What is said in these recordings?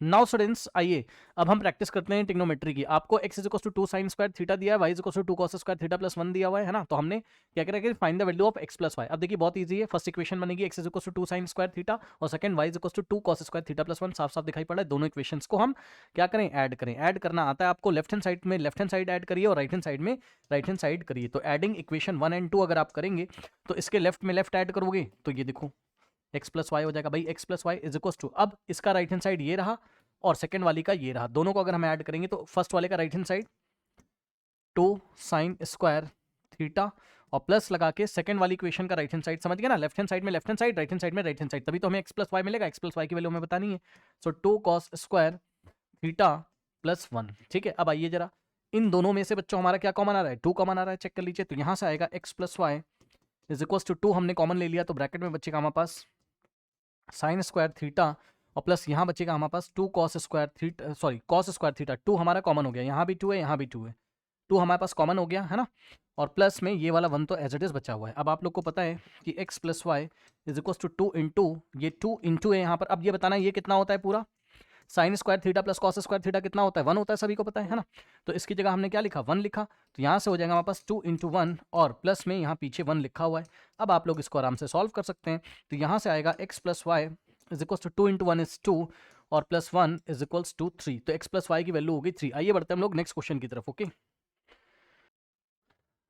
Now students आइए अब हम प्रैक्टिस करते हैं ट्रिग्नोमेट्री की। आपको x is equal to 2 sin square theta दिया है, y is equal to 2 cos square theta plus 1 दिया हुआ है ना। तो हमने क्या करा कि find the value of x plus y। अब देखिए बहुत इजी है, फर्स्ट इक्वेशन बनेगी x is equal to 2 sin square theta और second y is equal to 2 cos square theta plus 1। साफ साफ दिखाई पड़ रहा है, दोनों इक्वेशंस को हम क्या करें, ऐड करें। ऐड करना आता है आपको, लेफ्ट हैंड साइड में लेफ्ट हैंड साइड ऐड करिए और राइट हैंड साइड में राइट हैंड साइड करिए। तो एडिंग इक्वेशन 1 एंड 2 अगर आप करेंगे तो इसके लेफ्ट में लेफ्ट ऐड करोगे तो ये देखो x प्लस वाई हो जाएगा भाई, x plus y is equal to, अब इसका राइट हैंड साइड ये रहा और सेकंड वाली का ये रहा, दोनों को अगर हम ऐड करेंगे तो फर्स्ट वाले का right hand side 2 sin square theta और प्लस लगा के सेकंड वाली इक्वेशन का राइट हैंड साइड, समझ गया ना, लेफ्ट हैंड साइड में left hand side, right hand side में राइट हैंड साइड, तभी तो हमें x प्लस वाई मिलेगा। x प्लस वाई की वैल्यू हमें बतानी है, सो 2 cos स्क्वायर थीटा प्लस 1। ठीक है, अब आइए जरा इन दोनों में से बच्चों हमारा क्या कॉमन आ रहा है, 2 कॉमन आ रहा है, चेक कर लीजिए। तो यहां से आएगा x plus y is equal to 2, हमने कॉमन ले लिया तो ब्रैकेट में बचेगा हमारे पास साइन स्क्वायर थीटा और प्लस यहाँ बचेगा हमारे पास 2 cos square theta, sorry cos square theta, 2 हमारा कॉमन हो गया, यहाँ भी 2 है यहाँ भी 2 है, 2 हमारे पास कॉमन हो गया है ना। और प्लस में ये वाला 1 तो एज इट इज बचा हुआ है। अब आप लोग को पता है कि x plus y is equal to 2 into ये 2 इंटू है यहाँ पर। अब ये बताना ये कितना होता है पूरा, sign square theta plus cos square theta कितना होता है, 1 होता है, सभी को पता है ना। तो इसकी जगह हमने क्या लिखा, 1 लिखा, तो यहाँ से हो जाएगा हमारे पास 2 इंटू 1 और प्लस में यहाँ पीछे 1 लिखा हुआ है। अब आप लोग इसको आराम से सॉल्व कर सकते हैं। तो यहाँ से आएगा x plus y is equal to 2 into 1 is 2 और प्लस 1 इज इक्वल्स टू 3। तो x प्लस वाई की वैल्यू होगी 3। आइए बढ़ते हैं हम लोग नेक्स्ट क्वेश्चन की तरफ। ओके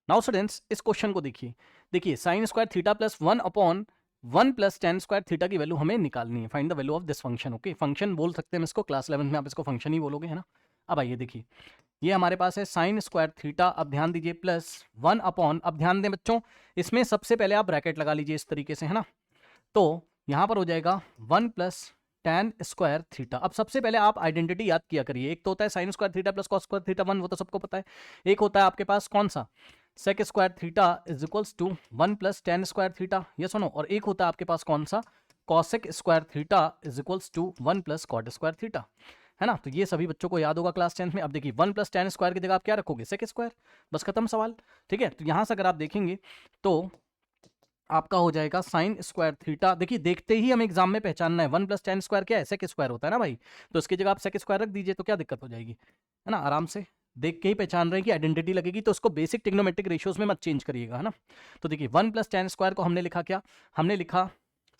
नाउ स्टूडेंट्स इस क्वेश्चन को देखिए, देखिए sign square theta plus 1 upon 1 plus tan square theta की वैल्यू हमें निकालनी है। Find the value of this function. Okay function बोल सकते हैं इसको, क्लास 11 में आप इसको फंक्शन ही बोलोगे है ना। अब आइए देखिए ये हमारे पास है साइन स्क्वायर थीटा, अब ध्यान दीजिए प्लस 1 अपॉन, अब ध्यान दें बच्चों इसमें सबसे पहले आप ब्रैकेट लगा लीजिए इस तरीके से है ना। तो यहाँ पर हो जाएगा 1 प्लस tan स्क्वायर थीटा। अब सबसे पहले आप आइडेंटिटी याद किया करिए, एक तो होता है sign square theta plus cos square theta 1, वो तो सबको पता है। एक होता है आपके पास कौन सा, sec square theta is equals to 1 plus tan square theta, ये सुनो। और एक होता है आपके पास कौन सा, cosec square theta is equals to 1 plus cot square theta, है ना। तो ये सभी बच्चों को याद होगा क्लास 10th में। अब देखिए 1 प्लस tan स्क्वायर की जगह आप क्या रखोगे, सेक स्क्वायर, बस खत्म सवाल। ठीक है, तो यहाँ से अगर आप देखेंगे तो आपका हो जाएगा साइन स्क्वायर थीटा। देखिए देखते ही हम एग्जाम में पहचानना है 1 प्लस tan स्क्वायर क्या है, सेक स्क्वायर होता है ना भाई। तो इसकी जगह आप सेक स्क्वायर रख दीजिए तो क्या दिक्कत हो जाएगी, है ना। आराम से देख के ही पहचान रहे हैं कि आइडेंटिटी लगेगी, तो उसको बेसिक ट्रिग्नोमेट्रिक रेशियोज में मत चेंज करिएगा, है ना। तो देखिए 1 प्लस tan स्क्वायर को हमने लिखा क्या, हमने लिखा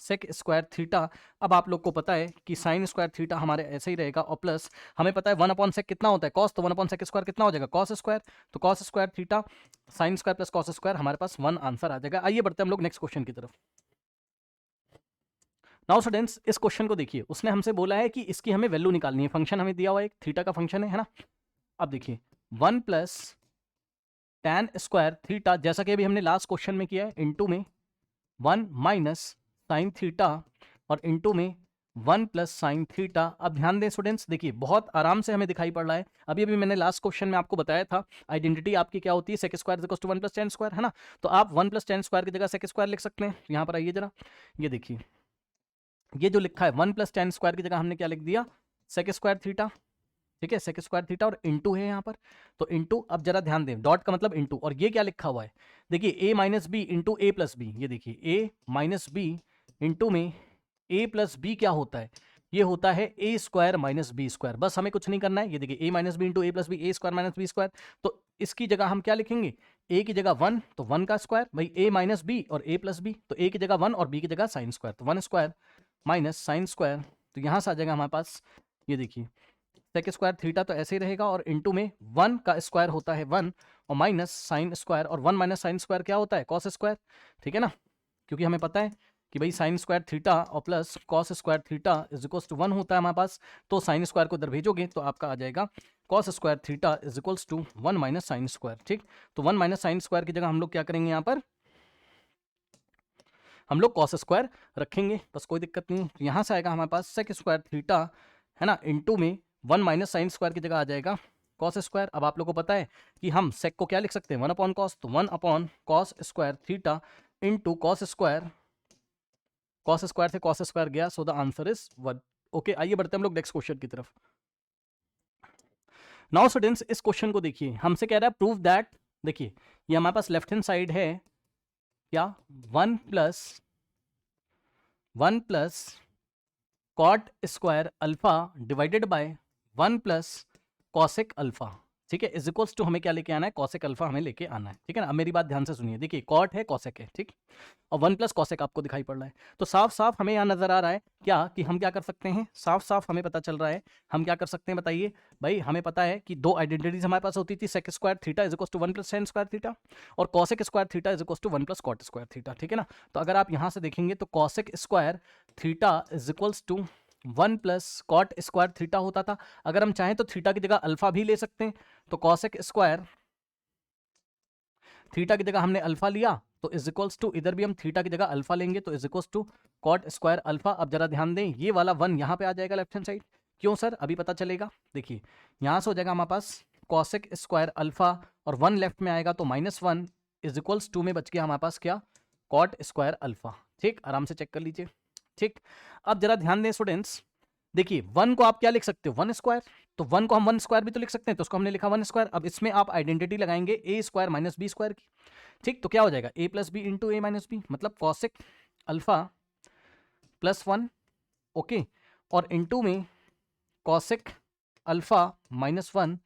सेक स्क्वायर थीटा। अब आप लोग को पता है कि साइन स्क्वायर थीटा हमारे ऐसे ही रहेगा और प्लस हमें पता है 1 अपॉन सेक कितना होता है, कॉस, तो 1 अपॉन सेक स्क्वायर कितना हो जाएगा, कॉस स्क्वायर। तो cos square theta sine square plus cos square, हमारे पास 1 आंसर आ जाएगा। आइए बढ़ते हैं हम लोग नेक्स्ट क्वेश्चन की तरफ। नाउ स्टूडेंट्स इस क्वेश्चन को देखिए, उसने हमसे बोला है कि इसकी हमें वैल्यू निकालनी है। फंक्शन हमें दिया हुआ है, एक थीटा का फंक्शन है ना। अब देखिए 1 प्लस tan स्क्वायर थीटा, जैसा कि अभी हमने लास्ट क्वेश्चन में किया है, इनटू में 1 माइनस साइन थीटा और इनटू में 1 प्लस साइन थीटा। अब ध्यान दें स्टूडेंट्स, देखिए बहुत आराम से हमें दिखाई पड़ रहा है। अभी अभी मैंने लास्ट क्वेश्चन में आपको बताया था आइडेंटिटी आपकी क्या होती है, sec square is equal to 1 plus tan square, है ना। तो आप 1 प्लस tan स्क्वायर की जगह सेक स्क्वायर लिख सकते हैं। यहाँ पर आइए जरा, ये देखिए ये जो लिखा है 1 प्लस tan स्क्वायर की जगह हमने क्या लिख दिया, सेक स्क्वायर थीटा। ठीक है, सेक स्क्वायर थीटा और इनटू है यहाँ पर, तो इनटू, अब जरा ध्यान दें डॉट का मतलब इनटू, और ये क्या लिखा हुआ है, देखिए a minus b into a plus b. ये देखिए a माइनस बी इंटू में a प्लस बी क्या होता है, ये होता है ए स्क्वायर माइनस बी स्क्वायर। बस हमें कुछ नहीं करना है, ये देखिए a minus b into a plus b, A square minus B square. तो इसकी जगह हम क्या लिखेंगे, a की जगह 1 तो 1 का स्क्वायर, भाई a माइनस बी और a प्लस बी, तो a की जगह 1 और b की जगह साइन स्क्वायर, तो 1 स्क्वायर माइनस साइन स्क्वायर। तो यहाँ से आ जाएगा हमारे पास, ये देखिए सेक स्क्वायर थीटा तो ऐसे ही रहेगा और इनटू में 1 का स्क्वायर होता है 1 और माइनस साइन स्क्वायर, और 1 माइनस साइन स्क्वायर क्या होता है, कॉस स्क्वायर। ठीक है ना, क्योंकि हमें पता है कि भाई साइन स्क्वायर थीटा और plus cos square theta is equals to 1 होता है हमारे पास। तो साइन स्क्वायर को इधर भेजोगे तो आपका आ जाएगा cos square theta is equals to 1 minus sine square. ठीक, तो 1 माइनस साइन स्क्वायर की जगह हम लोग क्या करेंगे, यहाँ पर हम लोग कॉस स्क्वायर रखेंगे, बस कोई दिक्कत नहीं। यहाँ से आएगा हमारे पास सेक स्क्वायर थीटा, है ना, इनटू में 1 माइनस साइन स्क्वायर की जगह आ जाएगा कॉस स्क्वायर। अब आप लोग को पता है कि हम सेक को क्या लिख सकते हैं, 1 अपॉन कॉस, तो 1 upon cos square theta into cos square, cos square से कॉस स्क्वायर गया, so the answer is 1। Okay आइए बढ़ते हैं हम लोग नेक्स्ट क्वेश्चन की तरफ। नाउ स्टूडेंट्स इस क्वेश्चन को देखिए, हमसे कह रहा है प्रूव दैट, देखिए ये हमारे पास लेफ्ट हैंड साइड है क्या, 1 plus cot square alpha divided by 1 plus cosec alpha, ठीक है, इज इक्वल्स टू हमें क्या लेके आना है, कॉसेक अल्फा हमें लेके आना है, ठीक है ना। अब मेरी बात ध्यान से सुनिए, देखिए कॉट है कॉसेक है, ठीक, और 1 प्लस कॉसेक आपको दिखाई पड़ रहा है, तो साफ साफ हमें यहाँ नजर आ रहा है क्या कि हम क्या कर सकते हैं, साफ साफ हमें पता चल रहा है हम क्या कर सकते हैं, बताइए भाई। हमें पता है कि दो आइडेंटिटीज हमारे पास होती थी, sec square theta is equals to 1 plus tan square theta, और cosec square theta is equals to 1 plus cot square theta, ठीक है ना। तो अगर आप यहाँ से देखेंगे तो cosec square theta is equals to 1 plus cot square theta होता था। अगर हम चाहें तो थीटा की जगह अल्फा भी ले सकते हैं, तो कॉसेक स्क्वायर थीटा की जगह हमने अल्फा लिया, तो इज इक्वल्स टू इधर भी हम थीटा की जगह अल्फा लेंगे, तो is equals to cot square alpha. अब जरा ध्यान दें, ये वाला 1 यहाँ पे आ जाएगा लेफ्ट हैंड साइड, क्यों सर, अभी पता चलेगा। देखिए यहाँ से हो जाएगा हमारे पास कॉसेक स्क्वायर अल्फा, और 1 लेफ्ट में आएगा तो -1 इज इक्वल्स टू में बच गया हमारे पास क्या, कॉट स्क्वायर अल्फा, ठीक, आराम से चेक कर लीजिए, ठीक। अब जरा ध्यान दें स्टूडेंट्स, देखिए 1 को आप क्या लिख सकते हो, 1 स्क्वायर, तो 1 को हम 1 स्क्वायर भी तो लिख सकते हैं, तो उसको हमने लिखा 1 स्क्वायर। अब इसमें आप आइडेंटिटी लगाएंगे a square minus B square की, ठीक, तो क्या हो जाएगा a plus B into A minus b, मतलब कॉसेक अल्फा प्लस 1, ओके, और इंटू में cosec alpha -1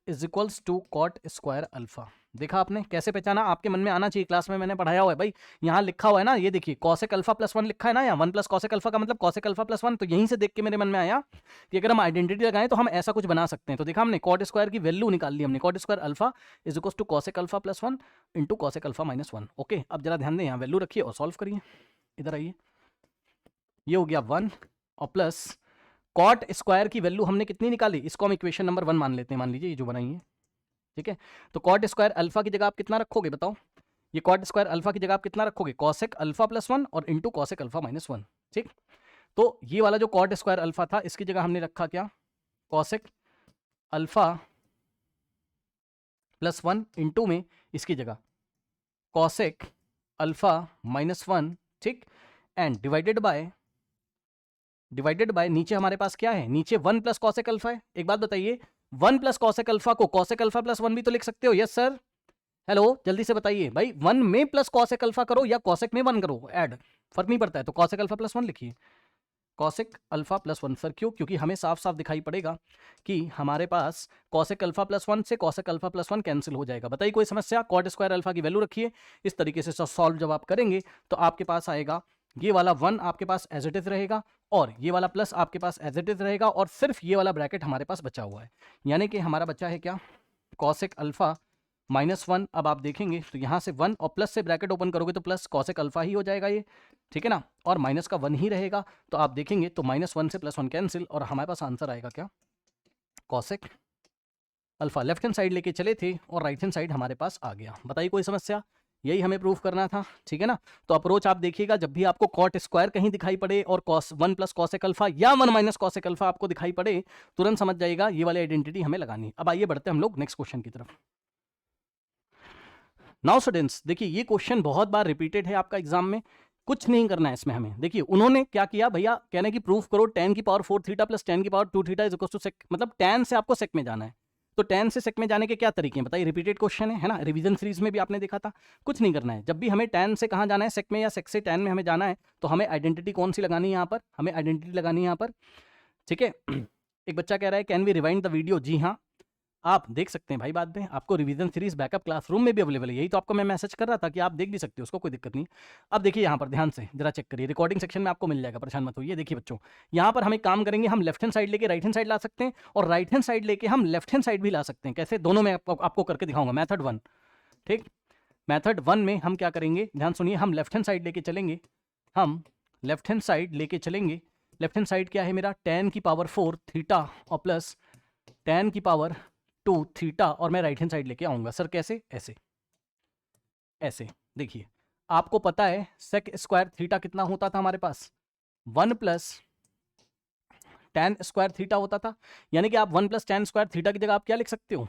is equals to cot square alpha. देखा आपने कैसे पहचाना, आपके मन में आना चाहिए, क्लास में मैंने पढ़ाया हुआ है भाई, यहाँ लिखा हुआ है ना, ये देखिए कॉसेक अल्फा प्लस 1 लिखा है ना, यहाँ 1 प्लस कॉसेक अल्फा का मतलब कॉसेक अल्फा प्लस 1, तो यहीं से देख के मेरे मन में आया कि अगर हम आइडेंटिटी लगाएं तो हम ऐसा कुछ बना सकते हैं। तो देखा हमने कॉट स्क्वायर की वैल्यू निकाल ली हमने, cot square alpha is equals to cosec alpha plus 1 into cosec alpha -1, okay. अब जरा ध्यान दें, यहाँ वैल्यू रखिए और सॉल्व करिए, इधर आइए, ये हो गया 1 और प्लस कॉट स्क्वायर की वैल्यू हमने कितनी निकाली, इसको हम इक्वेशन नंबर 1 मान लेते हैं, मान लीजिए ये जो बनाई है, ठीक है। तो कॉट स्क्वायर अल्फा की जगह आप कितना रखोगे बताओ, ये कॉट स्क्वायर अल्फा की जगह आप कितना रखोगे, कॉसेक अल्फा प्लस 1 और इंटू कॉसेक अल्फा -1, ठीक। तो ये वाला जो कॉट स्क्वायर अल्फा था, इसकी जगह हमने रखा क्या, कॉसेक अल्फा प्लस 1 इंटू में इसकी जगह कॉसेक अल्फा -1, ठीक, एंड डिवाइडेड बाय नीचे हमारे पास क्या है, नीचे 1 प्लस कॉसेक अल्फा है। एक बात बताइए, 1 प्लस कॉसेक अल्फा को कॉसेक अल्फा प्लस 1 भी तो लिख सकते हो, यस सर, हेलो जल्दी से बताइए भाई, 1 में प्लस कॉसेक अल्फा करो या कॉसेक में 1 करो, ऐड फर्क नहीं पड़ता है, तो कॉसेक अल्फा प्लस 1 लिखिए, कॉसेक अल्फा प्लस 1 सर, क्यों, क्योंकि हमें साफ साफ दिखाई पड़ेगा कि हमारे पास कॉसेक अल्फा प्लस 1 से कॉसेक अल्फा प्लस 1 कैंसिल हो जाएगा। बताइए कोई समस्या, कॉट स्क्वायर अल्फा की वैल्यू रखिए, इस तरीके से सॉल्व जब आप करेंगे तो आपके पास आएगा ये वाला 1 आपके पास एज इट इज रहेगा, और ये वाला प्लस आपके पास एज इट इज रहेगा, और सिर्फ ये वाला ब्रैकेट हमारे पास बचा हुआ है, यानी कि हमारा बच्चा है क्या, कॉसेक अल्फा -1। अब आप देखेंगे तो यहाँ से 1 और प्लस से ब्रैकेट ओपन करोगे तो प्लस कॉसेक अल्फा ही हो जाएगा ये, ठीक है ना, और माइनस का 1 ही रहेगा, तो आप देखेंगे तो -1 से +1 कैंसिल, और हमारे पास आंसर आएगा क्या, cosec alpha. Left hand side लेके चले थे और राइट हैंड साइड हमारे पास आ गया। बताइए कोई समस्या, यही हमें प्रूफ करना था, ठीक है ना। तो अप्रोच आप देखिएगा, जब भी आपको कॉट स्क्वायर कहीं दिखाई पड़े और कॉस 1 प्लस कॉसेक अल्फा या 1 माइनस कॉसेक अल्फा आपको दिखाई पड़े, तुरंत समझ जाइएगा ये वाली आइडेंटिटी हमें लगानी है। अब आइए बढ़ते हैं हम लोग नेक्स्ट क्वेश्चन की तरफ। नाउ स्टूडेंट्स देखिए, ये क्वेश्चन बहुत बार रिपीटेड है आपका एग्जाम में, कुछ नहीं करना है इसमें हमें। देखिए उन्होंने क्या किया भैया, कहने की प्रूफ करो tan की पावर 4 थीटा प्लस tan की power 2 theta is equal to sec, मतलब tan से आपको सेक में जाना है, तो tan से सेक में जाने के क्या तरीके हैं बताइए। रिपीटेड क्वेश्चन है ना, रिवीजन सीरीज में भी आपने देखा था। कुछ नहीं करना है, जब भी हमें tan से कहाँ जाना है, सेक में, या सेक से tan में हमें जाना है, तो हमें आइडेंटिटी कौन सी लगानी है यहाँ पर, हमें आइडेंटिटी लगानी है यहाँ पर, ठीक है। एक बच्चा कह रहा है can we rewind the video, जी हाँ आप देख सकते हैं भाई, बाद में आपको रिवीजन सीरीज बैकअप क्लासरूम में भी अवेलेबल है, यही तो आपको मैं मैसेज कर रहा था कि आप देख भी सकते हो, उसको कोई दिक्कत नहीं। अब देखिए यहाँ पर ध्यान से जरा चेक करिए, रिकॉर्डिंग सेक्शन में आपको मिल जाएगा, परेशान मत होइए। देखिए बच्चों, यहाँ पर हम एक काम करेंगे, हम लेफ्ट हैंड साइड लेके राइट हैंड साइड ला सकते हैं, और राइट हैंड साइड लेके हम लेफ्ट हैंड साइड भी ला सकते हैं। कैसे, दोनों में आपको करके दिखाऊंगा। मेथड 1, ठीक, मेथड 1 में हम क्या करेंगे, ध्यान सुनिए, हम लेफ्ट हैंड साइड लेके चलेंगे, हम लेफ्ट हैंड साइड लेके चलेंगे। लेफ्ट हैंड साइड क्या है मेरा, tan की पावर 4 थीटा और प्लस tan की पावर 2 थीटा, और मैं राइट हैंड साइड लेके आऊंगा। सर कैसे, ऐसे ऐसे। देखिए आपको पता है सेक स्क्वायर थीटा कितना होता था हमारे पास, 1 प्लस tan स्क्वायर थीटा होता था, यानी कि आप 1 प्लस tan स्क्वायर थीटा की जगह आप क्या लिख सकते हो,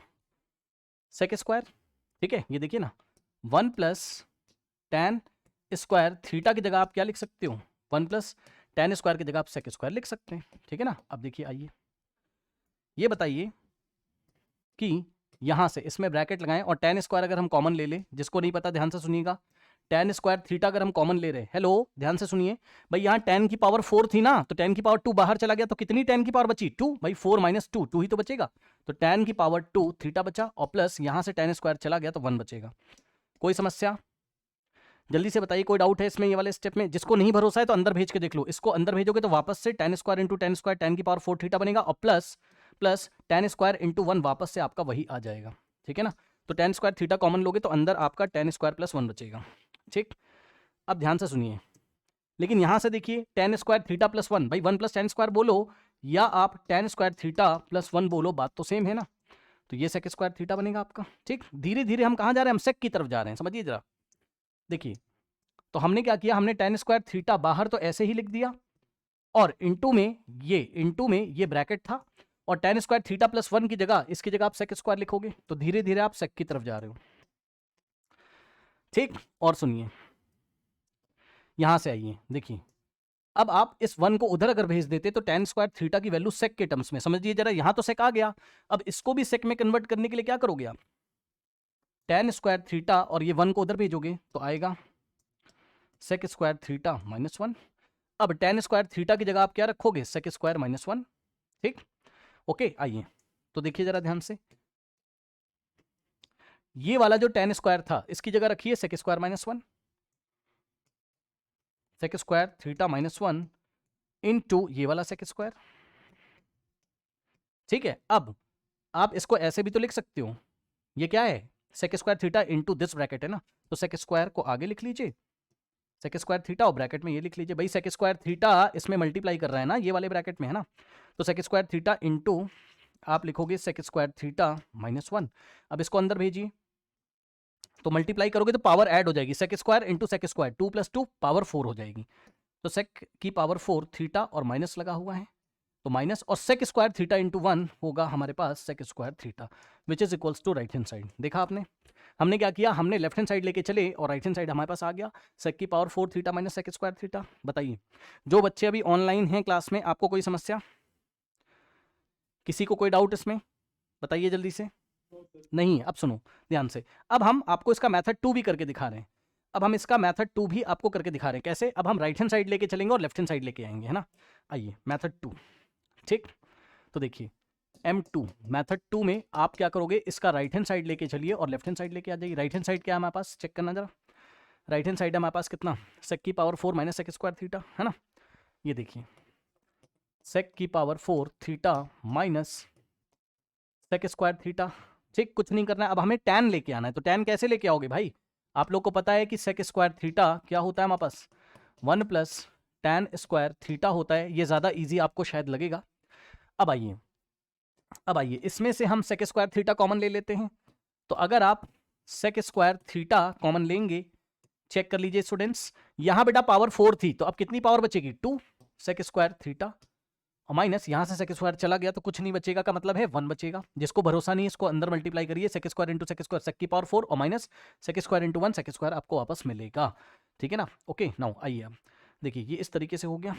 सेक स्क्वायर, ठीक है। ये देखिए ना, 1 प्लस tan स्क्वायर थीटा की जगह आप क्या लिख सकते हो, 1 प्लस tan स्क्वायर की जगह आप सेक स्क्वायर लिख सकते हैं, ठीक है ना। अब देखिए आइए, ये बताइए कि यहां से इसमें ब्रैकेट लगाएं और tan स्क्वायर अगर हम कॉमन ले लें, जिसको नहीं पता ध्यान से सुनिएगा, tan स्क्वायर थीटा अगर हम कॉमन ले रहे हैं, हेलो ध्यान से सुनिए भाई, यहाँ tan की पावर 4 थी ना, तो tan की पावर 2 बाहर चला गया, तो कितनी tan की पावर बची? 2 भाई, 4 माइनस 2, 2 ही तो बचेगा, तो tan की पावर 2 थीटा बचा, और प्लस यहाँ से tan स्क्वायर चला गया तो 1 बचेगा। कोई समस्या? जल्दी से बताइए, कोई डाउट है इसमें ये वाले स्टेप में? जिसको नहीं भरोसा है तो अंदर भेज के देख लो, इसको अंदर भेजोगे तो वापस से tan square into tan square tan की पावर 4 थीटा बनेगा, और plus plus tan square into 1 वापस से आपका वही आ जाएगा, ठीक है ना। तो tan स्क्वायर थीटा कॉमन लोगे तो अंदर आपका tan स्क्वायर प्लस 1 बचेगा, ठीक। अब ध्यान से सुनिए, लेकिन यहां से देखिए tan स्क्वायर थीटा प्लस 1, भाई 1 प्लस tan स्क्वायर बोलो या आप tan स्क्वायर थीटा प्लस 1 बोलो, बात तो सेम है ना। तो ये sec स्क्वायर थीटा बनेगा आपका, ठीक। धीरे धीरे हम कहाँ जा रहे हैं? हम sec की तरफ जा रहे हैं, समझिए जरा। देखिए, तो हमने क्या किया, हमने tan स्क्वायर थीटा बाहर तो ऐसे ही लिख दिया, और इंटू में ये ब्रैकेट था, और tan स्क्वायर थीटा प्लस 1 की जगह, इसकी जगह आप sec स्क्वायर लिखोगे, तो धीरे धीरे आप sec की तरफ जा रहे हो, ठीक। और सुनिए, यहां से आइए, देखिए अब आप इस 1 को उधर अगर भेज देते तो tan स्क्वायर थीटा की वैल्यू sec के टर्म्स में, समझिए जरा, यहां तो sec आ गया, अब इसको भी sec में कन्वर्ट करने के लिए क्या करोगे आप? tan स्क्वायर थीटा और ये 1 को उधर भेजोगे तो आएगा sec स्क्वायर थीटा माइनस 1। अब tan स्क्वायर थीटा की जगह आप क्या रखोगे? sec स्क्वायर माइनस 1, ठीक। ओके, आइए तो देखिए जरा ध्यान से, ये वाला जो tan स्क्वायर था इसकी जगह रखिए sec square minus 1, sec square theta minus 1 into ये वाला sec स्क्वायर, ठीक है। अब आप इसको ऐसे भी तो लिख सकते हो, ये क्या है? sec square theta into this bracket है ना, तो sec स्क्वायर को आगे लिख लीजिए, sec स्क्वायर थीटा, और ब्रैकेट में ये लिख लीजिए भाई sec स्क्वायर थीटा इसमें मल्टीप्लाई कर रहा है ना, ये वाले ब्रैकेट में है ना, तो sec स्क्वायर थीटा इंटू आप लिखोगे sec स्क्वायर थीटा माइनस 1। अब इसको अंदर भेजिए, तो मल्टीप्लाई करोगे तो पावर ऐड हो जाएगी, sec square into sec square, 2 + 2 power 4 हो जाएगी, तो sec की पावर 4 थीटा और माइनस लगा हुआ है, तो माइनस, और sec स्क्वायर थीटा इंटू 1 होगा हमारे पास sec square theta, which is equals to right hand side. देखा आपने, हमने क्या किया, हमने लेफ्ट हैंड साइड लेके चले और राइट हैंड साइड हमारे पास आ गया sec की power 4 theta minus sec square theta. बताइए, जो बच्चे अभी ऑनलाइन हैं क्लास में, आपको कोई समस्या, किसी को कोई डाउट इसमें? बताइए जल्दी से। नहीं, अब सुनो ध्यान से, अब हम आपको इसका मेथड 2 भी करके दिखा रहे हैं, अब हम इसका मेथड 2 भी आपको करके दिखा रहे हैं। कैसे? अब हम राइट हैंड साइड लेके चलेंगे और लेफ्ट हैंड साइड लेके आएंगे, है ना। आइए मेथड 2, ठीक। तो देखिए M2 मेथड 2 में आप क्या करोगे, इसका राइट हैंड साइड लेके चलिए और लेफ्ट हैंड साइड लेके आ जाइए। राइट हैंड साइड क्या है हमारे पास, चेक करना जरा। राइट हैंड साइड है हमारे पास कितना, sec की power 4 minus sec square theta, है ना। ये देखिए sec की power 4 theta minus sec square theta, ठीक। कुछ नहीं करना है, अब हमें tan लेके आना है, तो tan कैसे लेके आओगे भाई? आप लोग को पता है कि sec स्क्वायर थीटा क्या होता है हमारे पास, 1 प्लस tan स्क्वायर थीटा होता है, ये ज़्यादा ईजी आपको शायद लगेगा। अब आइए इसमें से हम sec स्क्वायर थीटा कॉमन ले लेते हैं, तो अगर आप sec स्क्वायर थीटा कॉमन लेंगे, चेक कर लीजिए स्टूडेंट्स, यहां बेटा पावर 4 थी, तो अब कितनी पावर बचेगी, 2 sec स्क्वायर थीटा, और माइनस यहां से sec स्क्वायर चला गया तो कुछ नहीं बचेगा, का मतलब है 1 बचेगा। जिसको भरोसा नहीं है इसको अंदर मल्टीप्लाई करिए, sec square into sec square, sec की पावर 4 और minus sec square into 1 sec square आपको वापस मिलेगा, ठीक है ना। ओके, नाउ आइए अब देखिए, ये इस तरीके से हो गया,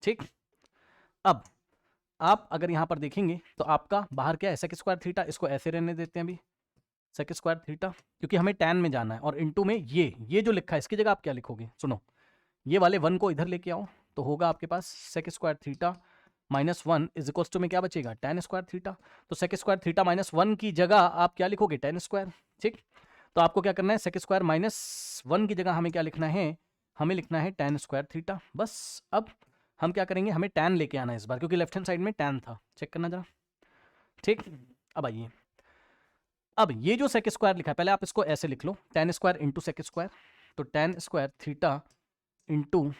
ठीक। अब आप अगर यहां पर देखेंगे तो आपका बाहर क्या है, sec स्क्वायर थीटा, इसको ऐसे रहने देते हैं अभी, sec स्क्वायर थीटा, क्योंकि हमें tan में जाना है, और इंटू में ये जो लिखा है इसकी जगह आप क्या लिखोगे, सुनो, ये वाले 1 को इधर लेके आओ, तो होगा आपके पास sec square theta minus 1 is equals to में क्या बचेगा, tan स्क्वायर थीटा। तो sec स्क्वायर थीटा माइनस 1 की जगह आप क्या लिखोगे, tan स्क्वायर, ठीक। तो आपको क्या करना है, sec स्क्वायर माइनस 1 की जगह हमें क्या लिखना है, हमें लिखना है tan स्क्वायर थीटा, बस। अब हम क्या करेंगे, हमें tan लेके आना है इस बार, क्योंकि लेफ्ट हैंड साइड में tan था, चेक करना जरा, ठीक। अब आइए, अब ये जो sec स्क्वायर लिखा है, पहले आप इसको ऐसे लिख लो, tan square into sec square, तो tan square theta into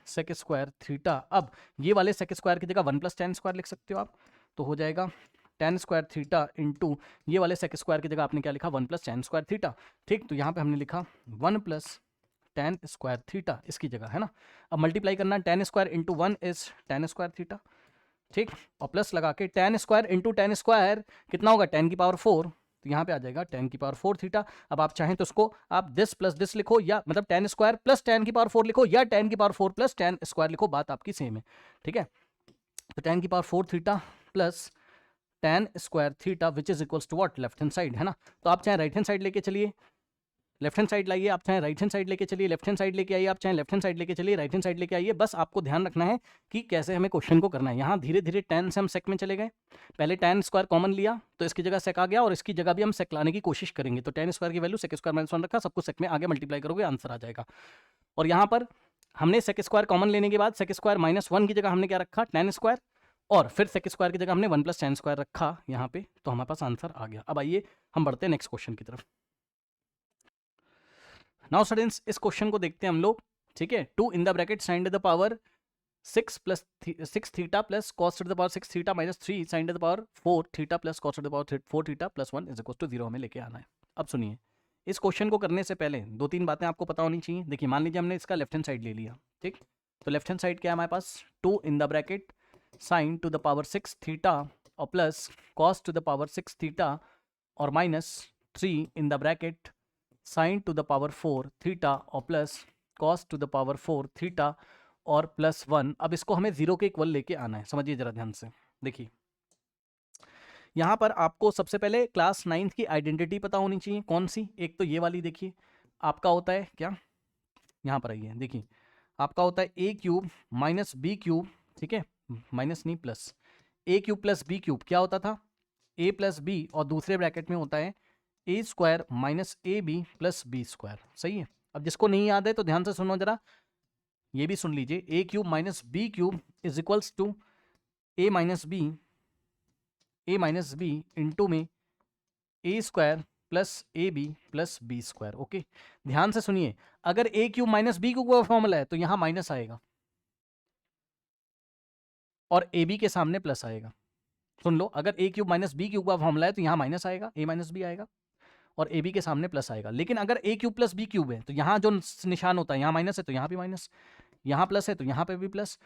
sec square theta. अब ये वाले sec स्क्वायर की जगह 1 प्लस tan स्क्वायर लिख सकते हो आप, तो हो जाएगा tan स्क्वायर थीटा इंटू ये वाले sec स्क्वायर की जगह आपने क्या लिखा, 1 प्लस tan स्क्वायर थीटा, ठीक। तो यहाँ पे हमने लिखा 1 प्लस tan स्क्वायर थीटा इसकी जगह, है ना। अब मल्टीप्लाई करना, tan square into 1 is tan square theta, ठीक, और प्लस लगा के tan square into tan square कितना होगा, tan की पावर 4, तो यहाँ पे आ जाएगा tan की पावर 4 थीटा। अब आप चाहें तो उसको आप दिस प्लस दिस लिखो, या मतलब tan स्क्वायर प्लस tan की पावर 4 लिखो, या tan की पावर 4 प्लस tan स्क्वायर लिखो, बात आपकी सेम है, ठीक है। तो tan की power 4 theta plus tan square theta which is equals to what, left hand side, है ना। तो आप चाहे राइट हैंड साइड लेके चलिए, लेफ्ट हैंड साइड लाइए, आप चाहे राइट हैंड साइड लेके चलिए, लेफ्ट हैंड साइड लेके आइए, आप चाहे लेफ्ट हैंड साइड लेके चलिए, राइट हैंड साइड लेके आइए, बस आपको ध्यान रखना है कि कैसे हमें क्वेश्चन को करना है। यहाँ धीरे धीरे tan से हम सेक में चले गए, पहले tan स्क्वायर कॉमन लिया तो इसकी जगह सेक आ गया, और इसकी जगह भी हम सेक लाने की कोशिश करेंगे, तो tan स्क्वायर की वैल्यू सेक स्क्वायर -1 रखा, सबको सेक में आगे मल्टीप्लाई करोगे आंसर आ जाएगा। और यहाँ पर हमने सेक स्क्वायर कॉमन लेने के बाद सेक स्क्वायर -1 की जगह हमने क्या रखा, tan स्क्वायर, और फिर सेक स्क्वायर की जगह हमने 1 + tan स्क्वायर रखा यहाँ पे, तो हमारे पास आंसर आ गया। अब आइए हम बढ़ते हैं नेक्स्ट क्वेश्चन की तरफ। नाउ स्टूडेंट्स इस क्वेश्चन को देखते हैं हम लोग, ठीक है। 2 in the bracket sin to the power 6 theta plus cos to the power 6 theta -3 sin to the power 4 theta plus cos to the power 4 theta + 1 = 0 हमें लेके आना है। अब सुनिए, इस क्वेश्चन को करने से पहले 2-3 बातें आपको पता होनी चाहिए। देखिए मान लीजिए हमने इसका लेफ्ट हैंड साइड ले लिया, ठीक, तो लेफ्ट हैंड साइड क्या है हमारे पास, 2 in the bracket sin to the power 6 theta और plus cos to the power 6 theta और -3 in the bracket sin to the power 4 theta और plus cos to the power 4 theta और +1। अब इसको हमें 0 के इक्वल लेके आना है, समझिए जरा ध्यान से। देखिए यहाँ पर आपको सबसे पहले क्लास 9th की आइडेंटिटी पता होनी चाहिए। कौन सी? एक तो ये वाली, देखिए आपका होता है क्या, यहाँ पर आइए, देखिए आपका होता है a³ - b³, ठीक है, माइनस नहीं प्लस, a³ + b³ क्या होता था, a + b, और दूसरे ब्रैकेट में होता है a² - ab + b², सही है। अब जिसको नहीं याद है तो ध्यान से सुनो जरा, ये भी सुन लीजिए, a³ - b³ = a b into में a² + ab + b², ओके। ध्यान से सुनिए, अगर a³ - b³ का फॉर्मूला है तो यहाँ माइनस आएगा और ab के सामने प्लस आएगा। सुन लो, अगर a³ - b³ का फॉर्मूला है तो यहाँ माइनस आएगा, a - b आएगा और ab के सामने प्लस आएगा। लेकिन अगर a³ + b³ है तो यहाँ जो निशान होता है, यहाँ माइनस है तो यहाँ भी माइनस, यहाँ प्लस है तो यहाँ पे भी प्लस,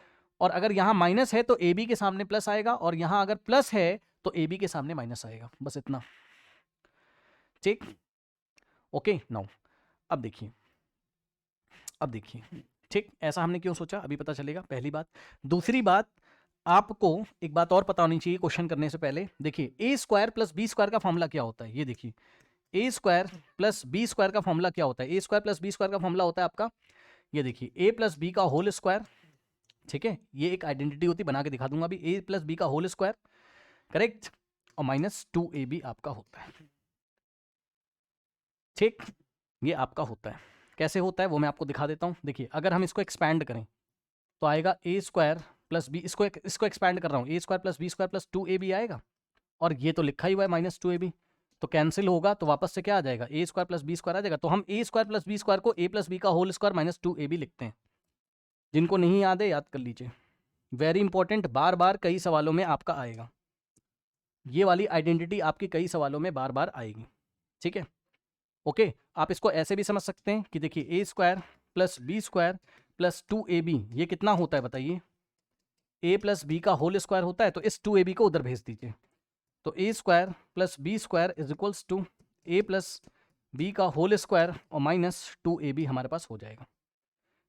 और अगर यहाँ माइनस है तो ab के सामने प्लस आएगा, और यहाँ अगर प्लस है तो ab के सामने माइनस आएगा, बस इतना, ठीक, ओके। नाउ अब देखिए, ठीक, ऐसा हमने क्यों सोचा अभी पता चलेगा, पहली बात। दूसरी बात, आपको एक बात और पता होनी चाहिए क्वेश्चन करने से पहले। देखिए a² + b² का फॉर्मूला क्या होता है, ये देखिए a² + b² का फॉर्मूला क्या होता है, a² + b² का फॉर्मूला होता है आपका, ये देखिए a + b का होल स्क्वायर, ठीक है, ये एक आइडेंटिटी होती, बना के दिखा दूंगा अभी, a + b का होल स्क्वायर, करेक्ट, और -2ab आपका होता है, ठीक, ये आपका होता है। कैसे होता है वो मैं आपको दिखा देता हूँ। देखिए अगर हम इसको एक्सपैंड करें तो आएगा a² + b, इसको एक्सपैंड कर रहा हूँ, a² + b² + 2ab आएगा, और ये तो लिखा ही हुआ है -2ab, तो कैंसिल होगा तो वापस से क्या आ जाएगा, a² + b² आ जाएगा। तो हम a² + b² को a + b का होल स्क्वायर -2ab लिखते हैं। जिनको नहीं याद है याद कर लीजिए, वेरी इंपॉर्टेंट, बार बार कई सवालों में आपका आएगा, ये वाली आइडेंटिटी आपकी कई सवालों में बार बार आएगी, ठीक है, ओके। आप इसको ऐसे भी समझ सकते हैं कि देखिए a² + b² + 2ab ये कितना होता है बताइए, a + b का होल स्क्वायर होता है, तो इस 2ab को उधर भेज दीजिए, तो a² + b² = a + b का होल स्क्वायर और -2ab हमारे पास हो जाएगा,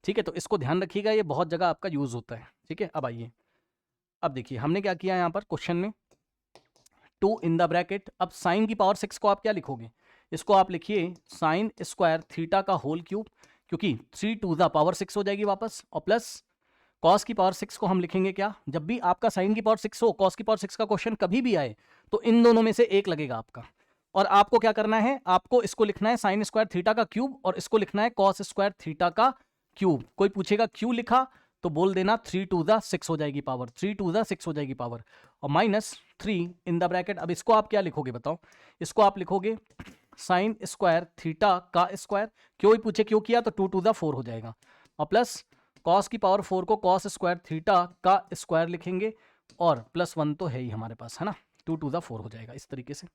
ठीक है। तो इसको ध्यान रखिएगा, ये बहुत जगह आपका यूज होता है, ठीक है। अब आइए, अब देखिए हमने क्या किया यहाँ पर क्वेश्चन में, 2 इन द ब्रैकेट, अब sin की पावर 6 को आप क्या लिखोगे, इसको आप लिखिए sin² थीटा का होल क्यूब, क्योंकि 3 टू द पावर 6 हो जाएगी वापस, और प्लस cos की पावर 6 को हम लिखेंगे क्या, जब भी आपका sin की पावर 6 हो, cos की पावर 6 का क्वेश्चन कभी भी आए तो इन दोनों में से एक लगेगा आपका, और आपको क्या करना है, आपको इसको लिखना है sin² थीटा का क्यूब, और इसको लिखना है cos² थीटा का क्यूब। कोई पूछेगा क्यों लिखा तो बोल देना 3 टू द 6 हो जाएगी पावर, 3 टू द 6 हो जाएगी पावर, और -3 इन द ब्रैकेट। अब इसको आप क्या लिखोगे बताओ, इसको आप लिखोगे sin² थीटा का स्क्वायर, क्यों ही पूछे क्यों किया तो 2 टू द 4 हो जाएगा, और प्लस cos की पावर 4 को cos² थीटा का स्क्वायर लिखेंगे, और +1 तो है ही हमारे पास, है ना, 2 टू द 4 हो जाएगा। इस तरीके से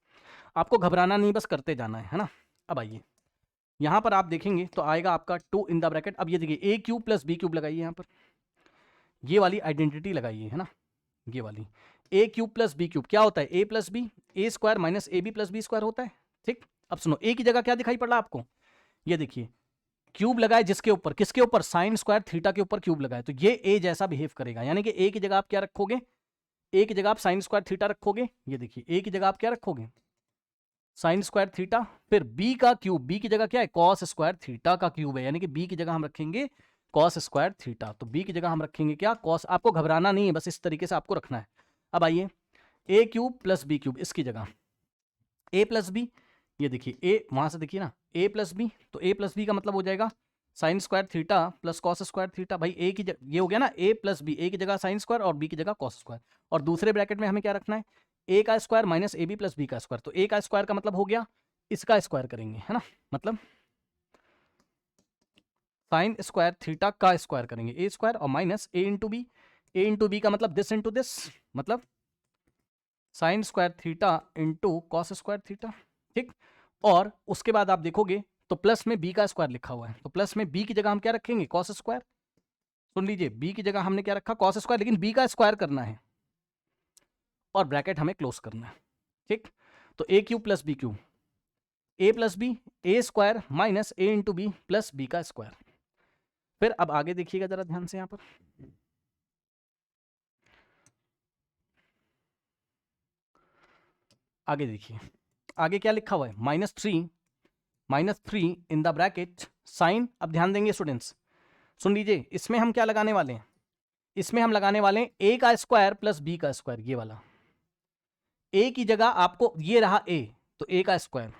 आपको घबराना नहीं, बस करते जाना है ना। अब आइए यहाँ पर आप देखेंगे तो आएगा आपका 2 इन द ब्रैकेट, अब ये देखिए a³ + b³ लगाइए, यहाँ पर ये वाली आइडेंटिटी लगाइए, है ना, ये वाली a³ + b³ क्या होता है, a + b, a² - ab + b² होता है, ठीक। अब सुनो, a की जगह क्या दिखाई पड़ रहा है आपको, ये देखिए क्यूब लगाए, जिसके ऊपर, किसके ऊपर, sin² थीटा के ऊपर क्यूब लगाए, तो ये a जैसा बिहेव करेगा, यानी कि a की जगह आप क्या रखोगे, a की जगह आप sin² थीटा रखोगे, ये देखिए a की जगह आप क्या रखोगे, साइन स्क्वायर थीटा, फिर b का क्यूब, b की जगह क्या है कॉस स्क्वायर थीटा का क्यूब है, यानी कि b की जगह हम रखेंगे कॉस स्क्वायर थीटा, तो b की जगह हम रखेंगे क्या कॉस। आपको घबराना नहीं है, बस इस तरीके से आपको रखना है। अब आइए a cube plus b cube, इसकी जगह a प्लस बी, ये देखिए a वहां से देखिए ना a प्लस बी, तो a प्लस बी का मतलब हो जाएगा sine square theta plus cos square theta. भाई a की ये हो गया ना a प्लस बी, a की जगह साइन स्क्वायर और b की जगह कॉस स्क्वायर, और दूसरे ब्रैकेट में हमें क्या रखना है a का square minus A B plus B का स्क्वायर, तो a का स्क्वायर का मतलब हो गया इसका स्क्वायर करेंगे, है ना, मतलब साइन स्क्वायर थीटा का स्क्वायर करेंगे ए स्क्वायर और माइनस ए इंटू बी का मतलब दिस इंटू दिस, मतलब sign square theta into cos square theta, ठीक। और उसके बाद आप देखोगे तो प्लस में b का स्क्वायर लिखा हुआ है, तो प्लस में b की जगह हम क्या रखेंगे कॉस स्क्वायर। सुन लीजिए b की जगह हमने क्या रखा कॉस स्क्वायर, लेकिन b का स्क्वायर करना है और ब्रैकेट हमें क्लोज करना है, ठीक। तो a cube plus B cube, a plus b A square minus a into b plus B का स्क्वायर। फिर अब आगे देखिएगा जरा ध्यान से, यहां पर आगे देखिए, आगे क्या लिखा हुआ है -3 इन द ब्रैकेट साइन। अब ध्यान देंगे स्टूडेंट्स, सुन लीजिए, इसमें हम क्या लगाने वाले हैं, इसमें हम लगाने वाले हैं a का स्क्वायर प्लस b का स्क्वायर, ये वाला a की जगह आपको ये रहा a, तो a का स्क्वायर,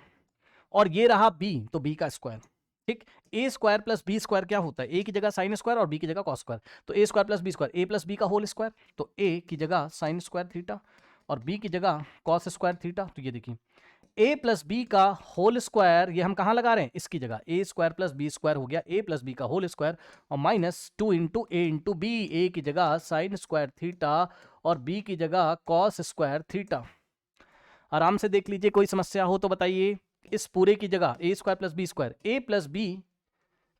और ये रहा b, तो b का स्क्वायर, ठीक। a square plus b square क्या होता है, a की जगह साइन स्क्वायर और b की जगह कॉस स्क्वायर, तो a square plus b square a plus b का होल स्क्वायर, तो a की जगह साइन स्क्वायर थीटा और b की जगह कॉस स्क्वायर थीटा। तो ये देखिए a प्लस बी का होल स्क्वायर, ये हम कहां लगा रहे हैं इसकी जगह, a square plus B square हो गया a प्लस बी का होल स्क्वायर, और minus 2 into A into b, a की जगह साइन स्क्वायर थीटा और b की जगह कॉस स्क्वायर थीटा। आराम से देख लीजिए, कोई समस्या हो तो बताइए। इस पूरे की जगह a square plus B square, a plus B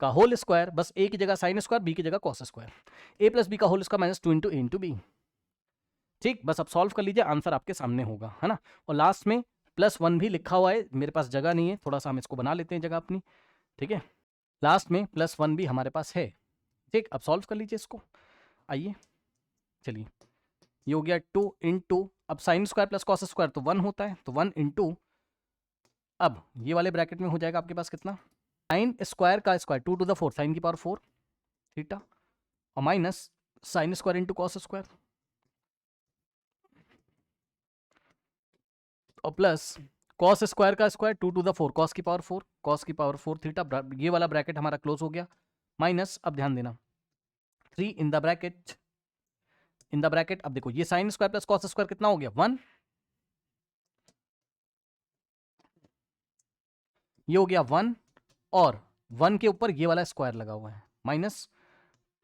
का होल स्क्वायर, बस a की जगह साइन स्क्वायर b की जगह cos square, a plus B का होल स्क्वायर माइनस 2 इंटू ए इंटू बी, ठीक। बस अब सॉल्व कर लीजिए, आंसर आपके सामने होगा, है ना। और लास्ट में +1 भी लिखा हुआ है, मेरे पास जगह नहीं है, थोड़ा सा हम इसको बना लेते हैं जगह अपनी, ठीक है। लास्ट में +1 भी हमारे पास है, ठीक। अब सॉल्व कर लीजिए इसको, आइए चलिए, ये हो गया 2 इंटू, अब sign square plus cos square तो 1 होता है, तो 1 इंटू, अब ये वाले ब्रैकेट में हो जाएगा आपके पास कितना, साइन स्क्वायर का स्क्वायर 2 टू द 4 साइन की पावर 4 थीटा, और minus sine square into cos square, और प्लस कॉस स्क्वायर का स्क्वायर 2 टू द 4 कॉस की पावर 4 थीटा, ये वाला ब्रैकेट हमारा क्लोज हो गया, माइनस, अब ध्यान देना 3 इन द ब्रैकेट, अब देखो ये sign square plus cos square कितना हो गया 1, ये हो गया 1, और 1 के ऊपर ये वाला स्क्वायर लगा हुआ है, minus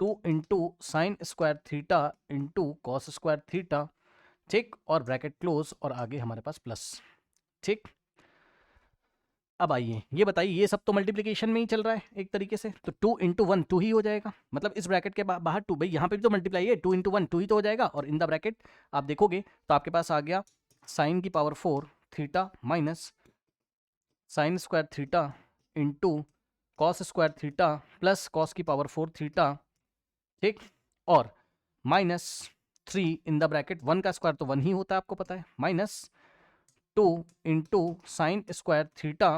2 into sine square theta into cos square theta, ठीक, और ब्रैकेट क्लोज, और आगे हमारे पास प्लस, ठीक। अब आइए ये बताइए, ये सब तो मल्टीप्लिकेशन में ही चल रहा है एक तरीके से, तो 2 इंटू 1 2 ही हो जाएगा, मतलब इस ब्रैकेट के बाहर 2, भाई यहाँ पे भी तो मल्टीप्लाई है, 2 इंटू 1 2 ही तो हो जाएगा, और इन द ब्रैकेट आप देखोगे तो आपके पास आ गया साइन की power 4 theta minus sine square theta into cos square theta plus cos की पावर 4 थीटा, ठीक, और माइनस 3 इन द ब्रैकेट, 1 का स्क्वायर तो 1 ही होता है आपको पता है, minus 2 into sine square theta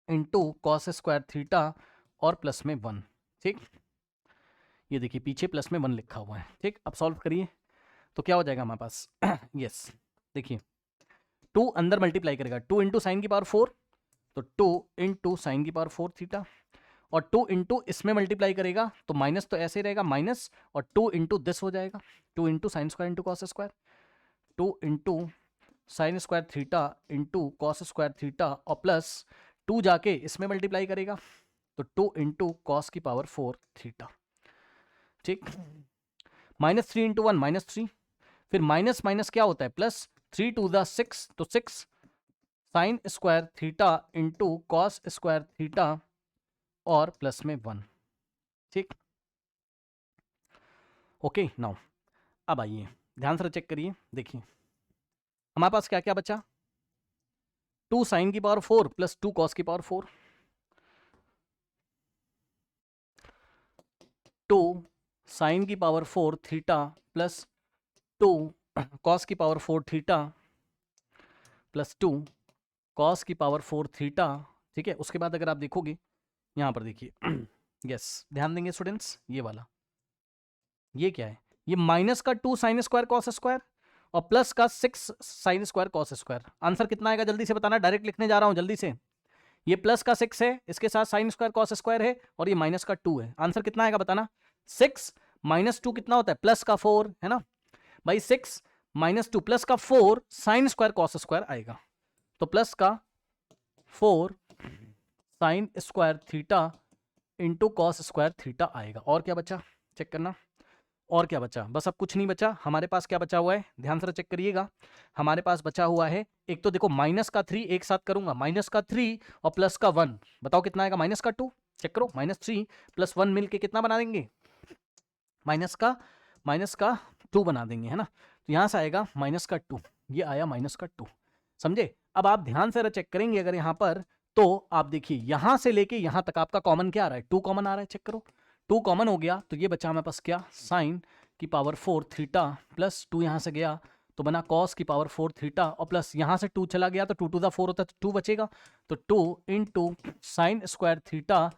into cos square theta और प्लस में 1, ठीक। ये देखिए पीछे प्लस में 1 लिखा हुआ है, ठीक। अब सॉल्व करिए तो क्या हो जाएगा हमारे पास यस, देखिए 2 अंदर मल्टीप्लाई करेगा, 2 इंटू साइन की पावर 4, तो 2 इंटू साइन की पावर 4 थीटा, और 2 इंटू इसमें मल्टीप्लाई करेगा तो माइनस तो ऐसे ही रहेगा माइनस, और 2 इंटू दिस हो जाएगा 2 into sine square into cos square, 2 into sine square theta into cos square theta, और प्लस 2 जाके इसमें मल्टीप्लाई करेगा तो 2 इंटू कॉस की पावर 4 थीटा, ठीक। -3 इंटू 1 -3, फिर माइनस माइनस क्या होता है प्लस, 3 टू द 6, तो 6 sign square theta into cos square theta और प्लस में 1, ठीक। ओके नाउ अब आइए ध्यान से चेक करिए, देखिए हमारे पास क्या क्या बचा, 2 साइन की पावर 4 प्लस 2 कॉस की पावर 4, 2 साइन की पावर 4 थीटा प्लस 2 कॉस की पावर 4 थीटा प्लस 2 कॉस की पावर 4 थीटा, ठीक है। उसके बाद अगर आप देखोगे यहाँ पर देखिए यस ध्यान देंगे स्टूडेंट्स, ये वाला ये क्या है, ये माइनस का 2 साइन स्क्वायर कॉस स्क्वायर और प्लस का 6 sine square cos square. Answer कितना आएगा जल्दी से बताना, डायरेक्ट लिखने जा रहा हूं जल्दी से। ये प्लस का 6 है, इसके साथ साइन स्क्वायर कॉस स्क्वायर है, और ये माइनस का 2 है। आंसर कितना आएगा बताना। 6 माइनस 2 कितना होता है, प्लस का 4 है ना भाई। 6 माइनस 2 प्लस का 4 साइन स्क्वायर कॉस स्क्वायर आएगा, तो प्लस का 4 sign square theta into cos square theta आएगा। और क्या बचा चेक करना, और क्या बचा, बस अब कुछ नहीं बचा। हमारे पास क्या बचा हुआ है, ध्यान से चेक करिएगा। हमारे पास बचा हुआ है एक तो देखो माइनस का 3, एक साथ करूंगा, माइनस का 3 और प्लस का 1, बताओ कितना आएगा। माइनस का 2, चेक करो, माइनस 3 प्लस 1 मिलके कितना बना देंगे, माइनस का 2 बना देंगे, है ना। तो यहां से आएगा माइनस का 2, ये आया माइनस का 2, समझे। अब आप ध्यान से चेक करेंगे अगर यहां पर, तो आप देखिए यहां से लेके यहां तक आपका कॉमन क्या आ रहा है, 2 कॉमन आ रहा है, चेक करो 2 कॉमन हो गया, तो ये बचा हमारे पास क्या, साइन की पावर 4 थीटा प्लस 2 यहां से गया तो बना कॉस की पावर 4 थीटा, और प्लस यहां से 2 चला गया तो 2 टू द 4 होता है, तो 2 बचेगा, तो 2 into sine square theta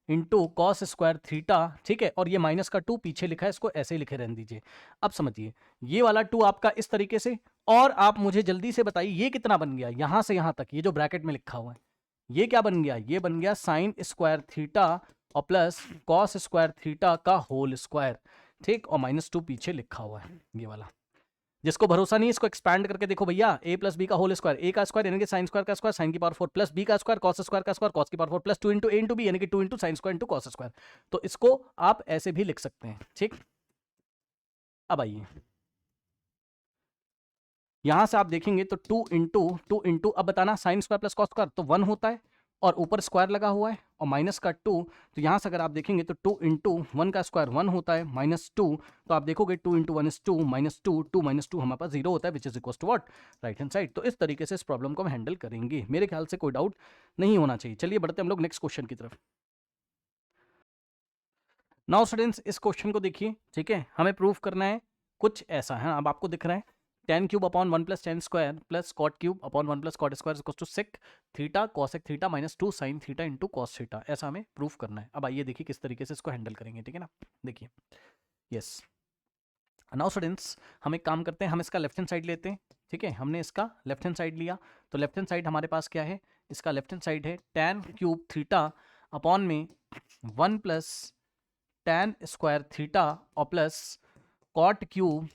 into cos square theta, ठीक है। और ये माइनस का 2 पीछे लिखा है, इसको ऐसे ही लिखे रहने दीजिए। अब समझिए ये वाला 2 आपका इस तरीके से, और आप मुझे जल्दी से बताइए ये कितना बन गया, यहां से यहां तक ये जो ब्रैकेट में लिखा हुआ है ये क्या बन गया, ये बन गया साइन स्क्वायर थीटा और प्लस कॉस स्क्वायर थीटा का होल स्क्वायर, ठीक। और माइनस 2 पीछे लिखा हुआ है ये वाला। जिसको भरोसा नहीं इसको एक्सपैंड करके देखो भैया, ए प्लस बी का होल स्क्वायर, ए का स्क्वायर यानी कि साइन स्क्वायर का स्क्वायर साइन की पावर 4 प्लस बी का स्क्वायर कॉस स्क्वायर का स्क्वायर कॉस की पावर 4 प्लस 2 इंटू ए इंटू बी यानी कि 2 into sine square into cos square. तो इसको आप ऐसे भी लिख सकते हैं, ठीक। अब आइए यहां से आप देखेंगे तो 2 इंटू अब बताना sign square plus cos square तो 1 होता है, और ऊपर स्क्वायर लगा हुआ है और माइनस का 2, तो यहां से अगर आप देखेंगे तो 2 इंटू 1 का स्क्वायर 1 होता है माइनस 2, तो आप देखोगे 2 इंटू 1 इज 2 माइनस 2, 2 माइनस 2 हमारे पास 0 होता है which is equal to what, right hand side. तो इस तरीके से इस प्रॉब्लम को हम हैंडल करेंगे, मेरे ख्याल से कोई डाउट नहीं होना चाहिए। चलिए बढ़ते हम लोग नेक्स्ट क्वेश्चन की तरफ। नाउ स्टूडेंट्स इस क्वेश्चन को देखिए, ठीक है। हमें प्रूफ करना है कुछ ऐसा है, अब आपको दिख रहा है tan cube upon 1 plus tan square plus cot cube upon 1 plus cot square equal to sec theta cosec theta minus 2 sine theta into cos theta, ऐसा हमें प्रूफ करना है। अब आइए देखिए किस तरीके से इसको हैंडल करेंगे, ठीक है ना। देखिए यस नाउ स्टूडेंट्स हम एक काम करते हैं, हम इसका लेफ्ट हैंड साइड लेते हैं, ठीक है। हमने इसका लेफ्ट हैंड साइड लिया, तो लेफ्ट हैंड साइड हमारे पास क्या है, इसका लेफ्ट हैंड साइड है tan क्यूब थीटा अपॉन में 1 प्लस tan स्क्वायर थीटा और plus cot cube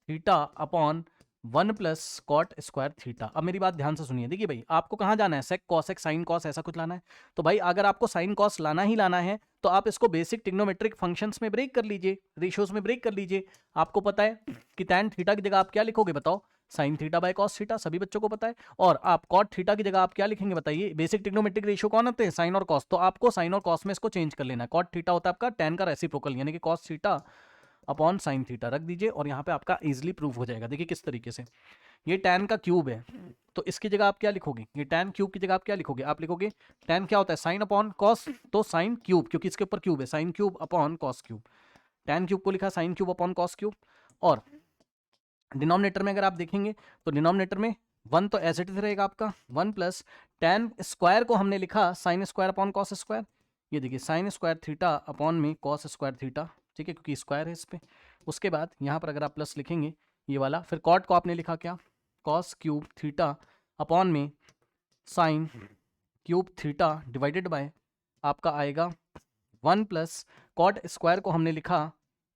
theta upon 1 plus cot square theta. अब मेरी बात ध्यान से सुनिए, देखिए भाई आपको कहाँ जाना है, सेक कॉसेक साइन कॉस ऐसा कुछ लाना है। तो भाई अगर आपको साइन कॉस लाना ही लाना है तो आप इसको बेसिक ट्रिग्नोमेट्रिक फंक्शंस में ब्रेक कर लीजिए, रेशियोज में ब्रेक कर लीजिए। आपको पता है कि tan थीटा की जगह आप क्या लिखोगे बताओ, sine theta by cos theta, सभी बच्चों को पता है। और आप कॉट थीटा की जगह आप क्या लिखेंगे बताइए, बेसिक ट्रिग्नोमेट्रिक रेशियो कौन होते हैं, साइन और कॉस। तो आपको साइन और कॉस में इसको चेंज कर लेना है। कॉट थीटा होता है आपका tan का रेसिप्रोकल यानी कि cos theta upon sine theta रख दीजिए, और यहाँ पे आपका इजीली प्रूफ हो जाएगा। देखिए किस तरीके से, ये tan का क्यूब है तो इसकी जगह आप क्या लिखोगे, ये tan क्यूब की जगह आप क्या लिखोगे, आप लिखोगे tan क्या होता है साइन अपॉन कॉस, तो साइन क्यूब क्योंकि इसके ऊपर क्यूब है, sine cube upon cos cube. tan cube को लिखा sine cube upon cos cube, और डिनोमिनेटर में अगर आप देखेंगे तो डिनोमिनेटर में 1 तो एज इट इज रहेगा आपका 1 प्लस tan स्क्वायर को हमने लिखा sine square upon cos square. ये देखिए साइन स्क्वायर थीटा अपॉन में कॉस स्क्वायर थीटा, ठीक है, क्योंकि स्क्वायर है इस पे। उसके बाद यहाँ पर अगर आप प्लस लिखेंगे ये वाला, फिर कॉट को आपने लिखा क्या, कॉस क्यूब थीटा अपॉन में sine cube theta divided by आपका आएगा 1 प्लस कॉट स्क्वायर को हमने लिखा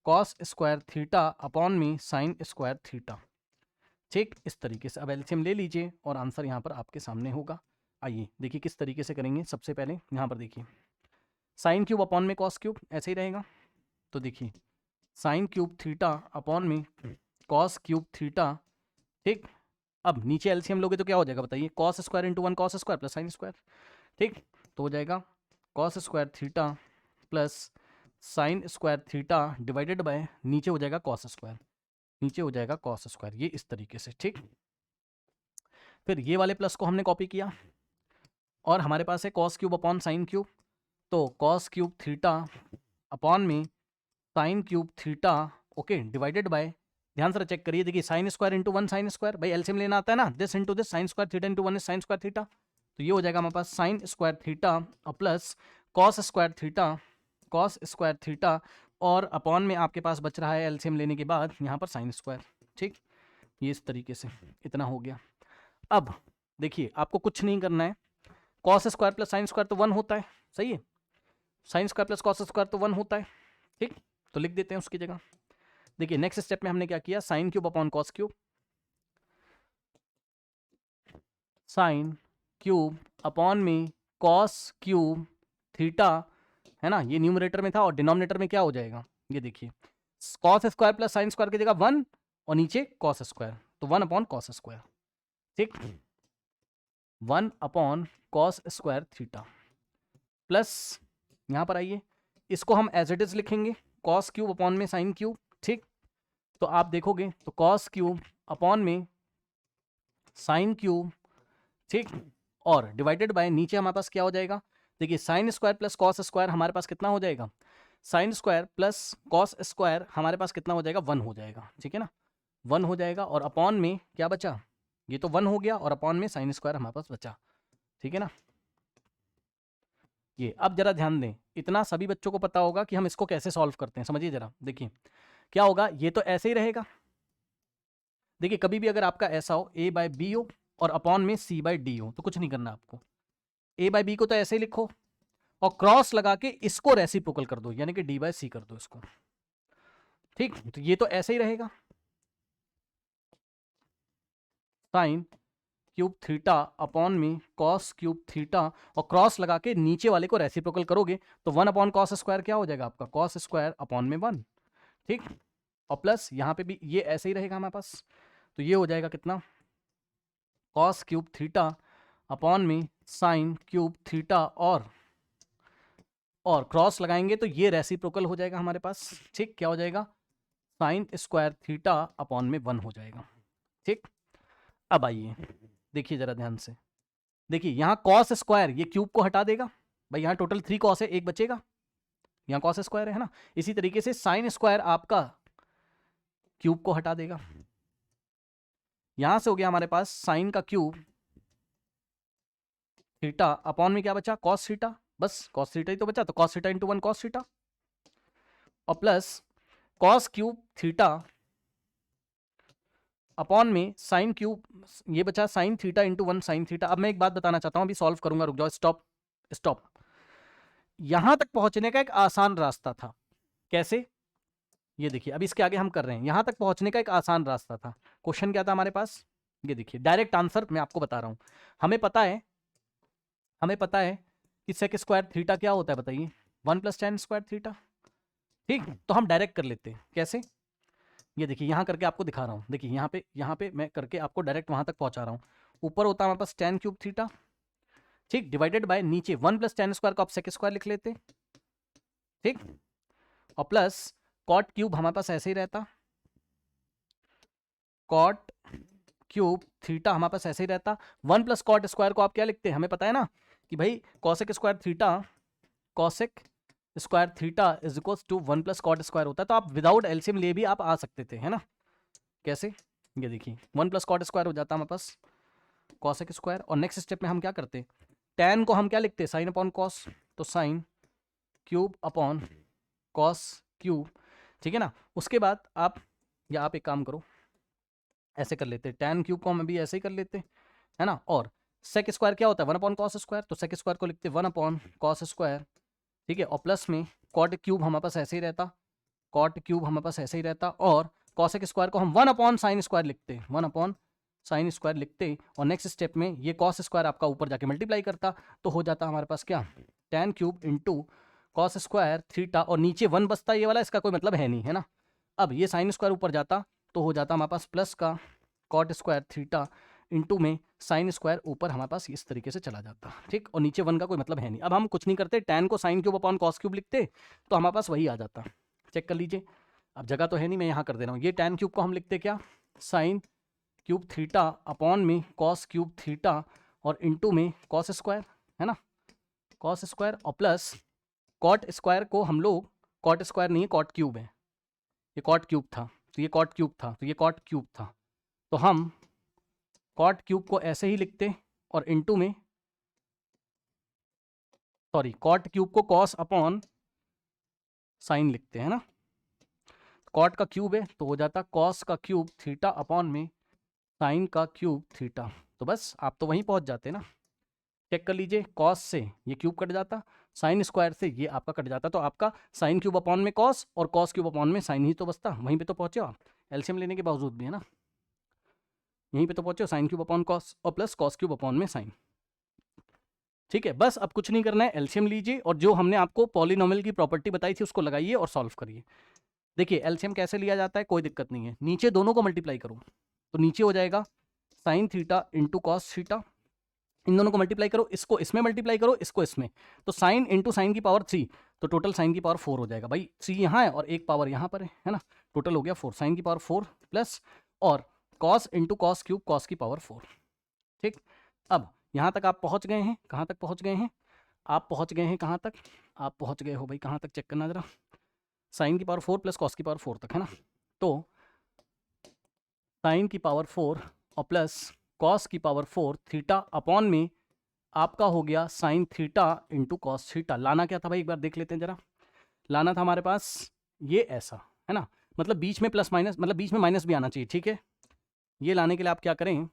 कॉस स्क्वायर थीटा अपॉन में साइन स्क्वायर थीटा, ठीक। इस तरीके से अब एलसीएम ले लीजिए और आंसर यहाँ पर आपके सामने होगा। आइए देखिए किस तरीके से करेंगे। सबसे पहले यहाँ पर देखिए साइन क्यूब अपॉन में कॉस क्यूब ऐसे ही रहेगा, तो देखिए साइन क्यूब थीटा अपॉन में कॉस क्यूब थीटा, ठीक। अब नीचे एलसीएम लोगे तो क्या हो जाएगा बताइए, cos square into 1 cos square plus sign square, ठीक। तो हो जाएगा cos square theta plus sign square theta divided by नीचे हो जाएगा कॉस स्क्वायर, नीचे हो जाएगा कॉस स्क्वायर, ये इस तरीके से, ठीक। फिर ये वाले प्लस को हमने कॉपी किया और हमारे पास है cos cube upon sine cube, तो कॉस क्यूब थीटा अपॉन में sine cube theta, okay, divided by ध्यान से चेक करिए, देखिए sign square into one sine square, भाई एलसीएम लेना आता है ना, this into this, sign square theta into one is sine square theta, तो ये हो जाएगा हमारे पास साइन स्क्वायर थीटा और plus cos square theta, cos square theta, और अपॉन में आपके पास बच रहा है एलसीएम लेने के बाद यहाँ पर साइन स्क्वायर। ठीक, ये इस तरीके से इतना हो गया। अब देखिए आपको कुछ नहीं करना है, cos square plus sine square तो 1 होता है, सही है, sign square plus cos square तो 1 होता है। ठीक, तो लिख देते हैं उसकी जगह। देखिए नेक्स्ट स्टेप में हमने क्या किया, sine cube upon cos cube, sine cube upon में कॉस क्यूब थीटा, है ना, ये न्यूमरेटर में था और डिनोमिनेटर में क्या हो जाएगा, ये देखिए cos square plus sign square की जगह 1 और नीचे कॉस स्क्वायर, तो 1 अपॉन कॉस स्क्वायर। ठीक, 1 upon cos square theta plus, यहां पर आइए इसको हम एज इट इज लिखेंगे, कॉस क्यूब अपॉन में साइन क्यूब। ठीक, तो आप देखोगे तो कॉस क्यूब अपॉन में साइन क्यूब, ठीक, और डिवाइडेड बाय नीचे हमारे पास क्या हो जाएगा, देखिए sign square plus cos square हमारे पास कितना हो जाएगा, sine square plus cos square हमारे पास कितना हो जाएगा, 1 हो जाएगा। ठीक है ना, 1 हो जाएगा, और अपॉन में क्या बचा, ये तो 1 हो गया, और अपॉन में साइन स्क्वायर हमारे पास बचा। ठीक है ना, ये अब जरा ध्यान दें, इतना सभी बच्चों को पता होगा कि हम इसको कैसे सॉल्व करते हैं, समझिए जरा। देखिए क्या होगा, ये तो ऐसे ही रहेगा, देखिए कभी भी अगर आपका ऐसा हो a बाय बी हो और अपॉन में c बाय डी हो, तो कुछ नहीं करना आपको, a बाय बी को तो ऐसे ही लिखो और क्रॉस लगा के इसको रेसिप्रोकल कर दो, यानी कि d बाय सी कर दो इसको। ठीक, तो ये तो ऐसे ही रहेगा, साइन क्यूब थीटा अपॉन में कॉस क्यूब थीटा, और क्रॉस लगा के नीचे वाले को रेसिप्रोकल करोगे तो 1 अपॉन कॉस स्क्वायर क्या हो जाएगा आपका, कॉस स्क्वायर अपॉन में 1। ठीक, और प्लस यहाँ पे भी ये ऐसे ही रहेगा हमारे पास, तो ये हो जाएगा कितना, कॉस क्यूब थीटा अपॉन में साइन क्यूब थीटा, और क्रॉस लगाएंगे तो ये रेसिप्रोकल हो जाएगा हमारे पास। ठीक, क्या हो जाएगा, साइन स्क्वायर थीटा अपॉन में 1 हो जाएगा। ठीक, अब आइए देखिए जरा ध्यान से, देखिए यहाँ कॉस स्क्वायर ये क्यूब को हटा देगा, भाई यहाँ टोटल 3 कॉस है, एक बचेगा, यहाँ कॉस स्क्वायर है ना, इसी तरीके से साइन स्क्वायर आपका क्यूब को हटा देगा, यहां से हो गया हमारे पास साइन का क्यूब थीटा अपॉन में क्या बचा, कॉस थीटा, बस कॉस थीटा ही तो बचा, तो cos theta into 1 cos theta, और plus cos cube theta upon में साइन क्यूब, ये बचा sine theta into 1 sine theta. अब मैं एक बात बताना चाहता हूं, अभी सॉल्व करूंगा, रुक जाओ, स्टॉप स्टॉप, यहां तक पहुंचने का एक आसान रास्ता था, कैसे, ये देखिए अभी इसके आगे हम कर रहे हैं, यहां तक पहुंचने का एक आसान रास्ता था। क्वेश्चन क्या था हमारे पास, ये देखिए डायरेक्ट आंसर मैं आपको बता रहा हूं, हमें पता है कि सेक स्क्वायर थीटा क्या होता है, बताइए, 1 प्लस टेन स्क्वायर थीटा। ठीक, तो हम डायरेक्ट कर लेते हैं, कैसे, ये देखिए यहाँ करके आपको दिखा रहा हूँ, देखिए यहाँ पे मैं करके आपको डायरेक्ट वहां तक पहुंचा रहा हूँ। ऊपर होता है हमारे पास टेन क्यूब थीटा, ठीक, डिवाइडेड बाय नीचे 1 प्लस टेन स्क्वायर को आप सेक स्क्वायर लिख लेते, ठीक, और प्लस कॉट क्यूब हमारे पास ऐसे ही रहता, कॉट क्यूब थीटा हमारे पास ऐसे ही रहता। 1 प्लस कॉट स्क्वायर को आप क्या लिखते हैं, हमें पता है ना कि भाई cosec square theta, cosec square theta is equal to 1 plus cot square होता है, तो आप विदाउट एलसीएम ले भी आप आ सकते थे, है ना, कैसे, ये देखिए 1 प्लस कॉट स्क्वायर हो जाता हमारे पास कॉसेक स्क्वायर, और नेक्स्ट स्टेप में हम क्या करते, टैन को हम क्या लिखते हैं, साइन अपॉन कॉस, तो sine cube upon cos cube, ठीक है ना। उसके बाद आप, या आप एक काम करो, ऐसे कर लेते, टैन क्यूब को हम अभी ऐसे ही कर लेते, है ना, और सेक स्क्वायर क्या होता है, 1 अपॉन कॉस स्क्वायर, तो सेक स्क्वायर को लिखते 1 अपॉन कॉस स्क्वायर, ठीक है, और प्लस में कॉट क्यूब हमारे पास ऐसे ही रहता, कॉट क्यूब हमारे पास ऐसे ही रहता, और कॉसेक स्क्वायर को हम 1 अपॉन साइन स्क्वायर लिखते, 1 अपॉन साइन स्क्वायर लिखते, और नेक्स्ट स्टेप में ये कॉस स्क्वायर आपका ऊपर जाके मल्टीप्लाई करता, तो हो जाता हमारे पास क्या, tan cube into cos square theta, और नीचे 1 बचता ये वाला, इसका कोई मतलब है नहीं, है ना। अब ये साइन स्क्वायर ऊपर जाता तो हो जाता हमारे पास प्लस का कॉट स्क्वायर थीटा इंटू में साइन स्क्वायर ऊपर हमारे पास इस तरीके से चला जाता, ठीक, और नीचे 1 का कोई मतलब है नहीं। अब हम कुछ नहीं करते, टैन को sine cube upon cos cube लिखते तो हमारे पास वही आ जाता, चेक कर लीजिए। अब जगह तो है नहीं, मैं यहाँ कर दे रहा हूँ, ये टैन क्यूब को हम लिखते क्या, साइन क्यूब थीटा अपॉन में कॉस क्यूब थीटा, और इंटू में कॉस स्क्वायर, है ना, कॉस स्क्वायर, और प्लस कॉट स्क्वायर को हम लोग, कॉट स्क्वायर नहीं है, कॉट क्यूब है, ये कॉट क्यूब था, तो ये कॉट क्यूब था, तो ये कॉट क्यूब था, तो हम कॉट क्यूब को ऐसे ही लिखते और इनटू में सॉरी कॉट क्यूब को कॉस अपॉन साइन लिखते हैं ना, कॉट का क्यूब है तो हो जाता कॉस का क्यूब थीटा अपॉन में साइन का क्यूब थीटा। तो बस आप तो वहीं पहुंच जाते ना, चेक कर लीजिए, कॉस से ये क्यूब कट जाता, साइन स्क्वायर से ये आपका कट जाता, तो आपका साइन क्यूब अपॉन में कॉस और कॉस क्यूब अपॉन में साइन ही तो बचता, वहीं पे तो पहुंचे हो आप एलसीएम लेने के बावजूद भी, है ना, यहीं पे तो पहुंचे हो, साइन क्यूब अपॉन कॉस और प्लस कॉस क्यूब अपॉन में साइन। ठीक है, बस अब कुछ नहीं करना है, एलसीएम लीजिए और जो हमने आपको पॉलिनोमियल की प्रॉपर्टी बताई थी उसको लगाइए और सॉल्व करिए। देखिए एलसीएम कैसे लिया जाता है, कोई दिक्कत नहीं है, नीचे दोनों को मल्टीप्लाई करो तो नीचे हो जाएगा sine theta into cos theta, इन दोनों को मल्टीप्लाई करो, इसको इसमें मल्टीप्लाई करो, इसको इसमें, तो साइन इंटू साइन की पावर 3, तो टोटल साइन की पावर 4 हो जाएगा। भाई 3 यहाँ है और एक पावर यहाँ पर है ना, टोटल हो गया 4, साइन की पावर 4 प्लस और cos into cos cube cos की पावर 4। ठीक, अब यहाँ तक आप पहुँच गए हैं, कहाँ तक पहुँच गए हैं आप, पहुँच गए हैं कहाँ तक, आप पहुँच गए हो भाई कहाँ तक, चेक करना जरा, साइन की पावर 4 प्लस कॉस की पावर 4 तक, है ना, तो साइन की पावर 4 और प्लस कॉस की पावर 4 थीटा अपॉन में आपका हो गया sign theta into cos theta. लाना क्या था भाई, एक बार देख लेते हैं जरा, लाना था हमारे पास ये ऐसा, है ना, मतलब बीच में प्लस माइनस, मतलब बीच में माइनस भी आना चाहिए, ठीक है, ये लाने के लिए आप क्या करें,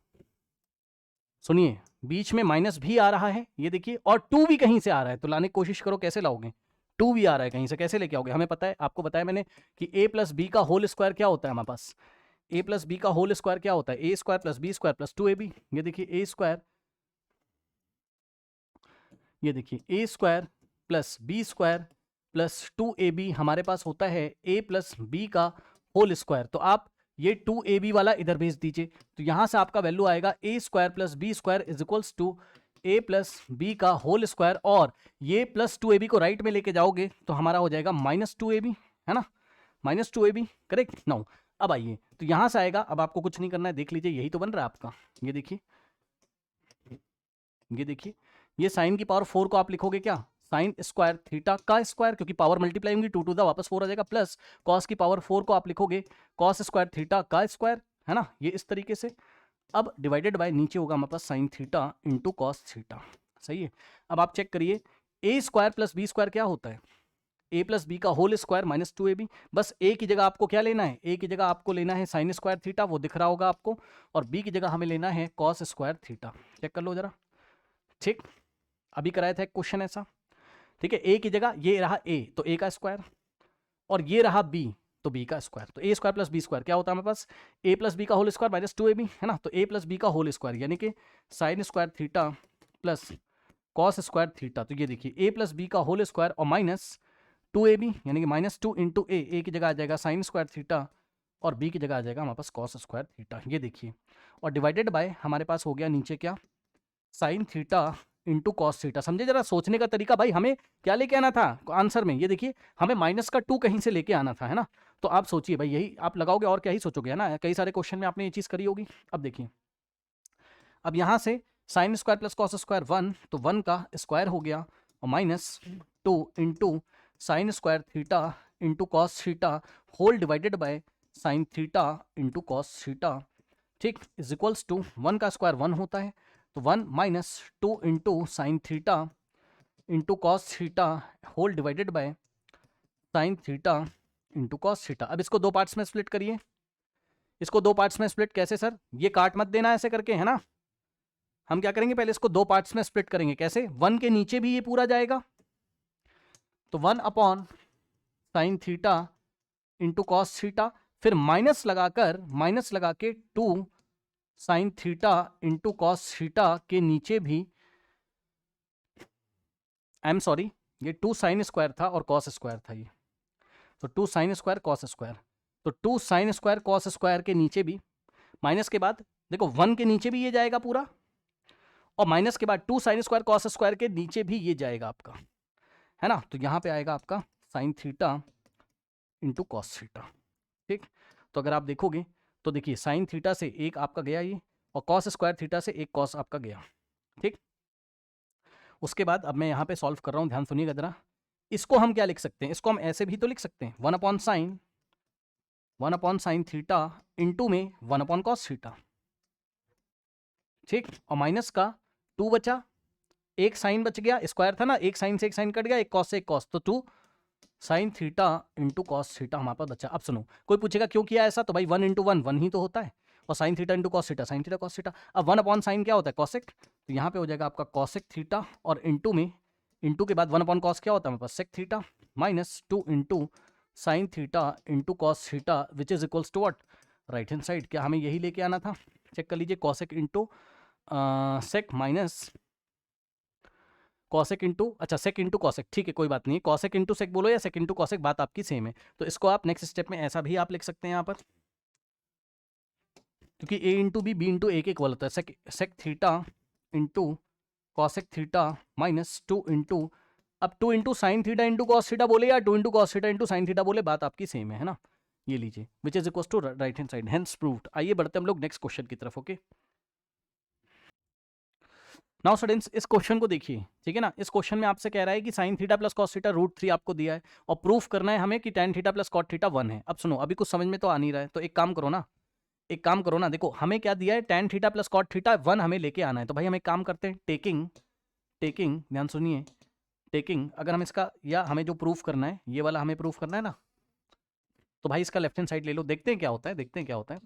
सुनिए, बीच में माइनस भी आ रहा है ये देखिए, और 2 भी कहीं से आ रहा है, तो लाने की कोशिश करो, कैसे लाओगे, 2 भी आ रहा है कहीं से, कैसे लेके आओगे, हमें पता है, आपको बताया मैंने कि a प्लस बी का होल स्क्वायर क्या होता है हमारे पास, a प्लस बी का होल स्क्वायर क्या होता है, ए square plus B square plus 2ab, ये देखिए ए स्क्वायर, ये देखिए A square plus B square plus 2ab हमारे पास होता है a प्लस बी का होल स्क्वायर, तो आप ये 2ab वाला इधर भेज दीजिए, तो यहां से आपका वैल्यू आएगा a square plus B square is equals to a plus B का होल स्क्वायर, और ये प्लस 2ab को राइट में लेके जाओगे तो हमारा हो जाएगा माइनस 2ab, है ना, माइनस 2ab, करेक्ट। नाउ अब आइए, तो यहां से आएगा, अब आपको कुछ नहीं करना है, देख लीजिए यही तो बन रहा है आपका, ये देखिए, ये देखिए, ये साइन की पावर 4 को आप लिखोगे क्या, साइन स्क्वायर थीटा का स्क्वायर, क्योंकि पावर मल्टीप्लाई होंगी 2 टू द वापस 4 आ जाएगा, प्लस कॉस की पावर 4 को आप लिखोगे कॉस स्क्वायर थीटा का स्क्वायर, है ना, ये इस तरीके से। अब डिवाइडेड बाय नीचे होगा हमारे पास sine theta into cos theta, सही है। अब आप चेक करिए, A square plus B square क्या होता है, ए प्लस बी का होल स्क्वायर माइनस 2ab, बस ए की जगह आपको क्या लेना है, ए की जगह आपको लेना है साइन स्क्वायर थीटा, वो दिख रहा होगा आपको, और बी की जगह हमें लेना है कॉस स्क्वायर थीटा, चेक कर लो जरा, ठीक, अभी कराया था एक क्वेश्चन ऐसा, ठीक है, ए की जगह ये रहा ए, तो ए का स्क्वायर, और ये रहा बी, तो बी का स्क्वायर, तो A square plus B square क्या होता है हमारे पास, ए प्लस बी का होल स्क्वायर माइनस 2ab, है ना, तो ए प्लस बी का होल स्क्वायर यानी कि sine square theta plus cos square theta, तो ये देखिए ए प्लस बी का होल स्क्वायर और माइनस 2ab यानी कि माइनस 2 इंटू ए की जगह आ जाएगा साइन स्क्वायर थीटा और बी की जगह आ जाएगा हमारे पास कॉस स्क्वायर थीटा, ये देखिए, और डिवाइडेड बाय हमारे पास हो गया नीचे क्या, sign theta into cos theta. समझे जरा सोचने का तरीका, भाई हमें क्या लेके आना था आंसर में, ये देखिए हमें माइनस का 2 कहीं से लेके आना था, है ना, तो आप सोचिए भाई, यही आप लगाओगे और क्या ही सोचोगे, है ना, कई सारे क्वेश्चन में आपने ये चीज़ करी होगी। अब देखिए, अब यहाँ से sine square plus cos square 1, तो 1 का स्क्वायर हो गया और minus 2 into sine square theta into cos theta whole divided by sine theta into cos theta, ठीक, इज इक्वल्स टू 1 का स्क्वायर 1 होता है, तो 1 minus 2 into sine theta into cos theta whole divided by sine theta into cos theta. अब इसको 2 parts में split करिए, इसको 2 पार्ट्स में स्प्लिट कैसे सर, ये काट मत देना ऐसे करके, है ना, हम क्या करेंगे पहले इसको 2 पार्ट्स में स्प्लिट करेंगे, कैसे, 1 के नीचे भी ये पूरा जाएगा, तो 1 upon sine theta into cos theta, फिर माइनस लगा के 2 sine theta into cos theta के नीचे भी, आई एम सॉरी, ये 2 साइन स्क्वायर था और कॉस स्क्वायर था ये, तो 2 साइन स्क्वायर कॉस स्क्वायर, तो 2 साइन स्क्वायर कॉस स्क्वायर के नीचे भी, माइनस के बाद देखो 1 के नीचे भी ये जाएगा पूरा, और माइनस के बाद 2 साइन स्क्वायर कॉस स्क्वायर के नीचे भी ये जाएगा आपका, है ना, तो यहाँ पे आएगा आपका sine theta into cos theta, ठीक, तो अगर आप देखोगे तो देखिए साइन थीटा से एक आपका गया ये, और कॉस स्क्वायर थीटा से एक कॉस आपका गया, ठीक। उसके बाद अब मैं यहाँ पे सॉल्व कर रहा हूँ, ध्यान सुनिएगा जरा, इसको हम क्या लिख सकते हैं, इसको हम ऐसे भी तो लिख सकते हैं 1 upon sine 1 upon sine theta into में 1 अपॉन कॉस थीटा, ठीक, और माइनस का 2 बचा, एक साइन बच गया, स्क्वायर था ना, एक साइन से एक साइन कट गया, एक कॉस से एक कॉस, तो 2 sine theta into cos theta हमारे पास बचा। अब सुनो, कोई पूछेगा क्यों किया ऐसा, तो भाई 1 इंटू 1 1 ही तो होता है, और sine theta into cos theta sine theta cos theta. अब 1 अपॉन साइन क्या होता है, कॉसेक, तो यहाँ पे हो जाएगा आपका कॉसेक थीटा, और इंटू में, इंटू के बाद 1 अपॉन कॉस क्या होता है हमारे पास, sec theta, minus 2 into sine theta into cos theta which is equals to what, right hand side. क्या हमें यही लेके आना था, चेक कर लीजिए, cosec into sec minus cosec into, अच्छा सेक इंटू कॉसेक, ठीक है कोई बात नहीं, कॉसेक इंटू सेक बोलो या सेक इंटू कॉसेक, बात आपकी सेम है। तो इसको आप नेक्स्ट स्टेप में ऐसा भी आप लिख सकते हैं यहाँ पर, क्योंकि a into B into a के इक्वल होता है, sec theta into cosec theta minus 2 into, अब 2 into sine theta into cos theta बोले या 2 into cos theta into sine theta बोले, बात आपकी सेम है ना। ये लीजिए which is equal to right hand side, hence proved. आइए बढ़ते हम लोग नेक्स्ट क्वेश्चन की तरफ। ओके, नाउ स्टूडेंट्स इस क्वेश्चन को देखिए, ठीक है ना। इस क्वेश्चन में आपसे कह रहा है कि sign theta plus cos theta √3 आपको दिया है, और प्रूफ करना है हमें कि tan theta plus cot theta 1 है। अब सुनो, अभी कुछ समझ में तो आ नहीं रहा है, तो एक काम करो ना, एक काम करो ना, देखो हमें क्या दिया है, tan theta plus cot theta 1 हमें लेके आना है। तो भाई हम एक काम करते हैं, टेकिंग टेकिंग ध्यान सुनिए, टेकिंग अगर हम इसका, या हमें जो प्रूफ करना है ये वाला हमें प्रूफ करना है ना, तो भाई इसका लेफ्ट हैंड साइड ले लो, देखते हैं क्या होता है, देखते हैं क्या होता है।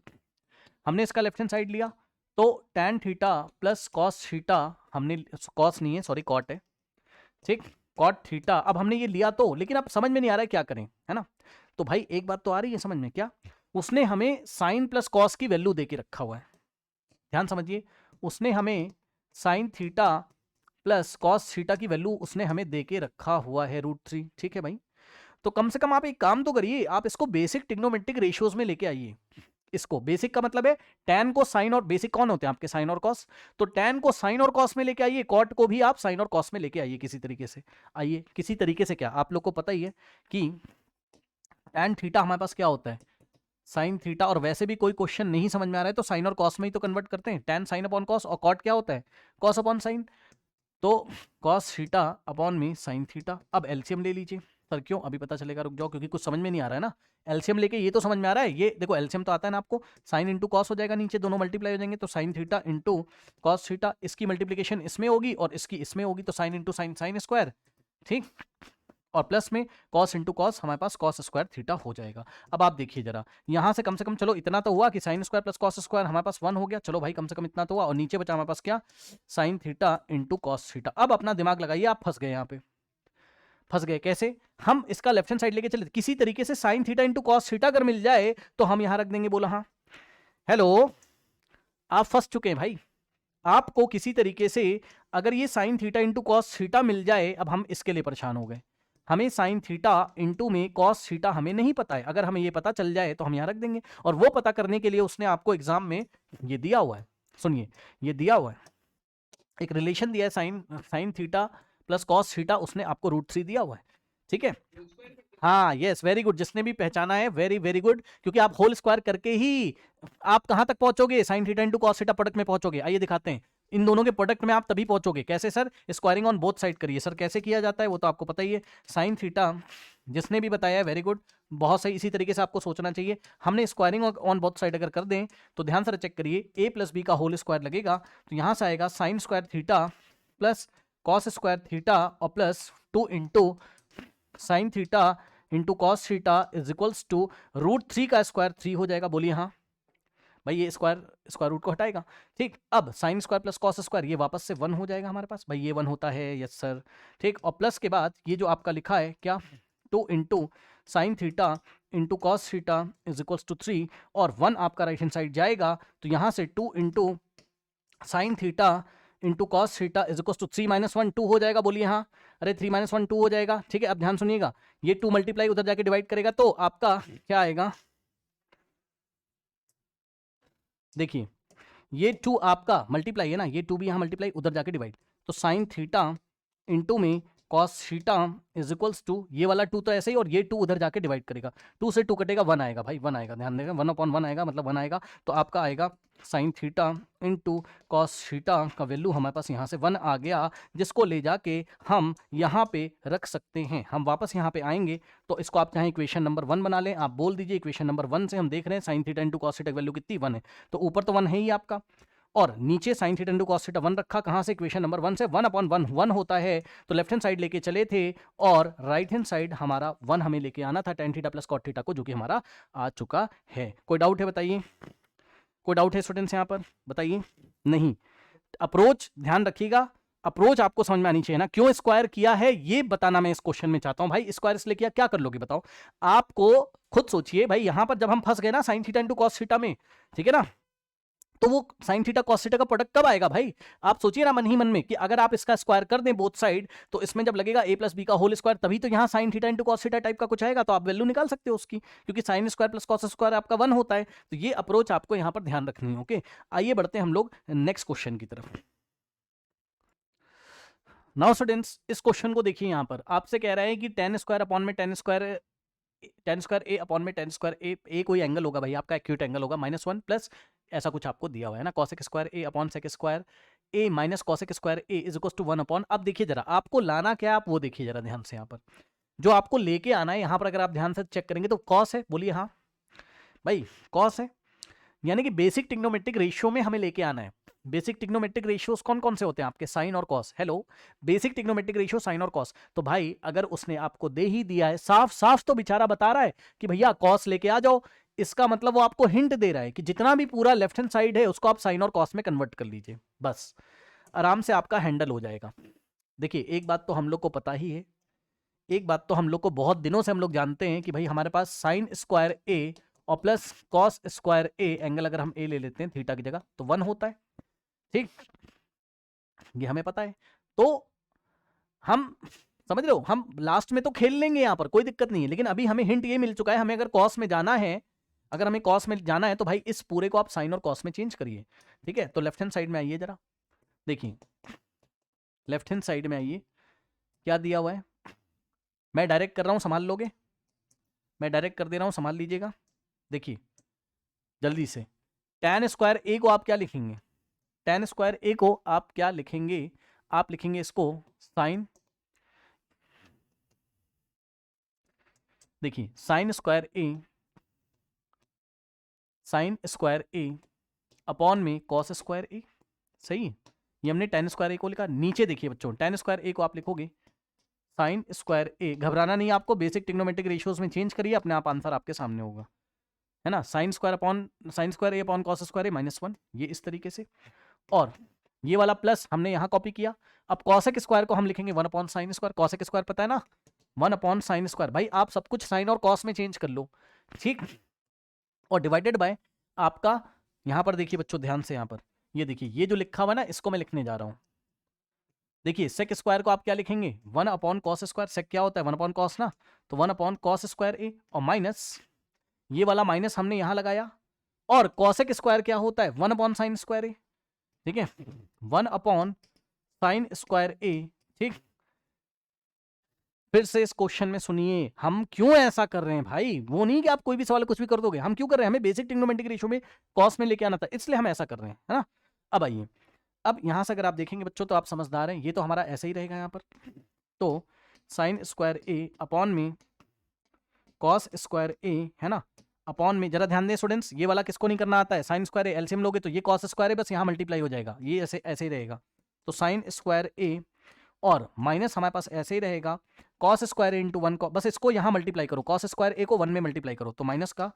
हमने इसका लेफ्ट हैंड साइड लिया, तो tan theta plus cos theta, हमने कॉस नहीं है सॉरी कॉट है, ठीक, कॉट थीटा। अब हमने ये लिया तो, लेकिन अब समझ में नहीं आ रहा है क्या करें, है ना। तो भाई एक बात तो आ रही है समझ में, क्या उसने हमें साइन प्लस कॉस की वैल्यू दे के रखा हुआ है, ध्यान समझिए, उसने हमें sine theta plus cos theta की वैल्यू उसने हमें दे के रखा हुआ है √3, ठीक है भाई। तो कम से कम आप एक काम तो करिए, आप इसको बेसिक ट्रिग्नोमेट्रिक रेशियोज में लेके आइए। इसको बेसिक का मतलब है tan को साइन, और बेसिक कौन होते हैं आपके, साइन और कॉस, तो tan को साइन और कॉस में लेके आइए, कॉट को भी आप साइन और कॉस में लेके आइए किसी तरीके से। आइए किसी तरीके से, क्या आप लोग को पता ही है कि tan थीटा हमारे पास क्या होता है, साइन थीटा, और वैसे भी कोई क्वेश्चन नहीं समझ में आ रहा है तो साइन और कॉस में ही तो कन्वर्ट करते हैं, tan साइन अपॉन कॉस, और कॉट क्या होता है, कॉस अपॉन साइन, तो कॉस थीटा अपॉन में साइन थीटा। अब एलसीएम ले लीजिए, सर क्यों, अभी पता चलेगा, रुक जाओ, क्योंकि कुछ समझ में नहीं आ रहा है ना। एलसीएम लेके ये तो समझ में आ रहा है, ये देखो एलसीएम तो आता है ना आपको, साइन इंटू कॉस हो जाएगा, नीचे दोनों मल्टीप्लाई हो जाएंगे, तो sine theta into cos theta, इसकी मल्टीप्लीकेशन इसमें होगी और इसकी इसमें होगी, तो sign into sine sine square, ठीक, और प्लस में कॉस इंटू कॉस, हमारे पास कॉस स्क्वायर थीटा हो जाएगा। अब आप देखिए जरा, यहां से कम से कम चलो इतना तो हुआ कि sine square plus cos square हमारे पास 1 हो गया, चलो भाई कम से कम इतना तो हुआ, और नीचे बचा हमारे पास क्या, sign theta into cos theta. अब अपना दिमाग लगाइए, आप फंस गए, यहाँ पे फंस गए कैसे, हम इसका लेफ्ट हैंड साइड लेके चले, किसी तरीके से sine theta into cos theta अगर मिल जाए तो हम यहां रख देंगे, बोला हाँ, हेलो, आप फंस चुके हैं भाई। आपको किसी तरीके से अगर ये sine theta into cos theta मिल जाए, अब हम इसके लिए परेशान हो गए, हमें साइन थीटा इंटू में कॉस थीटा हमें नहीं पता है, अगर हमें ये पता चल जाए तो हम यहां रख देंगे, और वो पता करने के लिए उसने आपको एग्जाम में ये दिया हुआ है, सुनिए ये दिया हुआ है, एक रिलेशन दिया है, sine sine theta plus cos theta, उसने आपको √3 दिया हुआ है, ठीक है। हाँ यस वेरी गुड, जिसने भी पहचाना है वेरी वेरी गुड, क्योंकि आप होल स्क्वायर करके ही आप कहां तक पहुंचोगे, sine theta into cos theta product में पहुंचोगे। आइए दिखाते हैं, इन दोनों के प्रोडक्ट में आप तभी पहुंचोगे, कैसे sir, squaring on both side करिए। सर कैसे किया जाता है वो तो आपको पता ही है, साइन थीटा, जिसने भी बताया है वेरी गुड, बहुत सही, इसी तरीके से आपको सोचना चाहिए। हमने स्क्वायरिंग ऑन बोथ साइड अगर कर दें तो ध्यान से चेक करिए, a प्लस बी का होल स्क्वायर लगेगा, तो यहां से आएगा sine square theta plus cos square theta और plus 2 into sine theta into cos theta is equals to √3 का स्क्वायर 3 हो जाएगा, बोलिए हाँ भाई, ये स्क्वायर रूट को हटाएगा, ठीक। अब sign square plus cos square ये वापस से 1 हो जाएगा हमारे पास, भाई ये 1 होता है, यस सर, ठीक, और प्लस के बाद ये जो आपका लिखा है क्या, 2 into sine theta into cos theta is equals to 3, और 1 आपका राइट हैंड साइड जाएगा, तो यहाँ से 2 into sine theta into cos theta is equals to 3 - 1 2 हो जाएगा, बोलिए हाँ, अरे 3 - 1 2 हो जाएगा, ठीक है। अब ध्यान सुनिएगा, ये 2 मल्टीप्लाई उधर जाके डिवाइड करेगा, तो आपका क्या आएगा, देखिए ये 2 आपका मल्टीप्लाई है ना, ये 2 भी यहाँ मल्टीप्लाई उधर जाके डिवाइड, तो साइन थीटा इंटू में cos theta is equals to, ये वाला 2 तो ऐसे ही, और ये 2 उधर जाके डिवाइड करेगा, 2 से 2 कटेगा, 1 आएगा भाई, 1 आएगा, ध्यान देगा, 1/1 आएगा, मतलब 1 आएगा। तो आपका आएगा sign theta into cos theta का वैल्यू हमारे पास यहाँ से 1 आ गया, जिसको ले जाके हम यहाँ पे रख सकते हैं। हम वापस यहाँ पे आएंगे तो इसको आप चाहे इक्वेशन नंबर 1 बना लें, आप बोल दीजिए इक्वेशन नंबर 1 से हम देख रहे हैं sign theta into cos theta की वैल्यू कितनी 1 है, तो ऊपर तो 1 है ही आपका, और नीचे sign theta into cos theta 1 रखा, कहां से, इक्वेशन नंबर 1 से, 1/1 1 होता है, तो लेफ्ट हैंड साइड लेके चले थे, और राइट हैंड साइड हमारा 1 हमें लेके आना था tan theta plus cot theta को, जो कि हमारा आ चुका है। कोई डाउट है बताइए, कोई डाउट है स्टूडेंट्स यहाँ पर, बताइए। नहीं, अप्रोच ध्यान रखिएगा, अप्रोच आपको समझ में आनी चाहिए ना, क्यों स्क्वायर किया है ये बताना मैं इस क्वेश्चन में चाहता हूं। भाई स्क्वायर इसलिए किया, क्या कर लोगे बताओ, आपको खुद सोचिए भाई, यहां पर जब हम फंस गए ना sign theta into cos theta में, ठीक है ना, तो वो साइन थीटा कॉस थीटा का प्रोडक्ट कब आएगा भाई, आप सोचिए ना मन ही मन में, कि अगर आप इसका स्क्वायर कर दें बोथ साइड, तो इसमें जब लगेगा a प्लस बी का होल स्क्वायर, तभी तो यहाँ sign theta into cos theta type का कुछ आएगा, तो आप वैल्यू निकाल सकते हो उसकी, क्योंकि sign square plus cos square आपका 1 होता है। तो ये अप्रोच आपको यहाँ पर ध्यान रखनी है। ओके, आइए बढ़ते हैं हम लोग नेक्स्ट क्वेश्चन की तरफ। नाउ स्टूडेंट्स, इस क्वेश्चन को देखिए, यहाँ पर आपसे कह रहा है कि टेन स्क्वायर अपॉन में टेन स्क्वायर ए अपॉन में टेन स्क्वायर ए कोई एंगल होगा भाई, आपका एक्यूट एंगल होगा, -1 प्लस ऐसा कुछ आपको दिया हुआ है ना, cosec square a upon sec square A minus cosec square a is equal to 1 upon. अब देखिए जरा, आपको लाना क्या है, आप वो देखिए जरा ध्यान से, यहाँ पर जो आपको लेके आना है, यहाँ पर अगर आप ध्यान से चेक करेंगे तो कॉस है, बोलिए हाँ भाई, कॉस है, यानी कि बेसिक ट्रिग्नोमेट्रिक रेशियो में हमें लेके आना है। बेसिक ट्रिग्नोमेट्रिक रेशियोज कौन कौन से होते हैं आपके, साइन और cos. Hello, basic trigonometric ratio sine और कॉस। तो भाई अगर उसने आपको दे ही दिया है, साफ साफ तो बेचारा बता रहा है कि भैया कॉस लेके आ जाओ, इसका मतलब वो आपको हिंट दे रहा है कि जितना भी पूरा लेफ्ट हैंड साइड है उसको आप साइन और कॉस में कन्वर्ट कर लीजिए, बस आराम से आपका हैंडल हो जाएगा। देखिए एक बात तो हम लोग को पता ही है, एक बात तो हम लोग को बहुत दिनों से हम लोग जानते हैं कि भाई हमारे पास साइन स्क्वायर ए और प्लस कॉस स्क्वायर ए, एंगल अगर हम ए ले लेते हैं थीटा की जगह तो 1 होता है, ठीक, ये हमें पता है। तो हम समझ रहे हो, हम लास्ट में तो खेल लेंगे यहाँ पर, कोई दिक्कत नहीं है, लेकिन अभी हमें हिंट ये मिल चुका है, हमें अगर कॉस में जाना है, अगर हमें कॉस में जाना है तो भाई इस पूरे को आप साइन और कॉस में चेंज करिए, ठीक है। तो लेफ्ट हैंड साइड में आइए जरा, देखिए लेफ्ट हैंड साइड में आइए, क्या दिया हुआ है, मैं डायरेक्ट कर रहा हूं, संभाल लोगे, मैं डायरेक्ट कर दे रहा हूं, संभाल लीजिएगा। देखिए जल्दी से, tan स्क्वायर ए को आप क्या लिखेंगे, tan स्क्वायर ए को आप क्या लिखेंगे, आप लिखेंगे इसको साइन, देखिए साइन स्क्वायर ए अपॉन में कॉस स्क्वायर ए, सही है, ये हमने tan स्क्वायर ए को लिखा। नीचे देखिए बच्चों, tan स्क्वायर ए को आप लिखोगे साइन स्क्वायर ए, घबराना नहीं आपको, बेसिक ट्रिग्नोमेट्रिक रेशियोज में चेंज करिए, अपने आप आंसर आपके सामने होगा, है ना, sign square a upon cos square ए -1, ये इस तरीके से, और ये वाला प्लस हमने यहां कॉपी किया। अब कॉसेक स्क्वायर को हम लिखेंगे 1 upon sine square, cosec square पता है ना, 1 अपॉन साइन स्क्वायर, भाई आप सब कुछ साइन और कॉस में चेंज कर लो, ठीक, और डिवाइडेड बाय आपका, यहां पर देखिए बच्चों ध्यान से, यहां पर ये देखिए, ये जो लिखा हुआ है ना, इसको मैं लिखने जा रहा हूं, देखिए सेक स्क्वायर को आप क्या लिखेंगे, 1 अपॉन कॉस स्क्वायर, सेक क्या होता है 1 अपॉन कॉस ना, तो 1 अपॉन कॉस स्क्वायर ए, और माइनस ये वाला माइनस हमने यहां लगाया, और कॉसेक स्क्वायर क्या होता है 1 अपॉन साइन स्क्वायर ए, ठीक है, 1 अपॉन साइन स्क्वायर ए, ठीक। फिर से इस क्वेश्चन में सुनिए, हम क्यों ऐसा कर रहे हैं भाई, वो नहीं कि आप कोई भी सवाल कुछ भी कर दोगे, हम क्यों कर रहे हैं, हमें बेसिक ट्रिग्नोमेट्रिक रेशियो में कॉस में लेके आना था, इसलिए हम ऐसा कर रहे हैं, है ना। अब आइए, अब यहां से अगर आप देखेंगे बच्चों तो आप समझदार हैं, ये तो हमारा ऐसे ही रहेगा यहाँ पर, तो साइन स्क्वायर ए अपॉन में कॉस स्क्वायर ए, है ना, अपॉन में, जरा ध्यान दें स्टूडेंट्स, ये वाला किसको नहीं करना आता है, साइन स्क्वायर ए, एलसीएम लोगे तो ये कॉस स्क्वायर है, बस यहाँ मल्टीप्लाई हो जाएगा, ये ऐसे ऐसे ही रहेगा, तो साइन स्क्वायर ए, और माइनस हमारे पास ऐसे ही रहेगा कॉस स्क्वायर ए इंटू 1, बस इसको यहाँ मल्टीप्लाई करो, कॉस स्क्वायर ए को 1 में मल्टीप्लाई करो, तो माइनस का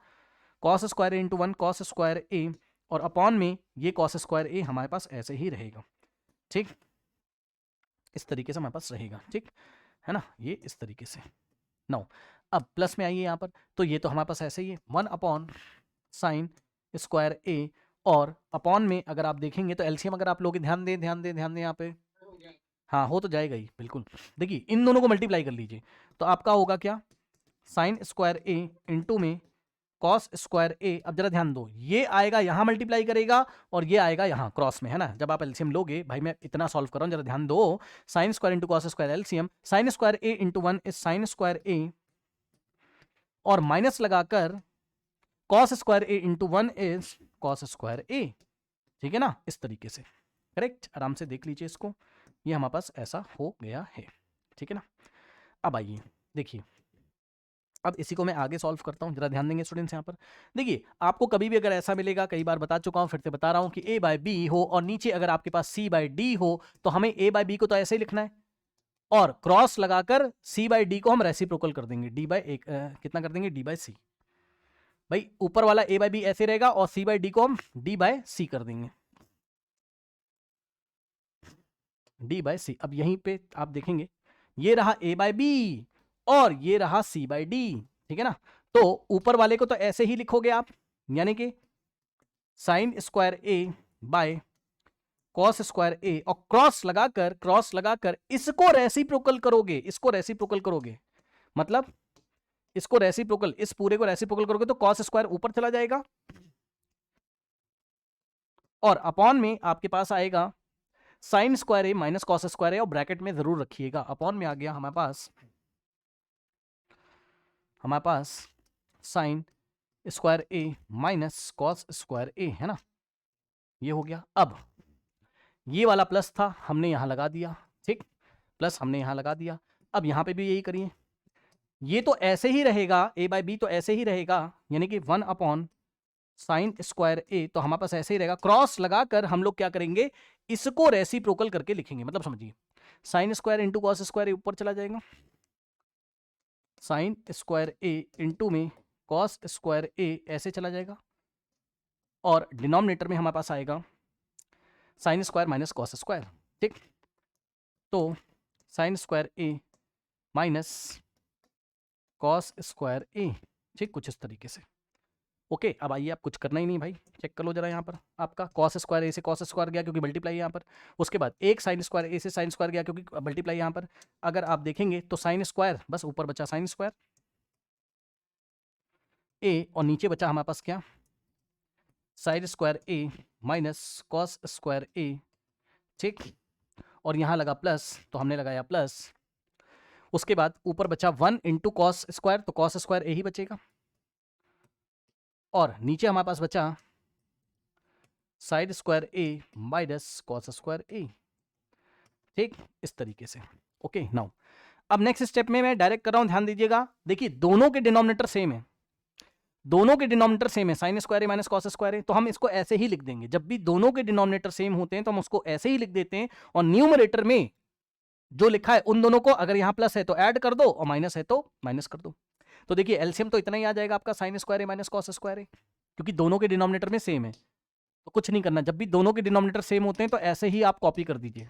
cos square A into 1 cos square A, और अपॉन में ये कॉस स्क्वायर ए हमारे पास ऐसे ही रहेगा, ठीक, इस तरीके से हमारे पास रहेगा, ठीक है ना, ये इस तरीके से। नाउ अब प्लस में आइए यहाँ पर, तो ये तो हमारे पास ऐसे ही है 1 अपॉन साइन स्क्वायर ए, और अपॉन में अगर आप देखेंगे तो एलसीएम अगर आप लोग ध्यान दें यहाँ पे, हाँ हो तो जाएगा ही बिल्कुल, देखिए इन दोनों को मल्टीप्लाई कर लीजिए, तो आपका होगा क्या, साइन स्क्वायर ए इंटू में कॉस स्क्वायर ए। अब जरा ध्यान दो, ये आएगा यहां मल्टीप्लाई करेगा और ये आएगा यहां क्रॉस में, है ना। जब आप एलसीएम लोगे, भाई मैं इतना सॉल्व कर रहा हूं, जरा ध्यान दो। Sine square into cos square LCM, sine square A into 1 is sine square A, और माइनस लगाकर cos square A into 1 is cos square A. ठीक है ना, इस तरीके से। करेक्ट, आराम से देख लीजिए इसको, ये हमारे पास ऐसा हो गया है। ठीक है ना। अब आइए देखिए, अब इसी को मैं आगे सॉल्व करता हूं, जरा ध्यान देंगे स्टूडेंट्स। यहां पर देखिए, आपको कभी भी अगर ऐसा मिलेगा, कई बार बता चुका हूं, फिर से बता रहा हूं कि a बाय बी हो और नीचे अगर आपके पास c बाय डी हो, तो हमें a बाय बी को तो ऐसे ही लिखना है, और क्रॉस लगाकर c बाय डी को हम रेसिप्रोकल कर देंगे, d बाय कितना कर देंगे, d बाय सी। भाई ऊपर वाला a बाय बी ऐसे रहेगा और c बाय डी को हम d बाय सी कर देंगे, d बाय सी। अब यहीं पे आप देखेंगे, ये रहा a बाय बी और ये रहा c बाय डी। ठीक है ना। तो ऊपर वाले को तो ऐसे ही लिखोगे आप, यानी कि sine square A by cos square A, और क्रॉस लगाकर इसको रेसिप्रोकल करोगे, इसको रेसिप्रोकल करोगे, मतलब इसको रेसिप्रोकल, इस पूरे को रेसिप्रोकल करोगे तो कॉस स्क्वायर ऊपर चला जाएगा, और अपॉन में आपके पास आएगा sine square A minus cos square A, और ब्रैकेट में जरूर रखिएगा। अपॉन में आ गया हमारे पास साइन स्क्वायर ए माइनस कॉस स्क्वायर ए, है ना, ये हो गया। अब ये वाला प्लस था, हमने यहां लगा दिया, ठीक, प्लस हमने यहां लगा दिया। अब यहां पे भी यही करिए, ये तो ऐसे ही रहेगा, a बाय बी तो ऐसे ही रहेगा, यानी कि 1 अपॉन साइन स्क्वायर ए, तो हमारे पास ऐसे ही रहेगा। क्रॉस लगाकर हम लोग क्या करेंगे, इसको रेसिप्रोकल करके लिखेंगे, मतलब समझिए, sine square into cos square A ऊपर चला जाएगा, साइन स्क्वायर ए इंटू में कॉस स्क्वायर ए ऐसे चला जाएगा, और डिनोमिनेटर में हमारे पास आएगा sine square minus cos square. ठीक, तो sine square A minus cos square A, ठीक, कुछ इस तरीके से। ओके, अब आइए, आप कुछ करना ही नहीं भाई, चेक कर लो जरा। यहाँ पर आपका कॉस स्क्वायर ए से कॉस स्क्वायर गया क्योंकि मल्टीप्लाई यहाँ पर, उसके बाद एक साइन स्क्वायर ए से साइन स्क्वायर गया क्योंकि मल्टीप्लाई यहाँ पर। अगर आप देखेंगे तो साइन स्क्वायर, बस ऊपर बचा साइन स्क्वायर ए, और नीचे बचा हमारे पास क्या, sign square A minus cos square A. ठीक, और यहाँ लगा प्लस, तो हमने लगाया प्लस। उसके बाद ऊपर बचा 1 इंटू कॉस स्क्वायर, तो कॉस स्क्वायर ए ही बचेगा, और नीचे हमारे पास बचा side square A minus cos square A. ठीक, इस तरीके से। ओके, नाउ अब नेक्स्ट स्टेप में मैं डायरेक्ट कर रहा हूं, ध्यान दीजिएगा। देखिए, दोनों के डिनोमिनेटर सेम है, दोनों के डिनोमिनेटर सेम है, साइन स्क्वायर ए माइनस कॉस स्क्वायर ए, तो हम इसको ऐसे ही लिख देंगे। जब भी दोनों के डिनोमिनेटर सेम होते हैं तो हम उसको ऐसे ही लिख देते हैं, और न्यूमरेटर में जो लिखा है उन दोनों को, अगर यहां प्लस है तो ऐड कर दो और माइनस है तो माइनस कर दो। तो देखिए, एलसीएम तो इतना ही आ जाएगा आपका, साइन स्क्वायर ए माइनस कॉस स्क्वायर ए, क्योंकि दोनों के डिनोमिनेटर में सेम है। तो कुछ नहीं करना, जब भी दोनों के डिनोमिनेटर सेम होते हैं तो ऐसे ही आप कॉपी कर दीजिए,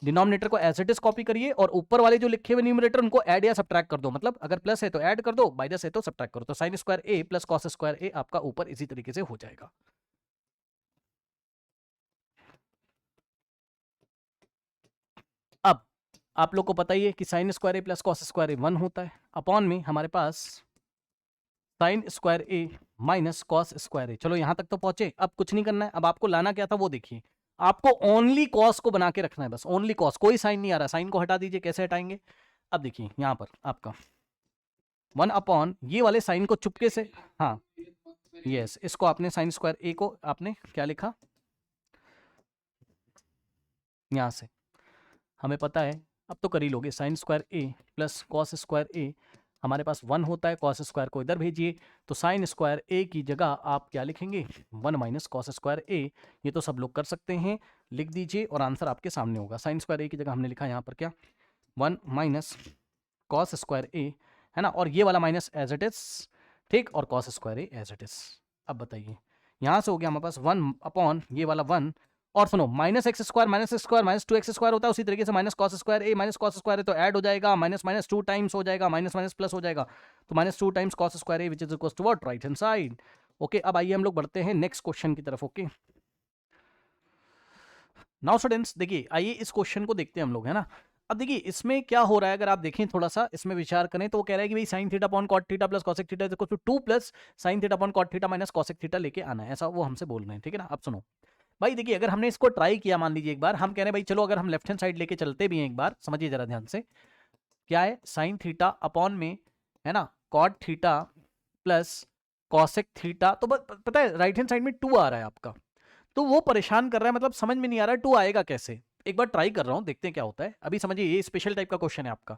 डिनोमिनेटर को एज इट इज कॉपी करिए, और ऊपर वाले जो लिखे हुए न्यूमरेटर उनको ऐड या सब्ट्रैक्ट कर दो, मतलब अगर प्लस है तो ऐड कर दो, माइनस है तो सब्ट्रैक्ट करो। तो साइन स्क्वायर ए प्लस कॉस स्क्वायर ए आपका ऊपर इसी तरीके से हो जाएगा। अब आप लोग को पता ही है कि साइन स्क्वायर ए प्लस कॉस स्क्वायर ए 1 होता है, अपॉन में हमारे पास साइन स्क्वायर ए माइनस कॉस स्क्वायर ए। चलो यहां तक तो पहुंचे, अब कुछ नहीं करना है। अब आपको लाना क्या था वो देखिए, आपको ओनली कॉस को बना के रखना है, बस ओनली कॉस, कोई साइन नहीं आ रहा, साइन को हटा दीजिए। कैसे हटाएंगे, अब देखिए यहां पर आपका 1 अपॉन ये वाले साइन को चुपके से, हाँ यस, इसको आपने साइन स्क्वायर ए को आपने क्या लिखा, यहां से हमें पता है, अब तो कर ही लोगे, साइन स्क्वायर ए प्लस कॉस स्क्वायर ए हमारे पास 1 होता है, कॉस स्क्वायर को इधर भेजिए, तो साइन स्क्वायर ए की जगह आप क्या लिखेंगे, 1 माइनस कॉस स्क्वायर ए। ये तो सब लोग कर सकते हैं, लिख दीजिए और आंसर आपके सामने होगा। साइन स्क्वायर ए की जगह हमने लिखा यहाँ पर क्या, 1 माइनस कॉस स्क्वायर ए, है ना, और ये वाला माइनस एज इट इज, ठीक, और cos square a as it is. अब बताइए, यहाँ से हो गया हमारे पास 1 अपॉन ये वाला 1, और सुनो, minus x square minus minus 2x square होता है, उसी तरीके से माइनस कॉस स्क्वायर ए माइनस कॉस स्क्वायर ए तो ऐड हो जाएगा, माइनस माइनस 2 टाइम्स हो जाएगा, माइनस माइनस प्लस हो जाएगा, तो minus 2 times cos square a which is equal to what, right hand side. Okay, अब आइए हम लोग बढ़ते हैं नेक्स्ट क्वेश्चन की तरफ। ओके, नाउ स्टूडेंट्स देखिए, आइए इस क्वेश्चन को देखते हैं हम लोग, है ना। अब देखिए इसमें क्या हो रहा है, अगर आप देखें थोड़ा सा इसमें विचार करें तो वो कह रहा है कि भाई sine theta upon cot theta plus cosec theta is equal to 2 plus sine theta upon cot theta minus cosec theta लेके आना है, ऐसा वो हमसे बोल रहे हैं, ठीक है ना। अब सुनो भाई, देखिए अगर हमने इसको ट्राई किया, मान लीजिए एक बार हम कह रहे हैं भाई चलो अगर हम लेफ्ट हैंड साइड लेके चलते भी हैं एक बार, समझिए जरा ध्यान से, क्या है साइन थीटा अपॉन में है ना cot theta plus cosec theta, तो पता है राइट हैंड साइड में 2 आ रहा है आपका, तो वो परेशान कर रहा है, मतलब समझ में नहीं आ रहा है 2 आएगा कैसे। एक बार ट्राई कर रहा हूं, देखते हैं क्या होता है। अभी समझिए ये स्पेशल टाइप का क्वेश्चन है आपका।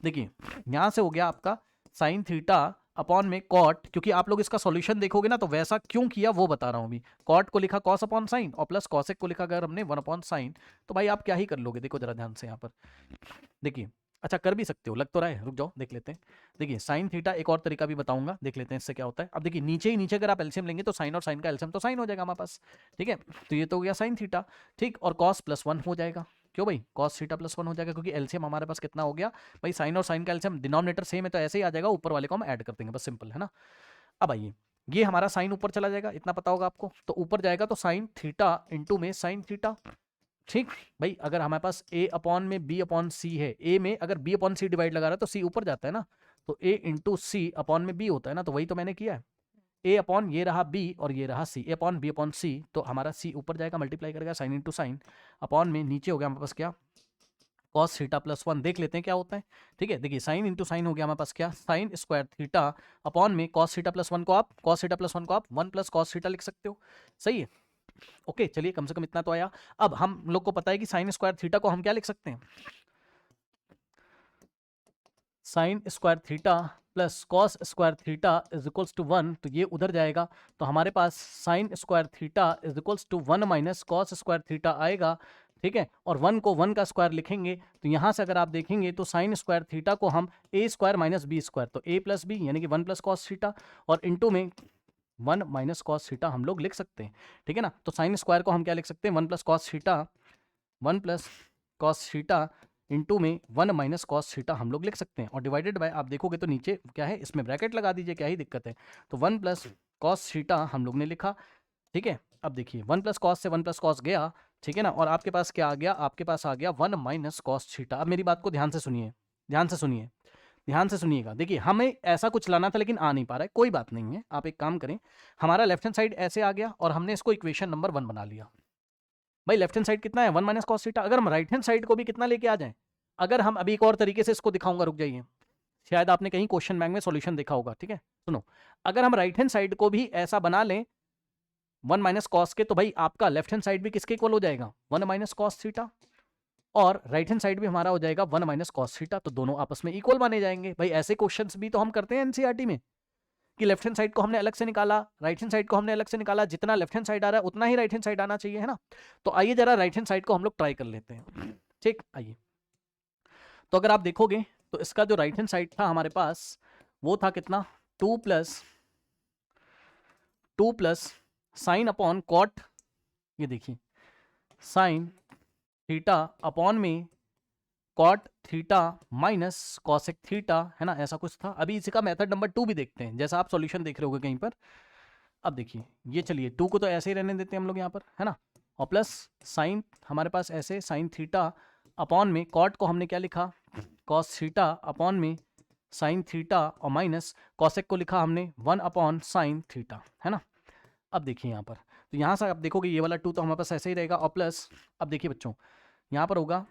देखिए यहां से हो गया आपका साइन थीटा अपॉन में कॉट, क्योंकि आप लोग इसका सॉल्यूशन देखोगे ना तो वैसा क्यों किया वो बता रहा हूं अभी। कॉट को लिखा कॉस अपॉन साइन और प्लस कॉसेक को लिखा अगर हमने 1 अपॉन साइन, तो भाई आप क्या ही कर लोगे, देखो जरा ध्यान से यहाँ पर। देखिए अच्छा कर भी सकते हो, लग तो रहा है, रुक जाओ देख लेते हैं। देखिए साइन थीटा एक और तरीका भी बताऊंगा, देख लेते हैं इससे क्या होता है। अब देखिए नीचे ही नीचे अगर आप एलसीएम लेंगे तो साइन और साइन का एलसीएम तो साइन हो जाएगा हमारे पास, ठीक है। तो ये तो हो गया साइन थीटा, ठीक, और कॉस प्लस 1 हो जाएगा, क्यों भाई कॉस थीटा प्लस 1 हो जाएगा, क्योंकि एलसीएम हमारे पास कितना हो गया भाई, साइन और साइन का एलसीएम डिनोमिनेटर सेम है तो ऐसे ही आ जाएगा, ऊपर वाले को हम ऐड कर देंगे, बस सिंपल है ना। अब आइए ये हमारा साइन ऊपर चला जाएगा, इतना पता होगा आपको, तो ऊपर जाएगा तो साइन थीटा इंटू में साइन थीटा, ठीक भाई। अगर हमारे पास a अपॉन में b अपॉन सी है, a में अगर b अपॉन सी डिवाइड लगा रहा है तो c ऊपर जाता है ना, तो a इंटू सी अपॉन में b होता है ना, तो वही तो मैंने किया है। a अपॉन ये रहा b और ये रहा c, a upon b upon c, तो हमारा c ऊपर जाएगा मल्टीप्लाई करेगा साइन इंटू साइन अपॉन में नीचे हो गया हमारे पास क्या कॉस थीटा प्लस 1, देख लेते हैं क्या होता है, ठीक है। देखिए साइन इंटू साइन हो गया हमारे पास क्या साइन स्क्वायर थीटा अपॉन में कॉस थीटा प्लस 1 को आप कॉस थीटा प्लस 1 को आप 1 प्लस कॉस थीटा लिख सकते हो, सही है। ओके चलिए कम से कम इतना तो आया। अब हम लोग को पता है कि साइन स्क्वायर थीटा को हम क्या लिख सकते हैं, sine square theta plus cos square theta is equals to 1, तो ये उधर जाएगा, तो हमारे पास sine square theta is equals to 1 minus cos square theta आएगा, ठीक है। और 1 को 1 का स्क्वायर लिखेंगे तो यहां से अगर आप देखेंगे तो साइन स्क्वायर थीटा को हम ए स्क्वायर माइनस बी स्क्वायर, तो ए प्लस बी यानी कि 1 प्लस कॉस थीटा, और इंटू में 1 माइनस कॉस थीटा हम लोग लिख सकते हैं, ठीक है ना। तो साइन स्क्वायर को हम क्या लिख सकते हैं 1 plus cos theta, 1 plus cos theta into में 1 माइनस कॉस थीटा हम लोग लिख सकते हैं, और डिवाइडेड बाय आप देखोगे तो नीचे क्या है, इसमें ब्रैकेट लगा दीजिए, क्या ही दिक्कत है। तो 1 प्लस कॉस थीटा हम लोग ने लिखा, ठीक है। अब देखिए 1 प्लस कॉस से 1 प्लस कॉस गया, ठीक है ना, और आपके पास क्या आ गया, आपके पास आ गया 1 माइनस कॉस थीटा। अब मेरी बात को ध्यान से सुनिए, ध्यान से सुनिए, ध्यान से सुनिएगा। देखिए हमें ऐसा कुछ लाना था लेकिन आ नहीं पा रहा है, कोई बात नहीं है, आप एक काम करें, हमारा लेफ्ट हैंड साइड ऐसे आ गया और हमने इसको इक्वेशन नंबर 1 बना लिया। भाई लेफ्ट हैंड साइड कितना है 1 माइनस कॉस थीटा, अगर हम राइट हैंड साइड को भी कितना लेके आ जाए, अगर हम अभी एक और तरीके से इसको दिखाऊंगा, रुक जाइए, शायद आपने कहीं क्वेश्चन बैंक में सॉल्यूशन देखा होगा, ठीक है सुनो। अगर हम राइट हैंड साइड को भी ऐसा बना लें 1 माइनस कॉस के, तो भाई आपका लेफ्ट हैंड साइड भी किसके इक्वल हो जाएगा 1 माइनस कॉस थीटा, और राइट हैंड साइड भी हमारा हो जाएगा 1 माइनस कॉस थीटा, तो दोनों आपस में इक्वल माने जाएंगे। भाई ऐसे क्वेश्चंस भी तो हम करते हैं एनसीईआरटी में, कि लेफ्ट हैंड साइड को हमने अलग से निकाला, राइट हैंड साइड को हमने अलग से निकाला, जितना लेफ्ट हैंड साइड आ रहा है उतना ही राइट हैंड साइड आना चाहिए, है ना। तो आइए जरा राइट हैंड साइड को हम लोग ट्राई कर लेते हैं, ठीक। आइए तो अगर आप देखोगे तो इसका जो राइट हैंड साइड था हमारे पास वो था कितना 2 प्लस साइन अपॉन कॉट, ये देखिए साइन थीटा अपॉन में cot theta minus cosec theta, है ना, ऐसा कुछ था। अभी इसी का मेथड नंबर 2 भी देखते हैं, जैसा आप सॉल्यूशन देख रहे होगे कहीं पर। अब देखिए ये चलिए 2 को तो ऐसे ही रहने देते हैं हम लोग यहाँ पर, है ना, और प्लस साइन हमारे पास ऐसे साइन थीटा अपॉन में कॉट को हमने क्या लिखा कॉस थीटा अपॉन में साइन थीटा, और माइनस कॉसेक को लिखा हमने 1 अपॉन साइन थीटा, है ना। अब देखिए यहाँ पर, तो यहाँ से आप देखोगे ये वाला 2 तो हमारे पास ऐसे ही रहेगा, और प्लस अब देखिए बच्चों यहाँ पर होगा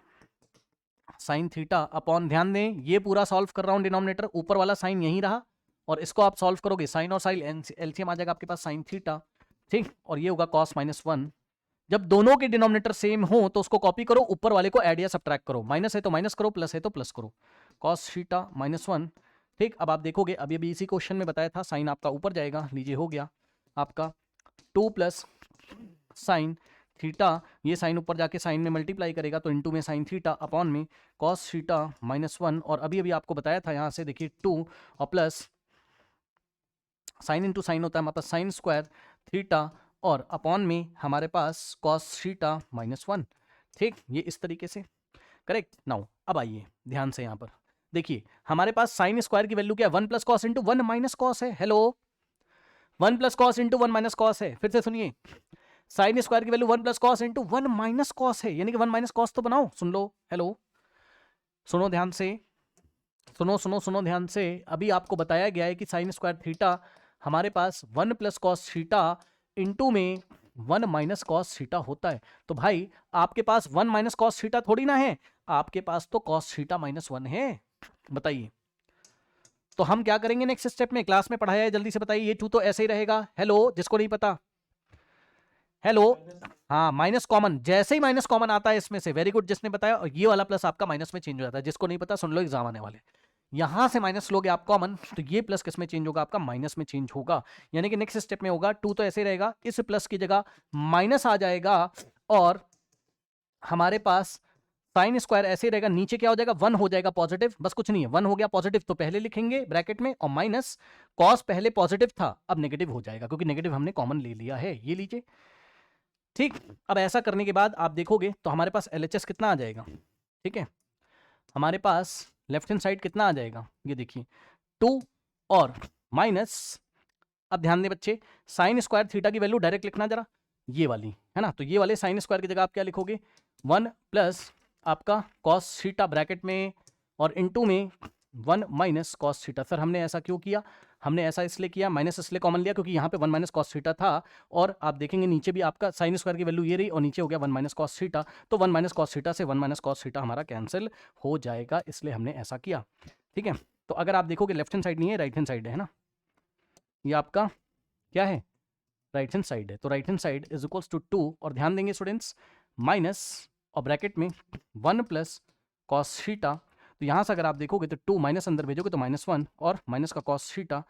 साइन थीटा अपॉन, ध्यान दें ये पूरा सॉल्व कर रहा हूँ डिनोमिनेटर, ऊपर वाला साइन यहीं रहा, और इसको आप सॉल्व करोगे साइन और साइन एलसीएम आ जाएगा आपके पास साइन थीटा, ठीक, और ये होगा कॉस माइनस 1। जब दोनों के डिनोमिनेटर सेम हो तो उसको कॉपी करो, ऊपर वाले को ऐड या सब्ट्रैक्ट करो, माइनस है तो माइनस करो, प्लस है तो प्लस करो, कॉस थीटा माइनस 1, ठीक। अब आप देखोगे अभी अभी इसी क्वेश्चन में बताया था साइन आपका ऊपर जाएगा, लीजिए हो गया आपका 2 प्लस साइन थीटा, ये साइन ऊपर जाके साइन में मल्टीप्लाई करेगा तो इंटू में साइन थीटा अपॉन में कॉस थीटा माइनस 1, और अभी अभी आपको बताया था यहाँ से देखिए 2 और प्लस साइन इंटू साइन होता है हमारे पास साइन स्क्वायर थीटा, और अपॉन में हमारे पास कॉस थीटा माइनस 1, ठीक, ये इस तरीके से करेक्ट। नाउ अब आइए ध्यान से यहाँ पर देखिए हमारे पास साइन स्क्वायर की वैल्यू क्या है 1 plus cos into 1 minus cos है, hello 1 plus cos into 1 minus cos है, फिर से सुनिए साइन स्क्वायर की value 1 plus cos into 1 minus cos है, यानी कि 1 माइनस कॉस तो बनाओ, सुन लो, हेलो सुनो ध्यान से, सुनो ध्यान से। अभी आपको बताया गया है कि साइन स्क्वायर थीटा हमारे पास 1 प्लस कॉस थीटा इंटू में 1 माइनस कॉस थीटा होता है। तो भाई आपके पास 1 माइनस कॉस थीटा थोड़ी ना है, आपके पास तो कॉस थीटा माइनस 1 है। बताइए, तो हम क्या करेंगे नेक्स्ट स्टेप में? क्लास में पढ़ाया है, जल्दी से बताइए। ये 2 तो ऐसे ही रहेगा। हेलो, जिसको नहीं पता, हेलो, हाँ माइनस कॉमन, जैसे ही माइनस कॉमन आता है इसमें से, वेरी गुड जिसने बताया, और ये वाला प्लस आपका माइनस में चेंज हो जाता है। जिसको नहीं पता सुन लो, एग्जाम आने वाले। यहां से माइनस लोगे आप कॉमन, तो ये प्लस किस में चेंज होगा? आपका माइनस में चेंज होगा। यानी कि नेक्स्ट स्टेप में होगा 2 तो ऐसे ही रहेगा, इस प्लस की जगह माइनस आ जाएगा, और हमारे पास साइन स्क्वायर ऐसे ही रहेगा, नीचे क्या हो जाएगा? 1 हो जाएगा पॉजिटिव, बस कुछ नहीं है। 1 हो गया पॉजिटिव तो पहले लिखेंगे ब्रैकेट में, और माइनस कॉस पहले पॉजिटिव था, अब नेगेटिव हो जाएगा, क्योंकि नेगेटिव हमने कॉमन ले लिया है। ये लीजिए, ठीक। अब ऐसा करने के बाद आप देखोगे तो हमारे पास LHS कितना आ जाएगा? ठीक है, हमारे पास लेफ्ट हैंड साइड कितना आ जाएगा? ये देखिए 2 और माइनस, अब ध्यान दें बच्चे, साइन स्क्वायर थीटा की वैल्यू डायरेक्ट लिखना जरा, ये वाली है ना। तो ये वाले साइन स्क्वायर की जगह आप क्या लिखोगे? 1 प्लस आपका कॉस थीटा ब्रैकेट में, और इनटू में 1 माइनस कॉस थीटा। सर हमने ऐसा क्यों किया? हमने ऐसा इसलिए किया, माइनस इसलिए कॉमन लिया क्योंकि यहाँ पे 1 माइनस कॉस थीटा था, और आप देखेंगे नीचे भी आपका साइन स्क्वायर की वैल्यू ये रही, और नीचे हो गया 1 माइनस कॉस थीटा। तो 1 माइनस कॉस थीटा से 1 माइनस कॉस थीटा हमारा कैंसिल हो जाएगा, इसलिए हमने ऐसा किया। ठीक है, तो अगर आप देखोगे लेफ्ट हैंड साइड नहीं है, राइट हैंड साइड है ना, ये आपका क्या है? राइट हैंड साइड है। तो right hand side is equals to 2, और ध्यान देंगे स्टूडेंट्स, माइनस और ब्रैकेट में 1 प्लस कॉस थीटा। तो यहाँ से अगर आप देखोगे तो 2 माइनस अंदर भेजोगे तो -1, और माइनस का कॉस थीटा।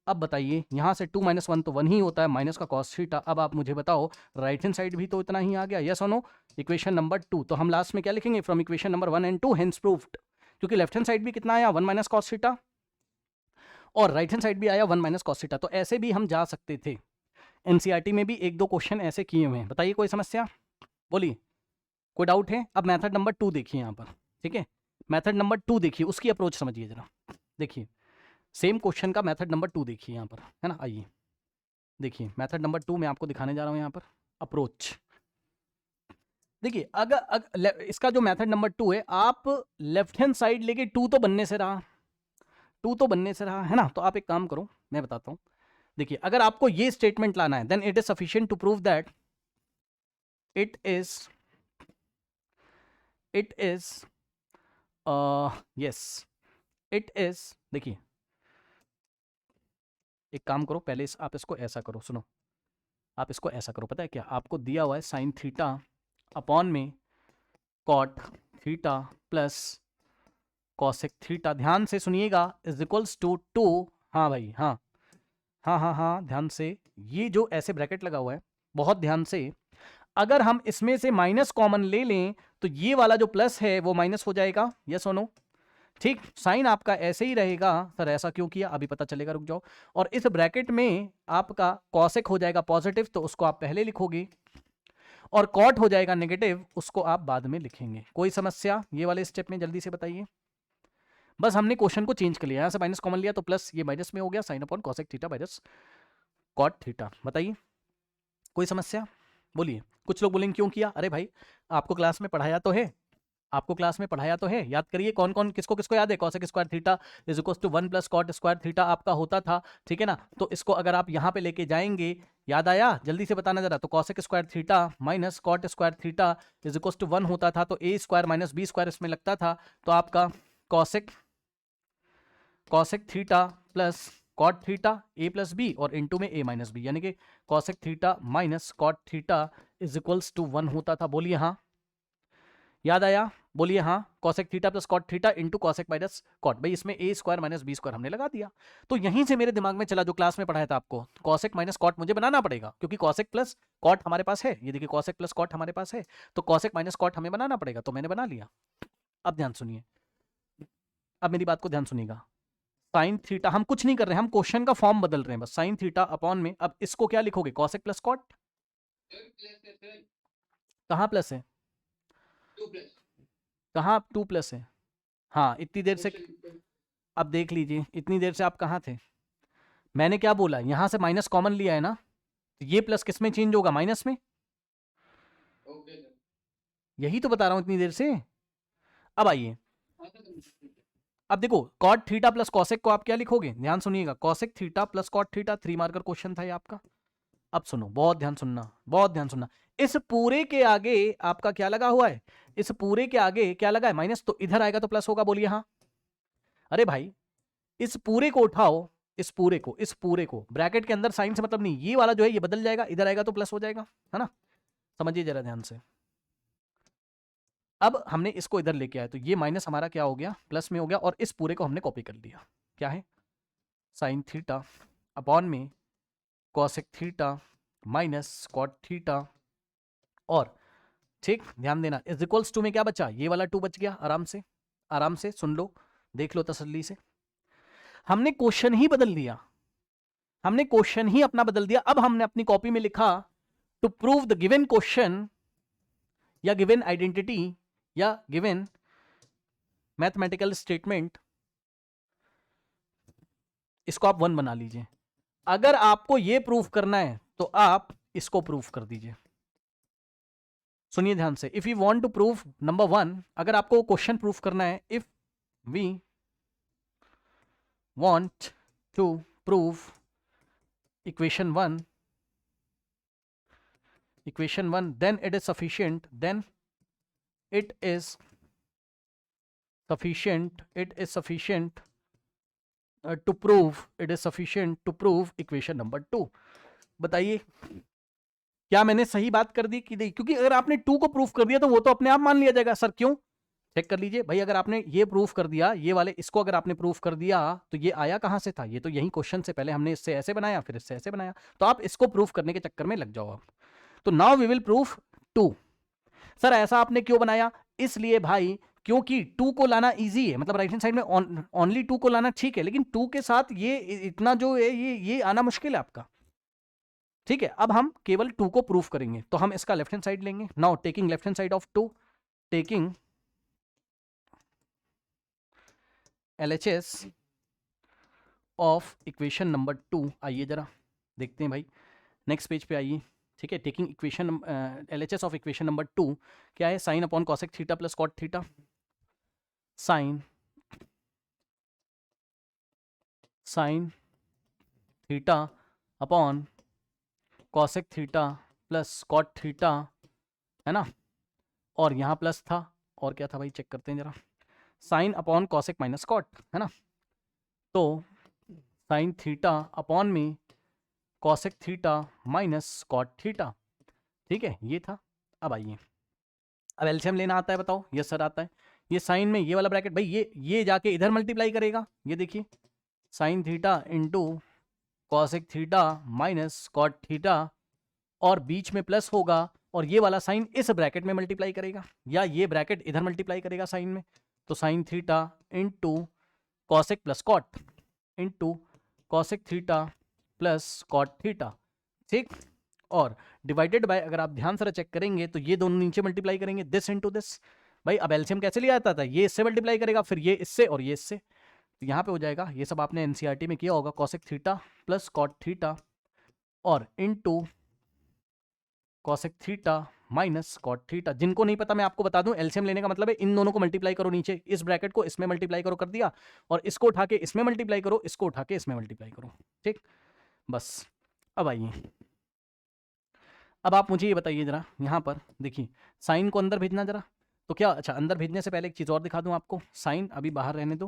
अब बताइए, यहाँ से 2 - 1 तो 1 ही होता है, माइनस का कॉस थीटा। अब आप मुझे बताओ, राइट हैंड साइड भी तो इतना ही आ गया, यस और नो? Equation number 2। तो हम लास्ट में क्या लिखेंगे? From equation number 1 and 2 hence proved, क्योंकि लेफ्ट हैंड साइड भी कितना आया? 1 माइनस कॉस थीटा, और राइट हैंड साइड भी आया 1 माइनस कॉस थीटा। तो ऐसे भी हम जा सकते थे। एनसीईआरटी में भी 1-2 क्वेश्चन ऐसे किए हुए हैं। बताइए कोई समस्या, बोलिए, कोई डाउट है? अब मेथड नंबर 2 देखिए यहाँ पर, ठीक है, मेथड नंबर 2 देखिए, उसकी अप्रोच समझिए जरा। देखिए सेम क्वेश्चन का मेथड नंबर 2 देखिए यहाँ पर, है ना। आइए देखिए, मेथड नंबर 2 मैं आपको दिखाने जा रहा हूँ यहाँ पर, अप्रोच। देखिए अगर इसका जो मेथड नंबर 2 है, आप लेफ्ट हैंड साइड लेके 2 तो बनने से रहा, 2 तो बनने से रहा, है ना। तो आप एक काम करो, मैं बताता हूँ। देखिए, अगर आपको ये स्टेटमेंट लाना है, then it is sufficient to prove that it is yes it is. देखिए एक काम करो, पहले आप इसको ऐसा करो, सुनो, आप इसको ऐसा करो, पता है क्या आपको दिया हुआ है? साइन थीटा अपॉन में cot theta plus cosec theta, ध्यान से सुनिएगा, इज इक्वल्स टू 2। हाँ भाई, हाँ हाँ हाँ हाँ, ध्यान से, ये जो ऐसे ब्रैकेट लगा हुआ है, बहुत ध्यान से, अगर हम इसमें से माइनस कॉमन ले लें तो ये वाला जो प्लस है वो माइनस हो जाएगा, यस और नो? ठीक, साइन आपका ऐसे ही रहेगा। सर ऐसा क्यों किया? अभी पता चलेगा, रुक जाओ। और इस ब्रैकेट में आपका कॉसेक हो जाएगा पॉजिटिव, तो उसको आप पहले लिखोगे, और कॉट हो जाएगा नेगेटिव, उसको आप बाद में लिखेंगे। कोई समस्या ये वाले स्टेप में? जल्दी से बताइए। बस हमने क्वेश्चन को चेंज कर लिया, यहां से माइनस कॉमन लिया तो प्लस, ये माइनस में हो गया, sine upon cosec theta minus cot theta. बताइए कोई समस्या, बोलिए। कुछ लोग बोलेंगे क्यों किया? अरे भाई आपको क्लास में पढ़ाया तो है, आपको क्लास में पढ़ाया तो है, याद करिए कौन कौन, किसको किसको याद है? Cosec square theta is equal to 1 plus cot square theta आपका होता था, ठीक है ना। तो इसको अगर आप यहाँ पे लेके जाएंगे, याद आया? जल्दी से बताना जरा। तो cosec square theta minus cot square theta is equal to 1 होता था, तो A square minus B square इसमें लगता था। तो आपका cosec theta plus cot theta A plus B, और इनटू में ए माइनस बी, यानी कि cosec theta minus cot theta is equals to 1 होता था। बोलिए हाँ, याद आया? बोलिए हाँ। Cosec theta plus cot theta into cosec minus cot, भाई इसमें ए स्क्वायर माइनस बी स्क्वायर हमने लगा दिया। तो यहीं से मेरे दिमाग में चला, जो क्लास में पढ़ाया था आपको, कॉसेक माइनस कॉट मुझे बनाना पड़ेगा, क्योंकि कॉसेक प्लस कॉट हमारे पास है। ये देखिए कॉसेक प्लस कॉट हमारे पास है, तो कॉसेक माइनस कॉट हमें बनाना पड़ेगा, तो मैंने बना लिया। अब ध्यान सुनिए, अब मेरी बात को ध्यान सुनिएगा। साइन थीटा, हम कुछ नहीं कर रहे हैं, हम क्वेश्चन का फॉर्म बदल रहे हैं बस। साइन थीटा अपॉन में, अब इसको क्या लिखोगे? Cosec plus cot. कहाँ प्लस है? कहाँ 2 प्लस है? हाँ, इतनी देर से, अब देख लीजिए, इतनी देर से आप कहाँ थे? मैंने क्या बोला? यहां से माइनस कॉमन लिया है ना, तो ये प्लस किस में चेंज होगा? माइनस में। यही तो बता रहा हूं इतनी देर से। अब आइए, अब देखो कॉट थीटा प्लस कॉसेक को आप क्या लिखोगे, ध्यान सुनिएगा, cosec theta plus cot theta, 3 marker question था ये आपका। अब सुनो, बहुत ध्यान सुनना, बहुत ध्यान सुनना, इस पूरे के आगे आपका क्या लगा हुआ है, इस पूरे के आगे क्या लगा है, माइनस, तो इधर आएगा तो प्लस होगा, बोलिए हाँ। अरे भाई इस पूरे को उठाओ, इस पूरे को ब्रैकेट के अंदर साइन से मतलब नहीं, ये वाला जो है ये बदल जाएगा, इधर आएगा तो प्लस हो जाएगा, है ना, समझिए जरा ध्यान से। अब हमने इसको इधर लेके आया तो ये माइनस हमारा क्या हो गया, प्लस में हो गया, और इस पूरे को हमने कॉपी कर लिया, क्या है, साइन थीटा अपॉन में cosec theta minus cot theta, और ठीक ध्यान देना, इज इक्वल्स टू में क्या बचा, ये वाला 2 बच गया, आराम से सुन लो, देख लो तसल्ली से, हमने क्वेश्चन ही बदल दिया, हमने क्वेश्चन ही अपना बदल दिया। अब हमने अपनी कॉपी में लिखा to prove the given question या गिवन आइडेंटिटी या गिवन मैथमेटिकल स्टेटमेंट, इसको आप 1 बना लीजिए। अगर आपको यह प्रूफ करना है तो आप इसको प्रूफ कर दीजिए, सुनिए ध्यान से, if you want to prove number 1, अगर आपको क्वेश्चन प्रूफ करना है, if we want to prove equation 1, then it is sufficient, it is sufficient to prove equation number 2। बताइए क्या मैंने सही बात कर दी कि नहीं, क्योंकि अगर आपने 2 को प्रूफ कर दिया तो वो तो अपने आप मान लिया जाएगा। सर क्यों, चेक कर लीजिए भाई, अगर आपने ये प्रूफ कर दिया, ये वाले इसको अगर आपने प्रूफ कर दिया तो ये आया कहां से था, ये तो यही क्वेश्चन से, पहले हमने इससे ऐसे बनाया फिर इससे ऐसे बनाया, तो आप इसको प्रूफ करने के चक्कर में लग जाओ आप। तो now we will proof 2। Sir ऐसा आपने क्यों बनाया, इसलिए भाई क्योंकि 2 को लाना इजी है, मतलब राइट हैंड साइड में ओनली 2 को लाना ठीक है, लेकिन 2 के साथ ये इतना जो है ये आना मुश्किल है आपका, ठीक है। अब हम केवल 2 को प्रूफ करेंगे, तो हम इसका लेफ्ट हैंड साइड लेंगे। Now taking left hand side of 2, taking LHS of equation number 2, आइए जरा देखते हैं भाई, नेक्स्ट पेज पे आइए, ठीक है। Taking equation LHS of equation number 2 क्या है, sine upon cosec theta plus cot theta, sine theta upon cosec theta plus cot theta, है ना, और यहाँ प्लस था, और क्या था भाई, चेक करते हैं जरा, sine upon cosec minus cot, है ना, तो साइन थीटा अपॉन में cosec theta minus cot theta, ठीक है, ये था। अब आइए, अब एलसीएम लेना आता है, बताओ, यस सर आता है। ये साइन में ये वाला ब्रैकेट भाई ये जाके इधर मल्टीप्लाई करेगा, ये देखिए sine theta into cosec theta minus cot theta, और बीच में प्लस होगा, और ये वाला साइन इस ब्रैकेट में मल्टीप्लाई करेगा, या ये ब्रैकेट इधर मल्टीप्लाई करेगा साइन में, तो sine theta into cosec plus cot into cosec theta plus cot theta, ठीक, और डिवाइडेड बाय, अगर आप ध्यान से चेक करेंगे तो ये दोनों नीचे मल्टीप्लाई करेंगे, दिस इनटू दिस। भाई अब एलसीएम कैसे लिया जाता था, ये इससे मल्टीप्लाई करेगा, फिर ये इससे और ये इससे, तो यहाँ पे हो जाएगा, ये सब आपने एनसीईआरटी में किया होगा, cosec theta plus cot theta और into cosec theta minus cot theta. जिनको नहीं पता मैं आपको बता दूं, एलसीएम लेने का मतलब है इन दोनों को मल्टीप्लाई करो, नीचे इस ब्रैकेट को इसमें मल्टीप्लाई करो, कर दिया, और इसको उठा के इसमें मल्टीप्लाई करो, इसको उठा के इसमें मल्टीप्लाई करो, ठीक, बस। अब आइए, अब आप मुझे ये बताइए जरा, यहाँ पर देखिए साइन को अंदर भेजना जरा, तो क्या, अच्छा अंदर भेजने से पहले एक चीज़ और दिखा दूँ आपको, साइन अभी बाहर रहने दो,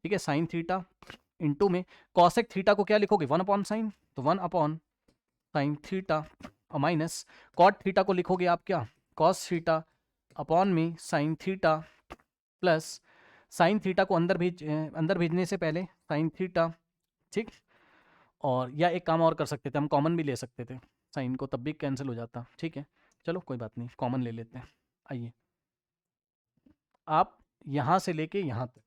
ठीक है, साइन थीटा इंटू में कॉसेक थीटा को क्या लिखोगे, 1 अपॉन साइन, तो 1 अपॉन साइन थीटा, और माइनस कॉट थीटा को लिखोगे आप क्या, कॉस थीटा अपॉन में sine theta, plus sine theta को अंदर भेजने से पहले साइन थीटा, ठीक, और या एक काम और कर सकते थे, हम कॉमन भी ले सकते थे साइन को, तब भी कैंसिल हो जाता, ठीक है, चलो कोई बात नहीं, कॉमन ले लेते हैं। आइए आप यहाँ से लेके यहाँ तक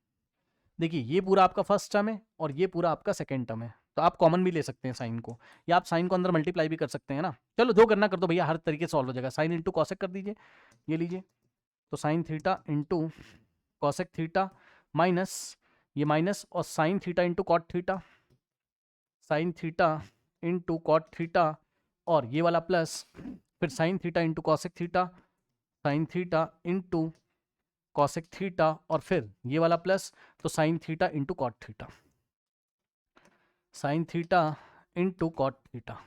देखिए, ये पूरा आपका फर्स्ट टर्म है और ये पूरा आपका सेकेंड टर्म है, तो आप कॉमन भी ले सकते हैं साइन को, या आप साइन को अंदर मल्टीप्लाई भी कर सकते हैं ना, चलो जो करना कर दो भैया, हर तरीके से सॉल्व हो जाएगा। साइन इंटू कॉसेक कर दीजिए, ये लीजिए, तो sine theta into cosec theta minus ये माइनस, और sine theta into cot theta, sine theta into cot theta, और ये वाला प्लस, फिर sine theta into cosec theta, sine theta into cosec theta और फिर ये वाला प्लस, तो sine theta into cot theta, sine theta into cot theta.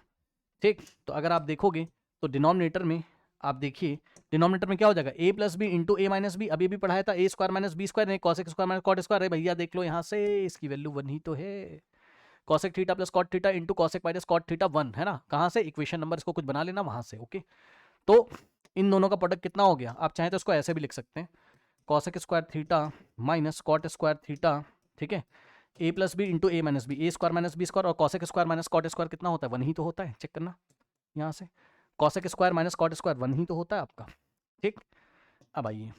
ठीक, तो अगर आप देखोगे तो डिनोमिनेटर में आप देखिए, डिनोमिनेटर में क्या हो जाएगा, a plus B into A minus B, अभी भी पढ़ाया था a square minus B square, नहीं cosec square minus cot square है भैया, देख लो यहाँ से इसकी वैल्यू 1 ही तो है। Cosec theta plus cot theta into cosec minus cot theta 1 है ना, कहाँ से, इक्वेशन नंबर इसको कुछ बना लेना वहां से। ओके, तो इन दोनों का प्रोडक्ट कितना हो गया, आप चाहें तो इसको ऐसे भी लिख सकते हैं, cosec square theta minus cot square theta, ठीक है, a plus B into A minus B, A square minus B square, और cosec square minus cot square कितना होता है, 1 ही तो होता है, चेक करना यहाँ से, cosec square minus cot square 1 ही तो होता है आपका। ठीक, अब आइए,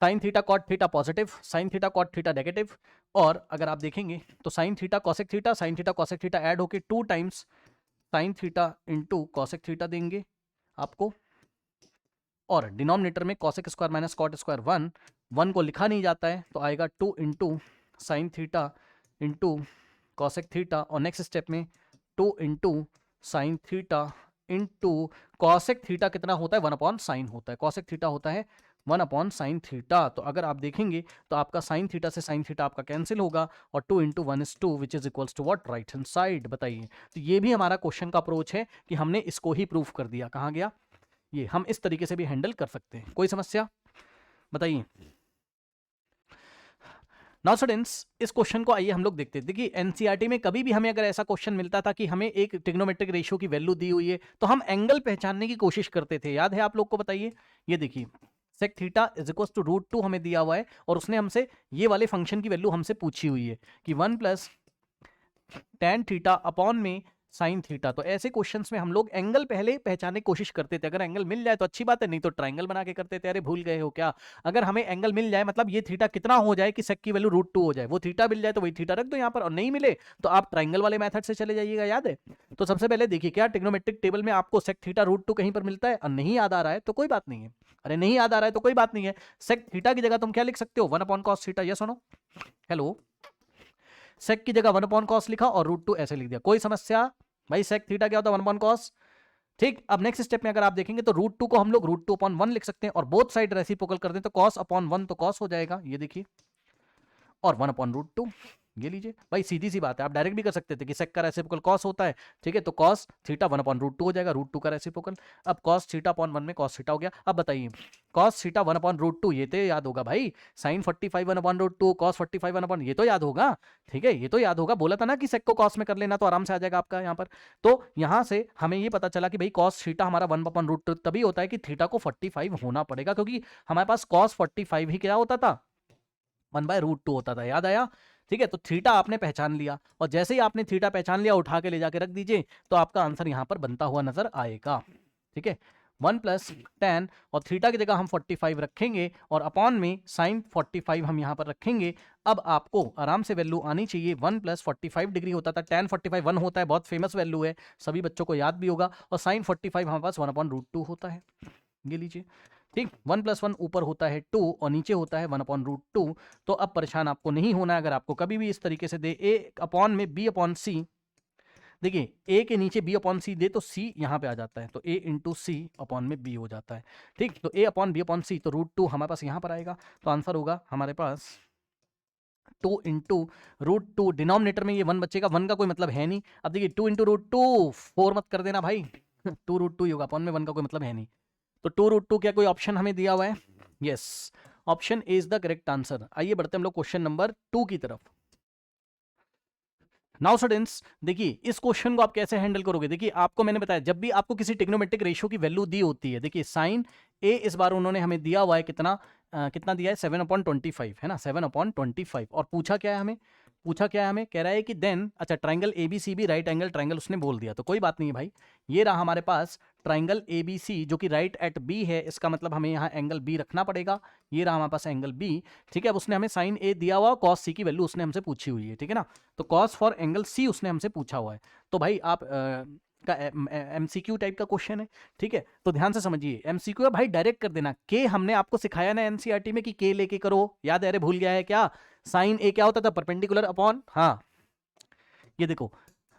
sine theta cot theta positive, sine theta cot theta negative, और अगर आप देखेंगे तो sine theta cosec theta, sine theta cosec theta add होके 2 times sine theta into cosec theta देंगे आपको, और डिनोमिनेटर में cosec square minus cot square 1 को लिखा नहीं जाता है तो आएगा 2 into sine theta into cosec theta, और नेक्स्ट स्टेप में 2 into sine theta into cosec theta कितना होता है, 1 अपॉन साइन होता है, कॉसेक थीटा होता है 1 अपॉन साइन थीटा। तो अगर आप देखेंगे तो आपका साइन थीटा से साइन थीटा आपका कैंसिल होगा, और 2 into 1 is 2 which is equals to what, right hand side. बताइए, तो ये भी हमारा क्वेश्चन का अप्रोच है कि हमने इसको ही प्रूफ कर दिया, कहाँ गया ये, हम इस तरीके से भी हैंडल कर सकते हैं। कोई समस्या बताइए। नाउ स्टूडेंट्स, इस क्वेश्चन को आइए हम लोग देखते हैं। देखिए एनसीईआरटी में कभी भी हमें अगर ऐसा क्वेश्चन मिलता था कि हमें एक ट्रिग्नोमेट्रिक रेशियो की वैल्यू दी हुई है तो हम एंगल पहचानने की कोशिश करते थे, याद है आप लोग को, बताइए। ये देखिए sec theta is equal to √2 हमें दिया हुआ है, और उसने हमसे ये वाले फंक्शन की वैल्यू हमसे पूछी हुई है कि 1 प्लस tan थीटा अपॉन में साइन थीटा। तो ऐसे क्वेश्चंस में हम लोग एंगल पहले पहचानने की कोशिश करते थे, अगर एंगल मिल जाए तो अच्छी बात है, नहीं तो ट्रायंगल बना के करते थे। अरे भूल गए हो क्या, अगर हमें एंगल मिल जाए मतलब ये थीटा कितना हो जाए कि सेक की वैल्यू √2 हो जाए, वो थीटा मिल जाए तो वही थीटा रख दो यहाँ पर, और नहीं मिले तो आप ट्रायंगल वाले मेथड से चले जाइएगा, याद है। तो सबसे पहले देखिए, क्या ट्रिग्नोमेट्रिक टेबल में आपको सेक थीटा √2 कहीं पर मिलता है, और नहीं याद आ रहा है तो कोई बात नहीं है, अरे नहीं याद आ रहा है तो कोई बात नहीं है, सेक थीटा की जगह तुम क्या लिख सकते हो, 1 अपॉन कॉस थीटा। यस सुनो, हेलो, सेक की जगह 1 अपॉन कॉस लिखा और √2 ऐसे लिख दिया, कोई समस्या भाई। सेक थीटा क्या होता है, 1 अपॉन कॉस। ठीक, अब नेक्स्ट स्टेप में अगर आप देखेंगे तो √2 को हम लोग √2 अपॉन 1 लिख सकते हैं, और बोथ साइड रेसिप्रोकल कर दें तो कॉस अपॉन 1 तो कॉस हो जाएगा, ये देखिए, और 1 अपॉन √2 ये लीजिए भाई, सीधी सी बात है। आप डायरेक्ट भी कर सकते थे कि सेक का रेसिप्रोकल कॉस होता है, ठीक है, तो कॉस थीटा 1 अपॉन √2 हो जाएगा, √2 का रेसिप्रोकल। अब कॉस थीटा अपॉन 1 में कॉस थीटा हो गया। अब बताइए, कॉस थीटा 1 अपॉन √2 ये तो याद होगा भाई, साइन 45 1 अपॉन √2, कॉस 45 1 अपॉन, ये तो याद होगा, ठीक है, ये तो याद होगा। बोला था ना कि सेक को कॉस में कर लेना तो आराम से आ जाएगा आपका यहाँ पर। तो यहाँ से हमें ये पता चला कि भाई कॉस थीटा हमारा 1 अपॉन √2 तभी होता है कि थीटा को 45 होना पड़ेगा, क्योंकि हमारे पास कॉस 45 ही क्या होता था, 1/√2 होता था, याद आया। ठीक है, तो थीटा आपने पहचान लिया, और जैसे ही आपने थीटा पहचान लिया उठा के ले जाके रख दीजिए, तो आपका आंसर यहां पर बनता हुआ नजर आएगा। ठीक है, 1 प्लस tan, और थीटा की जगह हम 45 रखेंगे, और अपॉन में साइन 45 हम यहां पर रखेंगे। अब आपको आराम से वैल्यू आनी चाहिए, 1 प्लस 45 डिग्री होता था, tan 45 1 होता है, बहुत फेमस वैल्यू है, सभी बच्चों को याद भी होगा, और साइन 45 हमारे पास 1 अपॉन √2 होता है, ये लीजिए। ठीक, 1 + 1 ऊपर होता है 2 और नीचे होता है 1 अपॉन √2। तो अब परेशान आपको नहीं होना है, अगर आपको कभी भी इस तरीके से दे a अपॉन में b अपॉन c, देखिए a के नीचे b अपॉन c दे तो c यहाँ पे आ जाता है, तो a इंटू सी अपॉन में b हो जाता है। ठीक, तो a upon b upon c, तो √2 हमारे पास यहाँ पर आएगा, तो आंसर होगा हमारे पास 2 इंटू √2, डिनोमिनेटर में ये 1 बचेगा, 1 का कोई मतलब है नहीं। अब देखिए 2 इंटू √2, 4 मत कर देना भाई 2 √2 ही होगा, अपॉन में 1 का कोई मतलब है नहीं, तो 2 √2 क्या कोई ऑप्शन हमें दिया हुआ है, yes, option is the correct answer. आइए बढ़ते हम लोग क्वेश्चन नंबर 2 की तरफ। नाउ स्टूडेंट्स, देखिए इस क्वेश्चन को आप कैसे हैंडल करोगे। देखिए आपको मैंने बताया, जब भी आपको किसी ट्रिग्नोमेट्रिक रेशियो की वैल्यू दी होती है, देखिए साइन ए इस बार उन्होंने हमें दिया हुआ है कितना, कितना दिया है, 7/25 है ना, 7/25, और पूछा क्या है हमें, कह रहा है कि देन, अच्छा triangle ABCB right angle triangle उसने बोल दिया, तो कोई बात नहीं है भाई, ये रहा हमारे पास ट्राइंगल ABC जो कि राइट एट B है, इसका मतलब हमें यहाँ एंगल B रखना पड़ेगा, ये रहा हमारे पास एंगल B। ठीक है, अब उसने हमें साइन A दिया हुआ, कॉस C की वैल्यू उसने हमसे पूछी हुई है, ठीक है ना, तो कॉस फॉर एंगल C उसने हमसे पूछा हुआ है। तो भाई आप का MCQ टाइप का क्वेश्चन है, ठीक है, तो ध्यान से समझिए, MCQ है भाई, डायरेक्ट कर देना। के हमने आपको सिखाया ना NCERT में कि के लेके करो, याद है, अरे भूल गया है क्या, साइन A क्या होता था, परपेंडिकुलर अपॉन, हाँ ये देखो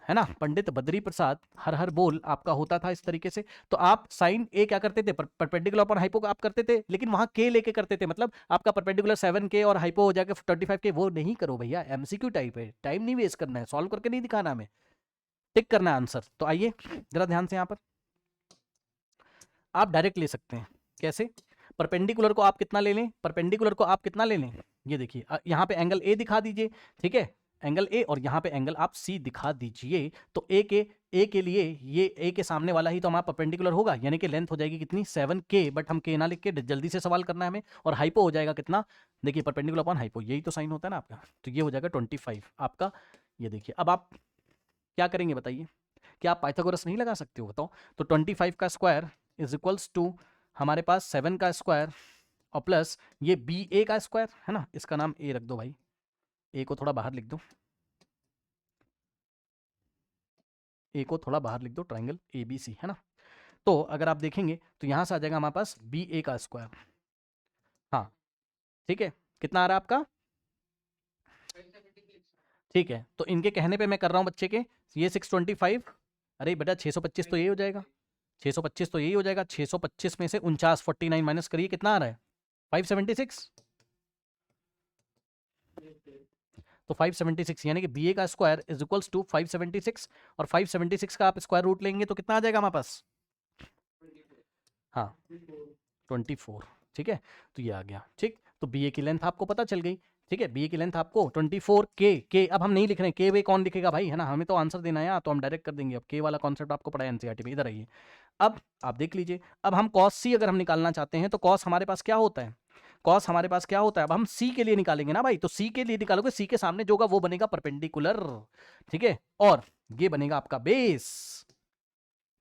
है ना, पंडित बद्री प्रसाद हर हर बोल आपका होता था इस तरीके से। तो आप साइन ए क्या करते थे, परपेंडिकुलर अपॉन हाइपो आप करते थे, लेकिन वहां के लेके करते थे, मतलब आपका परपेंडिकुलर 7K और हाइपो हो जाएगा 25K। वो नहीं करो भैया, एमसीक्यू टाइप है, टाइम नहीं वेस्ट करना है, सॉल्व करके नहीं दिखाना हमें, टिक करना है आंसर। तो आइए जरा ध्यान से, यहाँ पर आप डायरेक्ट ले सकते हैं। कैसे? परपेंडिकुलर को आप कितना ले लें, परपेंडिकुलर को आप कितना ले लें, ये देखिए यहाँ पे एंगल ए दिखा दीजिए, ठीक है, एंगल ए, और यहाँ पे एंगल आप सी दिखा दीजिए। तो ए के लिए ये ए के सामने वाला ही तो हमारा परपेंडिकुलर होगा, यानी कि लेंथ हो जाएगी कितनी 7K, बट हम के ना लिख के जल्दी से सवाल करना है हमें। और हाइपो हो जाएगा कितना, देखिए परपेंडिकुलर अपॉन हाइपो, यही तो साइन होता है ना आपका, तो ये हो जाएगा 25 आपका। ये देखिए, अब आप क्या करेंगे बताइए, क्या आप पाइथागोरस नहीं लगा सकते हो बताओ? तो 25 का स्क्वायर इज इक्वल्स टू हमारे पास 7 का स्क्वायर और प्लस ये बी ए का स्क्वायर, है ना, इसका नाम ए रख दो भाई, ए को थोड़ा बाहर लिख दो, ए को थोड़ा बाहर लिख दो, ट्राइंगल ए बी सी, है ना। तो अगर आप देखेंगे तो यहां से आ जाएगा हमारे पास बी ए का स्क्वायर, हाँ ठीक है, कितना आ रहा है आपका, ठीक है। तो इनके कहने पे मैं कर रहा हूँ बच्चे के, ये 625, अरे बेटा 625 तो यही हो जाएगा, 625 तो यही हो जाएगा, 625 में से 49 माइनस करिए, कितना आ रहा है 576। तो 576 यानी कि बी ए का स्क्वायर इज इक्वल्स टू 576, और 576 का आप स्क्वायर रूट लेंगे तो कितना आ जाएगा हमारे पास, हाँ 24, ठीक है। तो ये आ गया, ठीक। तो बी ए की लेंथ आपको पता चल गई, ठीक है, बी ए की लेंथ आपको 24 के अब हम नहीं लिख रहे हैं, के वे कौन लिखेगा भाई, है ना, हमें तो आंसर देना है यार, तो हम डायरेक्ट कर देंगे। अब के वाला कॉन्सेप्ट आपको पढ़ा है एनसीईआरटी में, इधर आइए। अब आप देख लीजिए, अब हम कॉस सी अगर हम निकालना चाहते हैं तो कॉस हमारे पास क्या होता है, कॉस हमारे पास क्या होता है, अब हम सी के लिए निकालेंगे ना भाई, तो सी के लिए निकालोगे, सी के सामने जो होगा वो बनेगा परपेंडिकुलर, ठीक है, और ये बनेगा आपका बेस,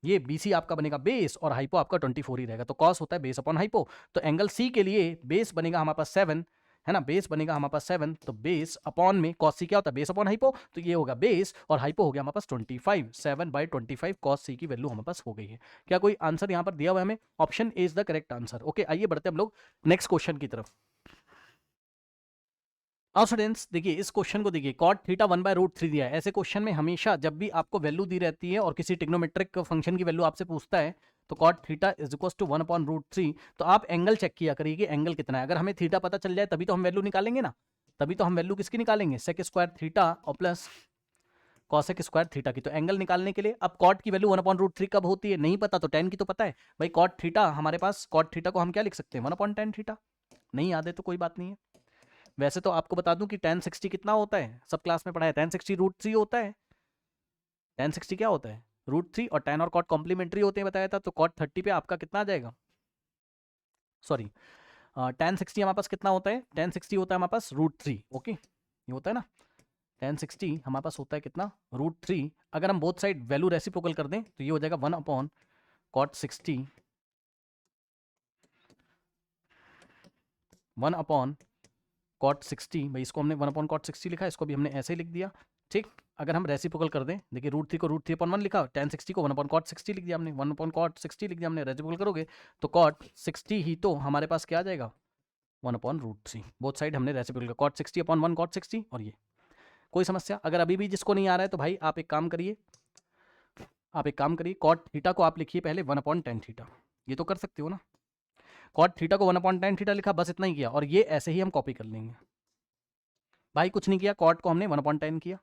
ये बीसी आपका बनेगा बेस, और हाइपो आपका 24 ही रहेगा। तो कॉस होता है बेस अपॉन हाइपो, तो एंगल सी के लिए बेस बनेगा हमारे पास 7, है ना, बेस बनेगा हमारे पास 7, तो बेस अपॉन में कॉस सी क्या होता है, बेस अपॉन हाइपो, तो ये होगा बेस, और हाइपो हो गया हमारे पास 25, 7/25 कॉस सी की वैल्यू हमारे पास हो गई है। क्या कोई आंसर यहाँ पर दिया हुआ है हमें, option A is the correct answer. Okay, आइए बढ़ते हम लोग नेक्स्ट क्वेश्चन की तरफ। अब स्टूडेंट्स देखिए, इस क्वेश्चन को देखिए, कॉट थीटा 1/√3 दिया है। ऐसे क्वेश्चन में हमेशा जब भी आपको वैल्यू दी रहती है और किसी ट्रिग्नोमेट्रिक फंक्शन की वैल्यू आपसे पूछता है, तो cot theta is equal to 1/√3, तो आप एंगल चेक किया करिए कि एंगल कितना है। अगर हमें थीटा पता चल जाए तभी तो हम वैल्यू निकालेंगे ना, तभी तो हम वैल्यू किसकी निकालेंगे, सेक स्क्वायर थीटा और प्लस कॉसेक स्क्वायर थीटा की। तो एंगल निकालने के लिए अब कॉट की वैल्यू 1/√3 कब होती है, नहीं पता तो tan की तो पता है भाई, कॉट थीटा हमारे पास, कॉट थीटा को हम क्या लिख सकते हैं, 1/tan थीटा। नहीं याद है तो कोई बात नहीं है। वैसे तो आपको बता दूं कि tan 60 कितना होता है, सब क्लास में पढ़ा है, tan 60 √3 होता है। tan 60 क्या होता है, √3, और tan और cot कॉम्प्लीमेंट्री होते हैं बताया था, तो cot 30 पे आपका कितना आ जाएगा, सॉरी tan 60 हमारे पास कितना होता है, tan 60 होता है हमारे पास √3, ओके ये होता है ना, tan 60 हमारे पास होता है कितना, √3। अगर हम बोथ साइड वैल्यू रेसिप्रोकल कर दें तो ये हो जाएगा 1/cot 60, 1/cot 60, भाई इसको हमने 1/cot 60 लिखा, इसको भी हमने ऐसे ही लिख दिया, ठीक। अगर हम रेसिप्रोकल कर दें, देखिए √3 को √3/1 लिखा, tan 60 को 1/cot 60 लिख दिया हमने, 1/cot 60 लिख दिया हमने, रेसिप्रोकल करोगे तो cot 60 ही तो हमारे पास क्या आ जाएगा, 1/√3। बोथ साइड हमने रेसिप्रोकल, cot 60/1 cot 60, और ये कोई समस्या। अगर अभी भी जिसको नहीं आ रहा है तो भाई आप एक काम करिए, cot थीटा को आप लिखिए पहले 1/tan थीटा, ये तो कर सकते हो ना, cot थीटा को 1/tan थीटा लिखा, बस इतना ही किया, और ये ऐसे ही हम कॉपी कर लेंगे भाई, कुछ नहीं किया, cot को हमने 1/tan किया।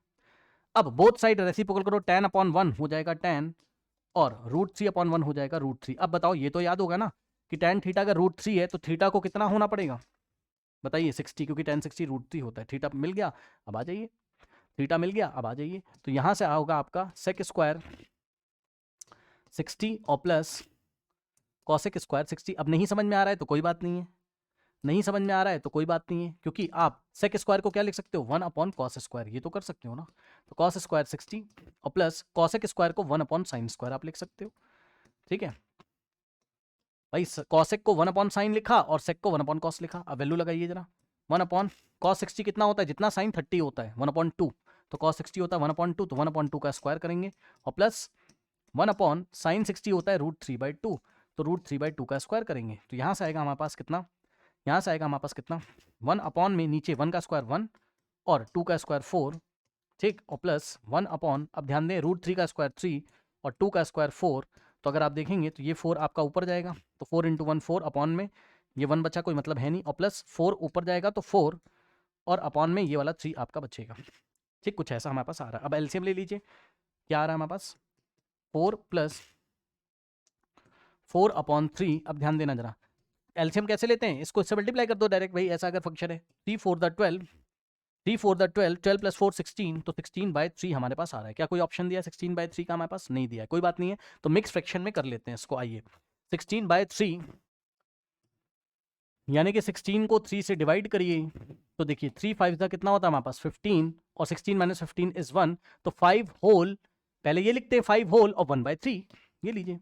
अब बोथ साइड रेसिप्रोकल करो, tan/1 हो जाएगा tan, और √3/1 हो जाएगा √3। अब बताओ, ये तो याद होगा ना कि tan थीटा अगर √3 है तो थीटा को कितना होना पड़ेगा, बताइए 60, क्योंकि tan 60 √3 होता है। थीटा मिल गया, अब आ जाइए, थीटा मिल गया, अब आ जाइए, तो यहां से होगा आपका सेक स्क्वायर 60 और प्लस कॉसेक स्क्वायर 60। अब नहीं समझ में आ रहा है तो कोई बात नहीं है, नहीं समझ में आ रहा है तो कोई बात नहीं है, क्योंकि आप सेक स्क्वायर को क्या लिख सकते हो, 1/cos स्क्वायर, ये तो कर सकते हो ना। तो कॉस स्क्वायर 60 और प्लस कॉसेक स्क्वायर को 1/sin स्क्वायर आप लिख सकते हो, ठीक है भाई। कॉसेक को 1/sin लिखा और सेक को 1/cos लिखा। अब वैल्यू लगाइए जरा, 1/cos 60 कितना होता है, जितना साइन 30 होता है, 1/2, तो cos 60 होता है 1/2, तो 1/2 का स्क्वायर करेंगे, और प्लस 1/sin 60 होता है √3/2, तो √3/2 का स्क्वायर करेंगे। तो यहाँ से आएगा हमारे पास कितना, यहाँ से आएगा हमारे पास कितना, 1 अपॉन में नीचे 1 का स्क्वायर 1 और 2 का स्क्वायर 4, ठीक, और प्लस 1 अपॉन, अब ध्यान दें √3 का स्क्वायर 3 और 2 का स्क्वायर 4, तो अगर आप देखेंगे तो ये 4 आपका ऊपर जाएगा, तो 4 × 1 4 अपॉन में ये 1 बचा, कोई मतलब है नहीं, और प्लस 4 ऊपर जाएगा तो 4 और अपॉन में ये वाला 3 आपका बचेगा। ठीक, कुछ ऐसा हमारे पास आ रहा है। अब एलसीएम ले लीजिए, क्या आ रहा है हमारे पास, 4 + 4/3। अब ध्यान देना जरा, एलसीएम कैसे लेते हैं, इसको इससे मल्टीप्लाई कर दो डायरेक्ट भाई, ऐसा अगर फंक्शन है। 3 × 4 = 12, 3 × 4 = 12, 12 + 4 16, तो 16/3 हमारे पास आ रहा है। क्या कोई ऑप्शन दिया 16/3 का? हमारे पास नहीं दिया है, कोई बात नहीं है, तो मिक्स फ्रैक्शन में कर लेते हैं इसको। आइए, 16/3 यानी कि 16 को 3 से डिवाइड करिए, तो देखिए 3 5 का कितना होता है हमारे पास 15, और 16 - 15 = 1, तो 5 होल, पहले ये लिखते हैं 5 होल और 1/3, ये लीजिए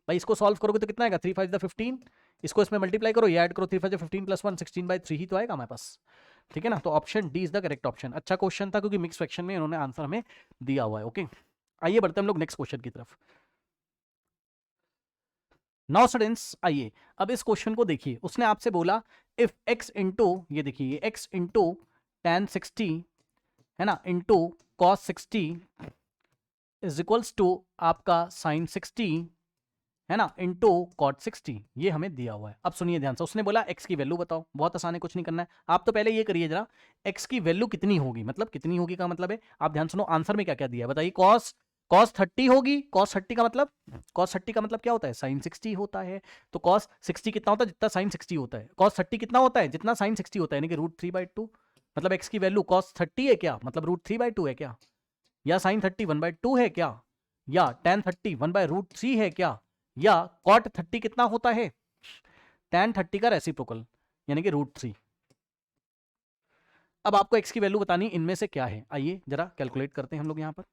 भाई। इसको सॉल्व करोगे तो कितना आएगा, 3 5 15, इसको इसमें मल्टीप्लाई करो, ये ऐड करो, 3 5 15 + 1 16/3 ही तो आएगा हमारे पास। ठीक है ना, तो option D is the correct option. अच्छा क्वेश्चन था, क्योंकि मिक्स फ्रैक्शन में इन्होंने आंसर हमें दिया हुआ है। ओके, आइए बढ़ते हम लोग नेक्स्ट क्वेश्चन की तरफ। नाउ स्टूडेंट्स, आइए अब इस क्वेश्चन को देखिए। उसने आपसे बोला इफ x इंटू, ये देखिए x इंटू tan 60 है ना, into cos 60 is equals to आपका sin 60 है ना, इंटू कॉट 60, ये हमें दिया हुआ है। अब सुनिए ध्यान से, उसने बोला x की वैल्यू बताओ। बहुत आसान है, कुछ नहीं करना है, आप तो पहले ये करिए जरा, x की वैल्यू कितनी होगी, मतलब कितनी होगी का मतलब है, आप ध्यान सुनो आंसर में क्या क्या दिया है बताइए। cos 30 होगी, cos 30 का मतलब, cos 30 का मतलब क्या होता है, sin 60 होता है। तो cos 60 कितना होता है, जितना sin 60 होता है। cos 30 कितना होता है, जितना sin 60 होता है, यानी कि √3/2। मतलब x की वैल्यू cos 30 है क्या, मतलब √3/2 है क्या, या sin 30 1/2 है क्या, या tan 30 1/√3 है क्या, या cot 30 कितना होता है, tan 30 का रेसिप्रोकल यानी कि √3। अब आपको x की वैल्यू बतानी, इनमें से क्या है। आइए जरा कैलकुलेट करते हैं हम लोग यहाँ पर।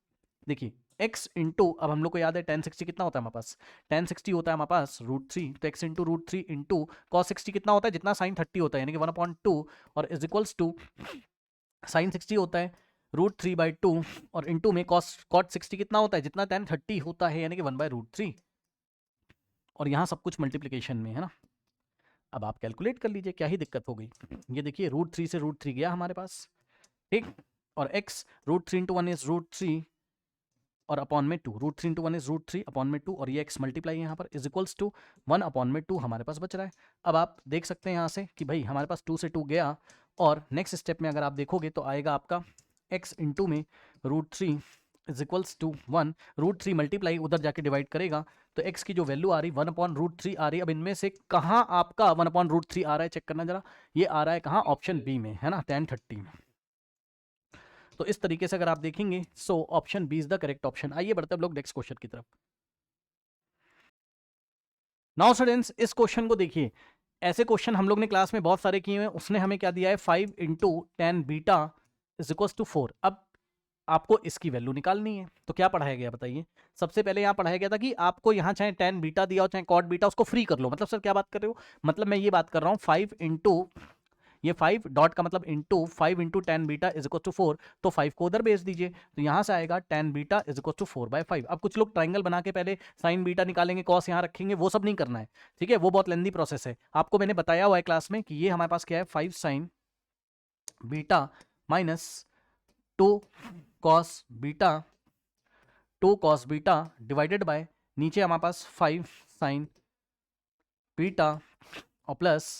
देखिए x इंटू, अब हम लोग को याद है tan 60 कितना होता है हमारे पास, tan 60 होता है हमारे पास √3, तो x इंटू √3 इंटू cos 60 कितना होता है, जितना sin 30 होता है, यानी कि 1/2, और इज इक्वल्स टू sin 60 होता है √3/2, और इंटू में cot 60 कितना होता है, जितना tan 30 होता है, यानी कि 1/√3, और यहाँ सब कुछ मल्टीप्लीकेशन में है ना। अब आप कैलकुलेट कर लीजिए, क्या ही दिक्कत हो गई। ये देखिए √3 से √3 गया हमारे पास, ठीक, और x √3 × 1 इज √3 और अपॉन में 2, √3 × 1 इज √3 अपॉन में 2, और ये x मल्टीप्लाई यहाँ पर इज इक्वल्स टू 1 अपॉन में 2 हमारे पास बच रहा है। अब आप देख सकते हैं यहाँ से कि भाई हमारे पास 2 से 2 गया, और नेक्स्ट स्टेप में अगर आप देखोगे तो आएगा आपका x इंटू में √3 इज इक्वल्स टू 1, √3 मल्टीप्लाई उधर जाके डिवाइड करेगा, तो x की जो वैल्यू आ रही 1/√3 आ रही। अब इनमें से कहाँ आपका 1/√3 आ रहा है, चेक करना जरा, ये आ रहा है कहाँ, ऑप्शन बी में है ना, tan 30 में। तो इस तरीके से अगर आप देखेंगे, so option B is the correct option. आइए बढ़ते हैं लोग नेक्स्ट क्वेश्चन की तरफ। नाउ स्टूडेंट्स, इस क्वेश्चन को देखिए, ऐसे क्वेश्चन हम लोग ने क्लास में बहुत सारे किए हुए हैं। उसने हमें क्या दिया है, 5 × tan beta is equals to 4। अब आपको इसकी वैल्यू निकालनी है, तो क्या पढ़ाया गया बताइए। सबसे पहले यहाँ पढ़ाया गया था कि आपको यहाँ चाहे tan बीटा दिया हो चाहे cot बीटा, उसको फ्री कर लो। मतलब सर क्या बात कर रहे हो, मतलब मैं ये बात कर रहा हूँ 5 × ये 5 डॉट का मतलब into 5 × tan beta is equal to 4, तो 5 को उधर भेज दीजिए, तो यहाँ से आएगा tan beta is equal to 4/5। अब कुछ लोग ट्राइंगल बना के पहले sin बीटा निकालेंगे, cos यहाँ रखेंगे, वो सब नहीं करना है, ठीक है, वो बहुत लेंदी प्रोसेस है। आपको मैंने बताया हुआ है क्लास में कि ये हमारे पास क्या है, 5 sin beta minus 2 cos beta, 2 cos beta divided by, नीचे हमारे पास 5 sin बीटा और प्लस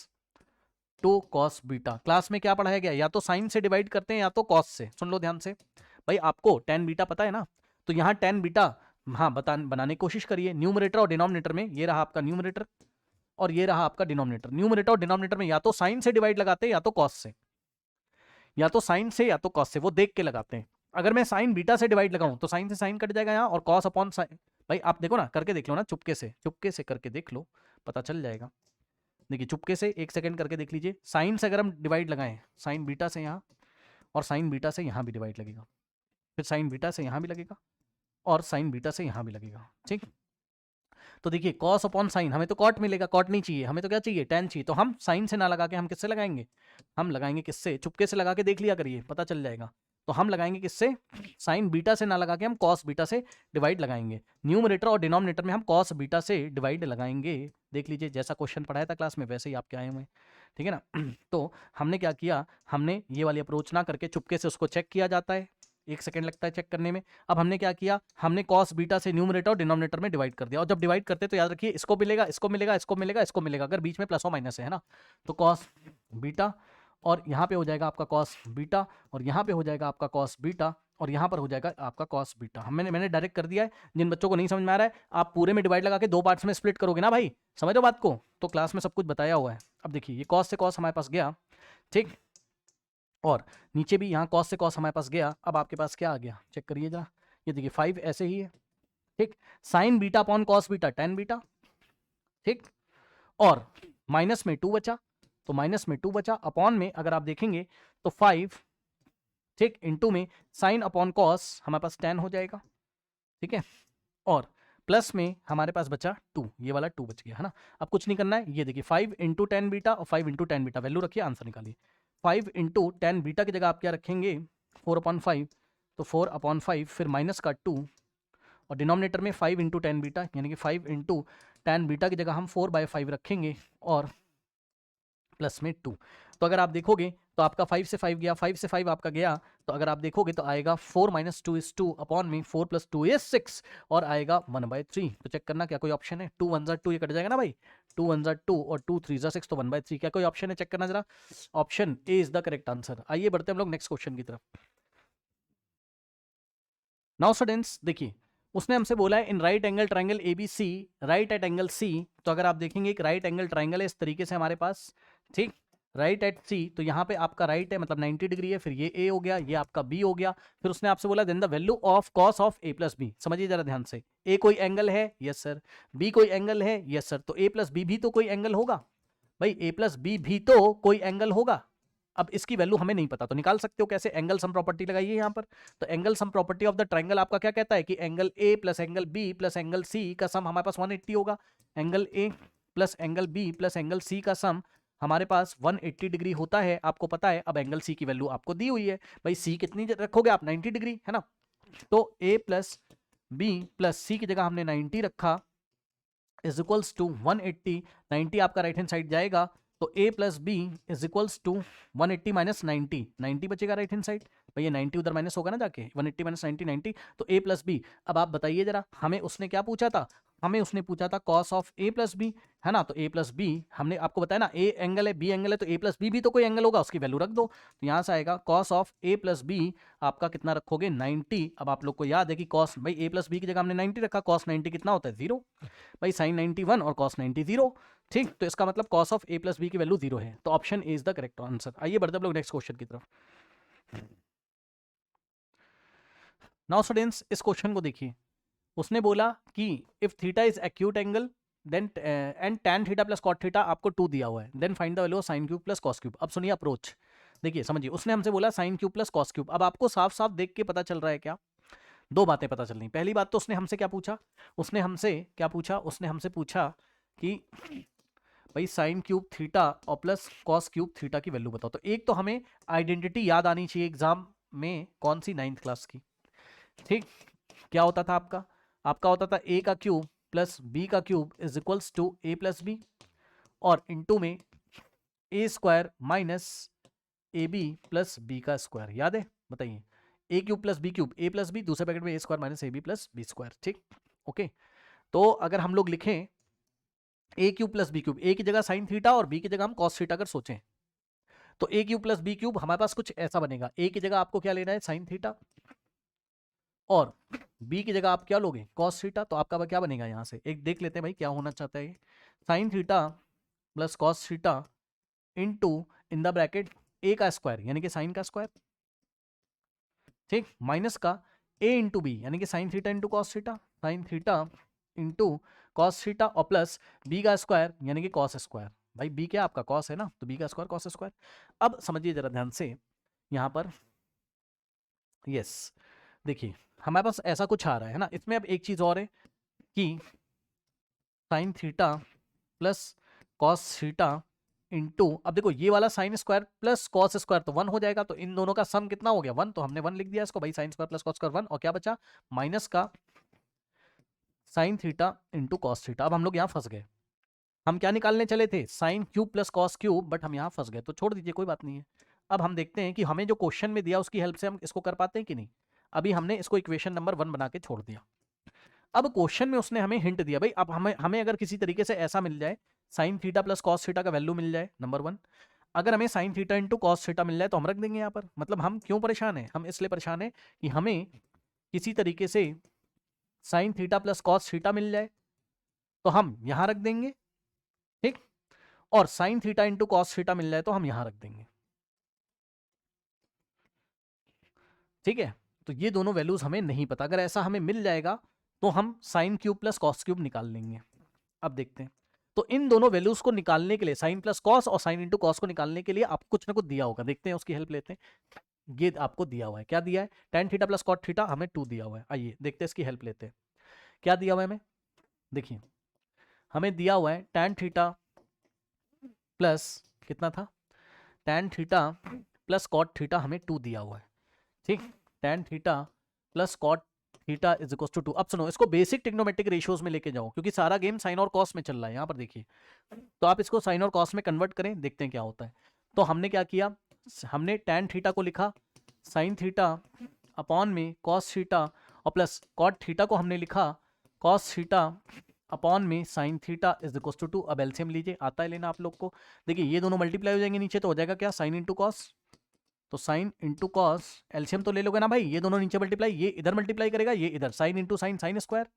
2 cos बीटा। क्लास में क्या पढ़ाया गया, या तो साइन से डिवाइड करते हैं या तो cos से। सुन लो ध्यान से भाई, आपको tan बीटा पता है ना, तो यहाँ tan बीटा हाँ बनाने की कोशिश करिए। न्यूमरेटर और डिनोमिनेटर में, ये रहा आपका न्यूमरेटर और ये रहा आपका डिनोमिनेटर। न्यूमरेटर और डिनोमिनेटर में या तो साइन से डिवाइड लगाते हैं या तो cos से, या तो साइन से या तो cos से, वो देख के लगाते हैं। अगर मैं साइन बीटा से डिवाइड लगाऊं तो साइन से साइन कट जाएगा यहाँ, और cos अपॉन साइन, भाई आप देखो ना, करके देख लो ना, चुपके से करके देख लो, पता चल जाएगा। देखिए चुपके से 1 सेकंड करके देख लीजिए, साइन से अगर हम डिवाइड लगाएं, साइन बीटा से यहाँ, और साइन बीटा से यहाँ भी डिवाइड लगेगा, फिर साइन बीटा से यहाँ भी लगेगा, और साइन बीटा से यहाँ भी लगेगा, ठीक। तो देखिए cos अपॉन साइन, हमें तो cot मिलेगा, cot नहीं चाहिए, हमें तो क्या चाहिए, tan चाहिए। तो हम साइन से ना लगा के हम किससे लगाएंगे, हम लगाएंगे किससे, चुपके से लगा के देख लिया करिए, पता चल जाएगा। तो हम लगाएंगे किससे, साइन बीटा से ना लगा के हम cos बीटा से डिवाइड लगाएंगे। न्यूमरेटर और डिनोमिनेटर में हम cos बीटा से डिवाइड लगाएंगे। देख लीजिए जैसा क्वेश्चन पढ़ाया था क्लास में वैसे ही आपके आए हुए, ठीक है ना। तो हमने क्या किया, हमने ये वाली अप्रोच ना करके चुपके से उसको चेक किया जाता है, 1 सेकंड लगता है चेक करने में। अब हमने क्या किया, हमने कॉस बीटा से न्यूमरेटर और डिनोमिनेटर में डिवाइड कर दिया, और जब डिवाइड करते तो याद रखिए इसको मिलेगा, इसको मिलेगा, इसको मिलेगा, इसको मिलेगा, अगर बीच में प्लस और माइनस है ना, तो कॉस बीटा, और यहाँ पे हो जाएगा आपका कॉस बीटा, और यहाँ पे हो जाएगा आपका कॉस बीटा, और यहाँ पर हो जाएगा आपका कॉस बीटा। मैंने डायरेक्ट कर दिया है। जिन बच्चों को नहीं समझ में आ रहा है, आप पूरे में डिवाइड लगा के 2 पार्ट्स में स्प्लिट करोगे ना भाई, समझो बात को, तो क्लास में सब कुछ बताया हुआ है। अब देखिए ये कॉस से कॉस हमारे पास गया, ठीक, और नीचे भी यहाँ कॉस से कॉस हमारे पास गया। अब आपके पास क्या आ गया, चेक करिए जरा, ये देखिए 5 ऐसे ही है, ठीक, sign beta upon cos beta tan beta, ठीक, और माइनस में 2 बचा, तो माइनस में 2 बचा, अपॉन में अगर आप देखेंगे तो 5, ठीक, इंटू में साइन अपॉन कॉस हमारे पास tan हो जाएगा, ठीक है, और प्लस में हमारे पास बचा 2, ये वाला 2 बच गया है ना। अब कुछ नहीं करना है, ये देखिए 5 इंटू tan बीटा और 5 इंटू tan बीटा, वैल्यू रखिए, आंसर निकालिए। 5 इंटू tan बीटा की जगह आप क्या रखेंगे, 4/5, तो 4/5, फिर माइनस का 2, और डिनोमिनेटर में 5 इंटू tan बीटा, यानी कि 5 इंटू tan बीटा की जगह हम 4/5 रखेंगे, और प्लस में 2। तो अगर आप देखोगे तो आपका 5 से 5 गया, 5 से 5 आपका गया, तो अगर आप देखोगे तो आएगा 4 - 2 = 2 अपॉन में 4 + 2 = 6, और आएगा 1/3। तो चेक करना क्या कोई ऑप्शन है, 2 1 ज़ा 2, ये कट जाएगा ना भाई, 2 1 ज़ा 2 और 2 3 ज़ा 6, तो 1/3। क्या कोई ऑप्शन है, चेक करना जरा, option A is the correct answer. आइए बढ़ते हैं हम लोग नेक्स्ट क्वेश्चन की तरफ। नाउ स्टूडेंट्स देखिए, उसने हमसे बोला है in right angle triangle ABC, right at angle C। तो अगर आप देखेंगे एक राइट एंगल ट्राइंगल है इस तरीके से हमारे पास, ठीक, राइट एट C, तो यहाँ पे आपका राइट है मतलब 90 डिग्री है, फिर ये A हो गया, ये आपका B हो गया, फिर उसने आपसे बोला then the value of cos of A + B। समझिए जरा ध्यान से, A कोई एंगल है, यस सर, B कोई एंगल है, यस सर, तो A + B भी तो कोई एंगल होगा भाई, A + B भी तो कोई एंगल होगा। अब इसकी वैल्यू हमें नहीं पता, तो निकाल सकते हो कैसे, एंगल सम प्रॉपर्टी लगाइए यहाँ पर। तो angle sum property of the triangle आपका क्या कहता है कि angle A plus angle B plus angle C का सम हमारे पास 180 होगा। Angle A plus angle B plus angle C का सम हमारे पास 180 डिग्री होता है, आपको पता है। अब एंगल C की वैल्यू आपको दी हुई है भाई, C कितनी रखोगे आप, 90 डिग्री है ना, तो A plus B plus C की जगह हमने 90 रखा, इज इक्वल्स टू 180, 90 आपका राइट हैंड साइड जाएगा, तो A plus B is equals to 180 minus 90, 90 बचेगा राइट हैंड साइड, भैया 90 उधर माइनस होगा ना जाके, 180 माइनस 90 90, तो A प्लस बी। अब आप बताइए जरा, हमें उसने क्या पूछा था, हमें उसने पूछा था cos of A plus B, है ना, तो A प्लस बी हमने आपको बताया ना, A एंगल है, B एंगल है, तो A प्लस बी भी तो कोई एंगल होगा, उसकी वैल्यू रख दो। तो यहाँ से आएगा cos of A plus B आपका कितना रखोगे, 90। अब आप लोग को याद है कि कॉस, भाई A प्लस बी की जगह हमने 90 रखा, कॉस 90 कितना होता है, 0, भाई साइन 91 और कॉस 90 0, ठीक, तो इसका मतलब cos of A plus B की वैल्यू 0 है, तो option A is the correct answer. आइए बढ़ते हम लोग नेक्स्ट क्वेश्चन की तरफ। नाउ स्टूडेंट्स इस क्वेश्चन को देखिए, उसने बोला कि if theta is acute angle then and tan theta plus cot theta आपको 2 दिया हुआ है, then find the value of sine cube plus cos cube. अब सुनिए अप्रोच, देखिए समझिए, उसने हमसे बोला sine cube plus cos cube. अब आपको साफ साफ देख के पता चल रहा है क्या, दो बातें पता चल रही। पहली बात तो उसने हमसे क्या पूछा, उसने हमसे क्या पूछा, उसने हमसे पूछा कि भाई साइन क्यूब थीटा और प्लस कॉस क्यूब थीटा की वैल्यू बताओ। तो एक तो हमें आइडेंटिटी याद आनी चाहिए एग्जाम में, कौन सी, 9th क्लास की, ठीक, क्या होता था आपका, आपका होता था a का क्यूब प्लस b का cube is equals to a plus B, और इंटू में a square minus A B plus B का स्क्वायर, याद है, बताइए, a cube plus B cube, a plus B, दूसरे पैकेट में a square minus A B plus B square, ठीक, okay. तो अगर हम लोग लिखें a cube plus B cube, a की जगह साइन थीटा और b की जगह हम कॉस थीटा अगर सोचें, तो a cube plus B cube हमारे पास कुछ ऐसा बनेगा, a की जगह आपको क्या लेना है, साइन थीटा, और b की जगह आप क्या लोगे, कॉस थीटा। तो आपका क्या बनेगा, यहां से एक देख लेते हैं भाई क्या होना चाहता है, sine theta plus cos theta into in the bracket a का स्क्वायर यानी कि साइन का स्क्वायर, ठीक, माइनस का a इंटू बी यानी कि sign theta into cos theta, sine theta into cos theta, और प्लस b का स्क्वायर यानी कि कॉस स्क्वायर, भाई b क्या आपका कॉस है ना, तो b का स्क्वायर कॉस स्क्वायर। अब समझिए जरा ध्यान से यहां पर, यस, देखिए हमारे पास ऐसा कुछ आ रहा है ना, इसमें अब एक चीज और है कि sign theta plus cos theta into, अब देखो ये वाला sign square plus cos square तो 1 हो जाएगा, तो इन दोनों का सम कितना हो गया, 1, तो हमने 1 लिख दिया इसको भाई, sine square plus cos square 1, और क्या बचा, माइनस का sign theta into cos theta. अब हम लोग यहाँ फंस गए, हम क्या निकालने चले थे, sign cube plus cos cube, but हम यहाँ फंस गए, तो छोड़ दीजिए कोई बात नहीं है। अब हम देखते हैं कि हमें जो क्वेश्चन में दिया उसकी हेल्प से हम इसको कर पाते हैं कि नहीं। अभी हमने इसको इक्वेशन नंबर 1 बना के छोड़ दिया। अब क्वेश्चन में उसने हमें हिंट दिया भाई, अब हमें अगर किसी तरीके से ऐसा मिल जाए sine theta plus cos theta का वैल्यू मिल जाए, नंबर 1, अगर हमें sine theta into cos theta मिल जाए तो हम रख देंगे यहाँ पर। मतलब हम क्यों परेशान है, हम इसलिए परेशान है कि हमें किसी तरीके से sine theta plus cos theta मिल जाए तो हम यहां रख देंगे, ठीक, और sine theta into cos theta मिल जाए तो हम यहां रख देंगे, ठीक है। तो ये दोनों वैल्यूज हमें नहीं पता, अगर ऐसा हमें मिल जाएगा तो हम sign cube plus cos cube निकाल लेंगे। अब देखते हैं, तो इन दोनों वैल्यूज को निकालने के लिए, साइन प्लस कॉस और साइन इंटू कॉस को निकालने के लिए आपको कुछ ना कुछ दिया होगा, देखते हैं उसकी हेल्प लेते हैं। ये आपको दिया हुआ है, क्या दिया है, tan theta plus cot theta हमें 2 दिया हुआ है। आइए देखते हैं इसकी हेल्प लेते हैं, क्या दिया हुआ है हमें। देखिए हमें दिया हुआ है tan थीटा प्लस कितना था, tan theta plus cot theta हमें 2 दिया हुआ है, ठीक। tan theta plus cot theta is equal to 2। अब सुनो, इसको बेसिक ट्रिग्नोमेट्रिक रेशियोज में लेके जाओ, क्योंकि सारा गेम साइन और कॉस में चल रहा है। यहाँ पर देखिए, तो आप इसको साइन और कॉस में कन्वर्ट करें, देखते हैं क्या होता है। तो हमने क्या किया, हमने tan थीटा को लिखा साइन थीटा अपॉन में कॉस थीटा, और प्लस कॉट थीटा को हमने लिखा कॉस थीटा अपॉन में sine theta is equal to 2। अब एलसीएम लीजिए, आता है लेना आप लोग को। देखिए ये दोनों मल्टीप्लाई हो जाएंगे नीचे, तो हो जाएगा क्या, साइन इंटू कॉस, तो साइन इंटू कॉस, एलसीएम तो ले लोगे ना भाई, ये दोनों नीचे मल्टीप्लाई, ये इधर मल्टीप्लाई करेगा, ये इधर, sine into sine sine square,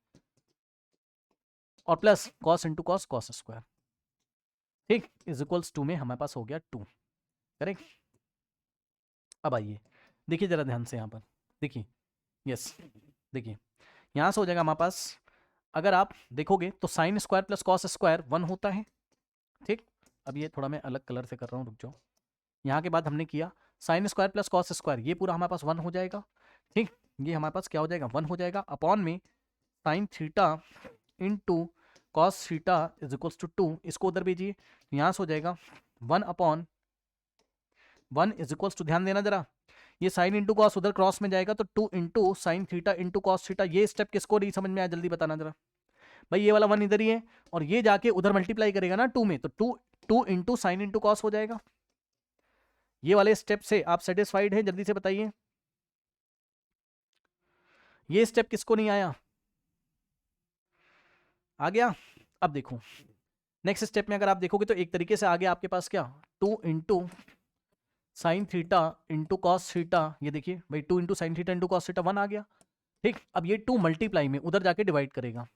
और plus cos into cos cos square, ठीक, इज इक्वल्स 2 में हमारे पास हो गया 2, करेक्ट। अब आइए देखिए जरा ध्यान से यहाँ पर, देखिए यस, देखिए यहाँ से हो जाएगा हमारे पास, अगर आप देखोगे तो sine square plus cos square 1 होता है, ठीक। अब ये थोड़ा मैं अलग कलर से कर रहा हूँ, रुक जाओ। यहाँ के बाद हमने किया sign square plus cos square, ये पूरा हमारे पास 1 हो जाएगा, ठीक। ये हमारे पास क्या हो जाएगा, 1 हो जाएगा, अपॉन में sine theta into cos theta is equals to 2, इसको उधर भेजिए, यहाँ से हो जाएगा 1 अपॉन 1 इज इक्वल्स टू, ध्यान देना जरा, ये साइन इंटू कॉस उधर क्रॉस में जाएगा तो 2 into sine theta into cos theta. ये स्टेप किसको नहीं समझ में आया, जल्दी बताना जरा भाई। ये वाला 1 इधर ही है, और ये जाके उधर मल्टीप्लाई करेगा ना 2 में, तो 2 इंटू साइन इंटू कॉस हो जाएगा। ये वाले स्टेप से आप सेटिस्फाइड है, जल्दी से बताइए, ये स्टेप किसको नहीं आया, आ गया। अब देखो नेक्स्ट स्टेप में अगर आप देखोगे तो एक तरीके से आगे आपके पास क्या, 2 into sine theta into cos theta, ये देखिए भाई 2 into sine theta into cos theta 1 आ गया, ठीक। अब ये 2 मल्टीप्लाई में उधर जाके डिवाइड करेगा,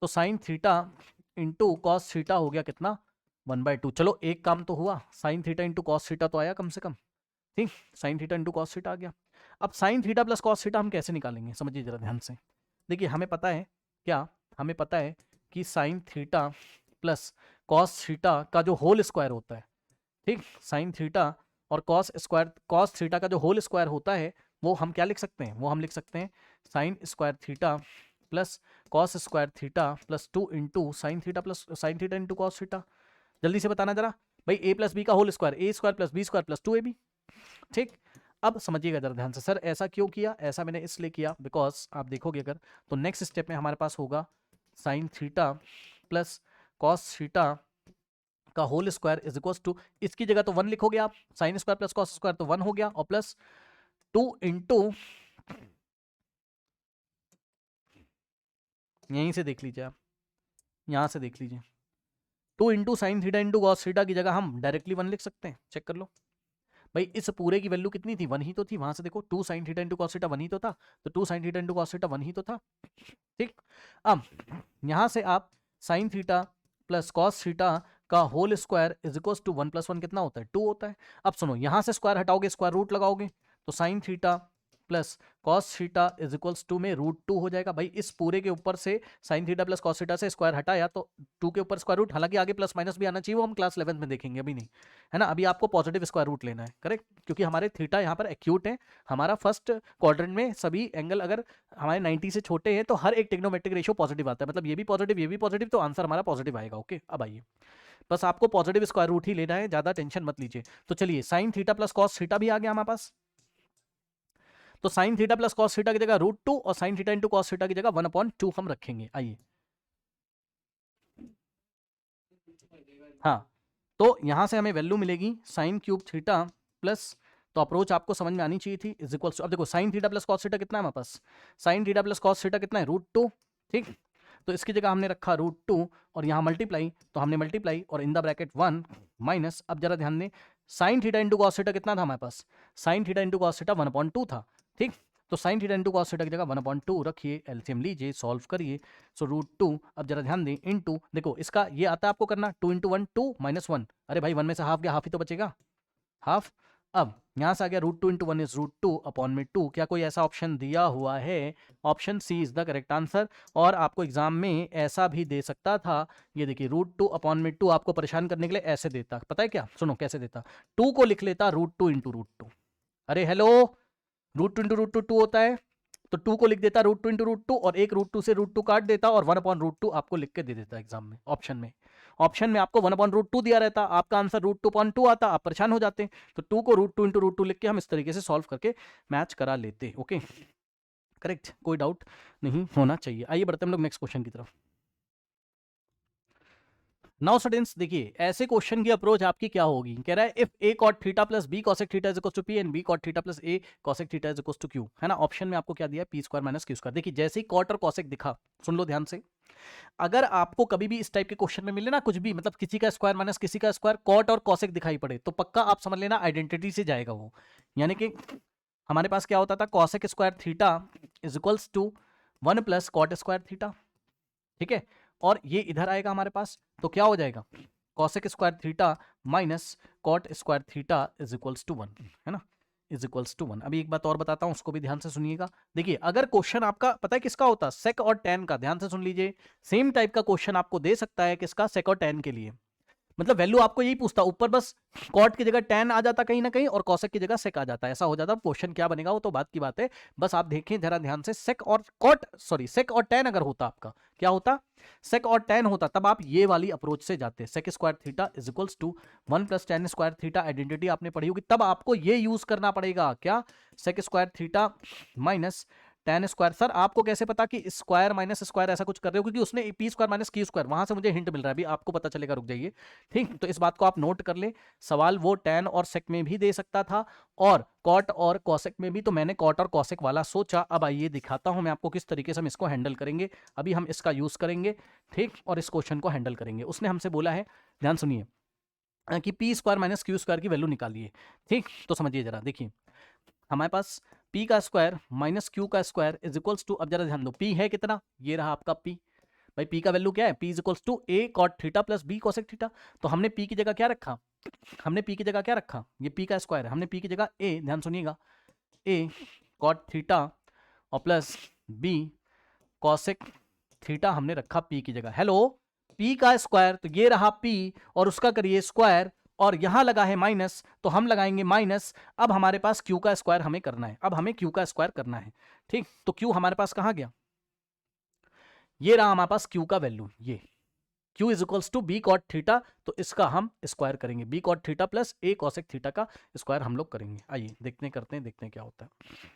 तो sine theta into cos theta हो गया कितना, 1/2। चलो एक काम तो हुआ, sine theta into cos theta तो आया कम से कम, ठीक, sine theta into cos theta आ गया। अब sine theta plus cos theta हम कैसे निकालेंगे, समझिए जरा ध्यान से। देखिए हमें पता है क्या, हमें पता है कि sign theta plus cos theta का जो होल स्क्वायर होता है, ठीक, साइन थीटा और कॉस स्क्वायर, कॉस थीटा का जो होल स्क्वायर होता है वो हम क्या लिख सकते हैं, वो हम लिख सकते हैं sine square theta plus cos square theta plus 2 into sine theta plus sine theta into cos theta. जल्दी से बताना जरा भाई, ए प्लस बी का whole square, A square plus B square plus 2ab, ठीक। अब समझिएगा जरा ध्यान से, सर ऐसा क्यों किया, ऐसा मैंने इसलिए किया बिकॉज आप देखोगे अगर तो नेक्स्ट स्टेप में हमारे पास होगा sine theta plus cos theta का whole square is equal to, इसकी जगह तो 1 लिखोगे आप, sine square plus cos square तो 1 हो गया, और प्लस 2 इंटू, यहीं से देख लीजिए आप, यहां से देख लीजिए, 2 into sine theta into cos theta की जगह हम डायरेक्टली 1 लिख सकते हैं, चेक कर लो भाई। इस पूरे की वैल्यू कितनी थी, 1 ही तो थी, वहां से देखो 2 sine theta into cos theta 1 ही तो था, तो 2 sine theta into cos theta 1 ही तो था, ठीक। अब यहां से आप sine theta plus cos theta का whole square is equal to 1 + 1 कितना होता है, 2 होता है। अब सुनो, यहां से स्क्वायर हटाओगे, स्क्वायर रूट लगाओगे, तो sine theta plus cos theta is equals to में √2 हो जाएगा भाई। इस पूरे के ऊपर से sine theta plus cos theta से स्क्वायर हटाया तो 2 के ऊपर स्क्वायर रूट, हालांकि आगे प्लस माइनस भी आना चाहिए, वो हम क्लास 11 में देखेंगे, अभी नहीं, है ना। अभी आपको पॉजिटिव स्क्वायर रूट लेना है, करेक्ट, क्योंकि हमारे थीटा यहाँ पर एक्यूट है, हमारा फर्स्ट क्वाड्रेंट में सभी एंगल अगर हमारे 90 से छोटे हैं तो हर एक ट्रिग्नोमेट्रिक रेशियो पॉजिटिव आता है, मतलब ये भी पॉजिटिव, तो आंसर हमारा पॉजिटिव आएगा। ओके, अब आइए, बस आपको पॉजिटिव स्क्वायर रूट ही लेना है, ज्यादा टेंशन मत लीजिए। तो चलिए sign theta plus cos theta भी आ गया हमारे पास, तो sine theta plus cos theta की जगह √2 और sine theta into cos theta की जगह 1/2 हम रखेंगे। आइए, हाँ, तो यहां से हमें वैल्यू मिलेगी साइन क्यूब थीटा प्लस, तो अप्रोच आपको समझ में आनी चाहिए थी। इज इक्वल्स टू, अब देखो sine theta plus cos theta कितना है हमारे पास, sine theta plus cos theta कितना है √2, ठीक। तो इसकी जगह हमने रखा √2 और यहाँ मल्टीप्लाई, तो हमने मल्टीप्लाई और इन द ब्रैकेट 1 माइनस, अब जरा ध्यान दें sine theta into cos theta कितना था हमारे पास, sine theta into cos theta 1/2 था, ठीक। तो sine theta into cos theta की जगह 1/2 रखिए, एलसीएम लीजिए, सॉल्व करिए। सो √2, अब जरा ध्यान दें इंटू, देखो इसका ये आता है आपको करना 2 × 1 2 -1, अरे भाई 1 में से हाफ गया, हाफ ही तो बचेगा, हाफ। अब यहां से आ गया √2 × 1 इज √2 अपॉन में 2, क्या कोई ऐसा ऑप्शन दिया हुआ है? Option C is the correct answer. और आपको एग्जाम में ऐसा भी दे सकता था, ये देखिए √2 अपॉन में 2 आपको परेशान करने के लिए ऐसे देता, पता है क्या, सुनो कैसे देता, 2 को लिख लेता √2 × √2, अरे हेलो, √2 × √2 होता है, तो 2 को लिख देता √2 × √2 और एक √2 से √2 काट देता और 1/√2 आपको लिख के दे देता एग्जाम में, ऑप्शन में। ऑप्शन में आपको 1/√2 दिया रहता, आपका आंसर √2/2 आता, आप परेशान हो जाते। तो 2 को √2 × √2 लिख के हम इस तरीके से सॉल्व करके मैच करा लेते। ओके, करेक्ट, कोई डाउट नहीं होना चाहिए। आइए बढ़ते हम लोग नेक्स्ट क्वेश्चन की तरफ। नाउ स्टूडेंट्स देखिए, ऐसे क्वेश्चन की अप्रोच आपकी क्या होगी, कह रहा है if a cot theta plus b cosec theta is equal to p and b cot theta plus a cosec theta is equal to q, है ना। ऑप्शन में आपको क्या दिया है, p² माइनस q²। देखिए जैसे ही कॉट और कॉसेक दिखा, सुन लो ध्यान से, अगर आपको कभी भी इस टाइप के क्वेश्चन में मिले ना कुछ भी, मतलब किसी का स्क्वायर माइनस किसी का स्क्वायर, कॉट और कॉसेक दिखाई पड़े, तो पक्का आप समझ लेना आइडेंटिटी से जाएगा वो। यानी कि हमारे पास क्या होता था, cosec square theta is equals to 1 plus cot square theta, ठीक है। और ये इधर आएगा हमारे पास, तो क्या हो जाएगा, cosec square theta minus cot square theta is equals to 1, है ना, इज इक्वल्स टू 1। अभी एक बात और बताता हूं, उसको भी ध्यान से सुनिएगा। देखिए अगर क्वेश्चन आपका पता है किसका होता, सेक और टेन का, ध्यान से सुन लीजिए, सेम टाइप का क्वेश्चन आपको दे सकता है किसका, सेक और टेन के लिए। मतलब वैल्यू आपको यही पूछता, ऊपर बस कॉट की जगह टेन आ जाता कहीं ना कहीं और कॉसेक की जगह सेक आ जाता, ऐसा हो जाता। क्वेश्चन क्या बनेगा वो तो बात की बात है, बस आप देखें जरा ध्यान से, सेक और कॉट, सॉरी सेक और टेन अगर होता आपका, क्या होता, सेक और टेन होता, तब आप ये वाली अप्रोच से जाते, sec square theta is equals to 1 plus tan square theta, identity आपने पढ़ी होगी, तब आपको ये यूज करना पड़ेगा, क्या, sec square theta minus tan square. Sir आपको कैसे पता कि स्क्वायर माइनस स्क्वायर ऐसा कुछ कर रहे हो, क्योंकि उसने p² माइनस q², वहां से मुझे हिंट मिल रहा है, अभी आपको पता चलेगा, रुक जाइए, ठीक। तो इस बात को आप नोट कर ले, सवाल वो टेन और सेक में भी दे सकता था और कॉट और कॉसेक में भी, तो मैंने कॉट और कॉसेक वाला सोचा। अब आइए दिखाता हूं मैं आपको किस तरीके से हम इसको हैंडल करेंगे। अभी हम इसका यूज करेंगे, ठीक, और इस क्वेश्चन को हैंडल करेंगे। उसने हमसे बोला है, ध्यान सुनिए, कि p² माइनस q² की वैल्यू निकालिए, ठीक। तो समझिए जरा, देखिए हमारे पास p का स्क्वायर माइनस q का स्क्वायर इज इक्वल्स टू, अब जरा ध्यान दो, p है कितना, ये रहा आपका p, भाई p का वैल्यू क्या है, p is equals to a cot theta plus b cosec theta. तो हमने p की जगह क्या रखा, हमने p की जगह क्या रखा, ये p का स्क्वायर है, हमने p की जगह a, ध्यान सुनिएगा, a cot थीटा और प्लस b cosec थीटा हमने रखा p की जगह। हेलो, p का स्क्वायर, तो ये रहा p और उसका करिए स्क्वायर, और यहां लगा है माइनस, तो हम लगाएंगे माइनस। अब हमारे पास q का स्क्वायर हमें करना है, अब हमें q का स्क्वायर करना है, ठीक। तो q हमारे पास कहां गया, ये रहा हमारे पास q का वैल्यू, ये q is equals to b cot theta, तो इसका हम स्क्वायर करेंगे, b cot theta plus a cosec theta का स्क्वायर हम लोग करेंगे। आइए देखते करते हैं, देखते हैं क्या होता है।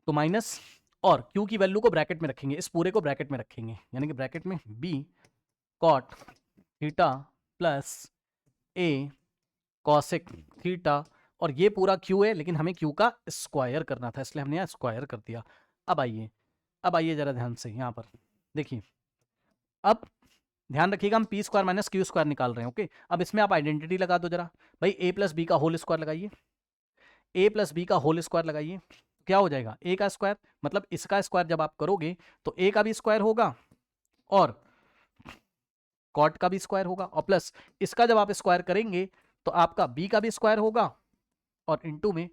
तो माइनस और q की वैल्यू को ब्रैकेट में रखेंगे, इस पूरे को ब्रैकेट में रखेंगे, यानी कि ब्रैकेट में b cot theta plus a cosec theta, और ये पूरा q है, लेकिन हमें q का स्क्वायर करना था, इसलिए हमने यहाँ स्क्वायर कर दिया। अब आइए जरा ध्यान से यहाँ पर देखिए, अब ध्यान रखिएगा, हम p² माइनस q² निकाल रहे हैं, ओके। अब इसमें आप आइडेंटिटी लगा दो जरा, भाई a प्लस बी का होल स्क्वायर लगाइए, a प्लस बी का होल स्क्वायर लगाइए, क्या हो जाएगा, a का स्क्वायर, मतलब इसका स्क्वायर जब आप करोगे तो a का भी स्क्वायर होगा और कॉट का भी स्क्वायर होगा, और प्लस इसका जब आप स्क्वायर करेंगे तो आपका b का भी स्क्वायर होगा और इनटू में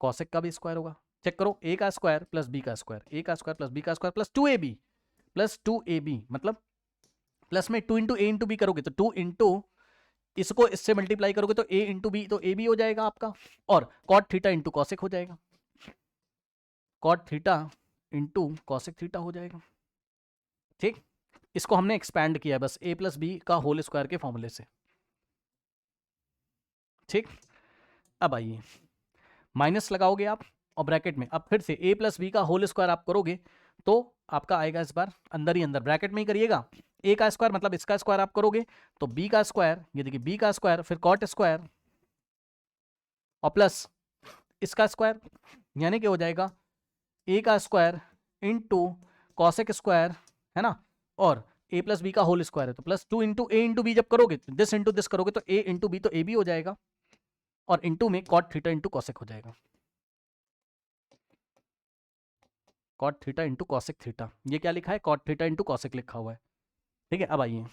कॉसेक का भी स्क्वायर होगा। चेक करो, a का स्क्वायर प्लस b का स्क्वायर, a का स्क्वायर प्लस b का square plus 2ab plus 2ab, मतलब प्लस में 2 इंटू ए इंटू बी करोगे तो 2 इंटू इसको इससे मल्टीप्लाई करोगे तो a इंटू बी, तो a भी हो जाएगा आपका, और कॉट थीटा इंटू कॉसेक हो जाएगा, cot theta into cosec theta हो जाएगा, ठीक। इसको हमने एक्सपैंड किया बस a प्लस बी का होल स्क्वायर के फॉर्मूले से, ठीक। अब आइए माइनस लगाओगे आप और ब्रैकेट में, अब फिर से a प्लस बी का होल स्क्वायर आप करोगे तो आपका आएगा, इस बार अंदर ही अंदर ब्रैकेट में ही करिएगा, ए का स्क्वायर मतलब इसका स्क्वायर आप करोगे तो बी का स्क्वायर, ये देखिए बी का स्क्वायर, फिर कॉट स्क्वायर और प्लस इसका स्क्वायर, यानी कि हो जाएगा ए का स्क्वायर इंटू कॉसेक स्क्वायर, है ना, और ए प्लस बी का होल स्क्वायर है तो प्लस 2 इंटू ए इंटू बी, जब करोगे दिस इंटू दिस करोगे तो ए इंटू बी तो ए बी हो जाएगा, और इंटू में कॉट थीटा इंटू कॉसेक हो जाएगा, cot theta into cosec theta. ये क्या लिखा है, कॉट थीटा इंटू कॉसेक लिखा हुआ है। ठीक है, अब आइए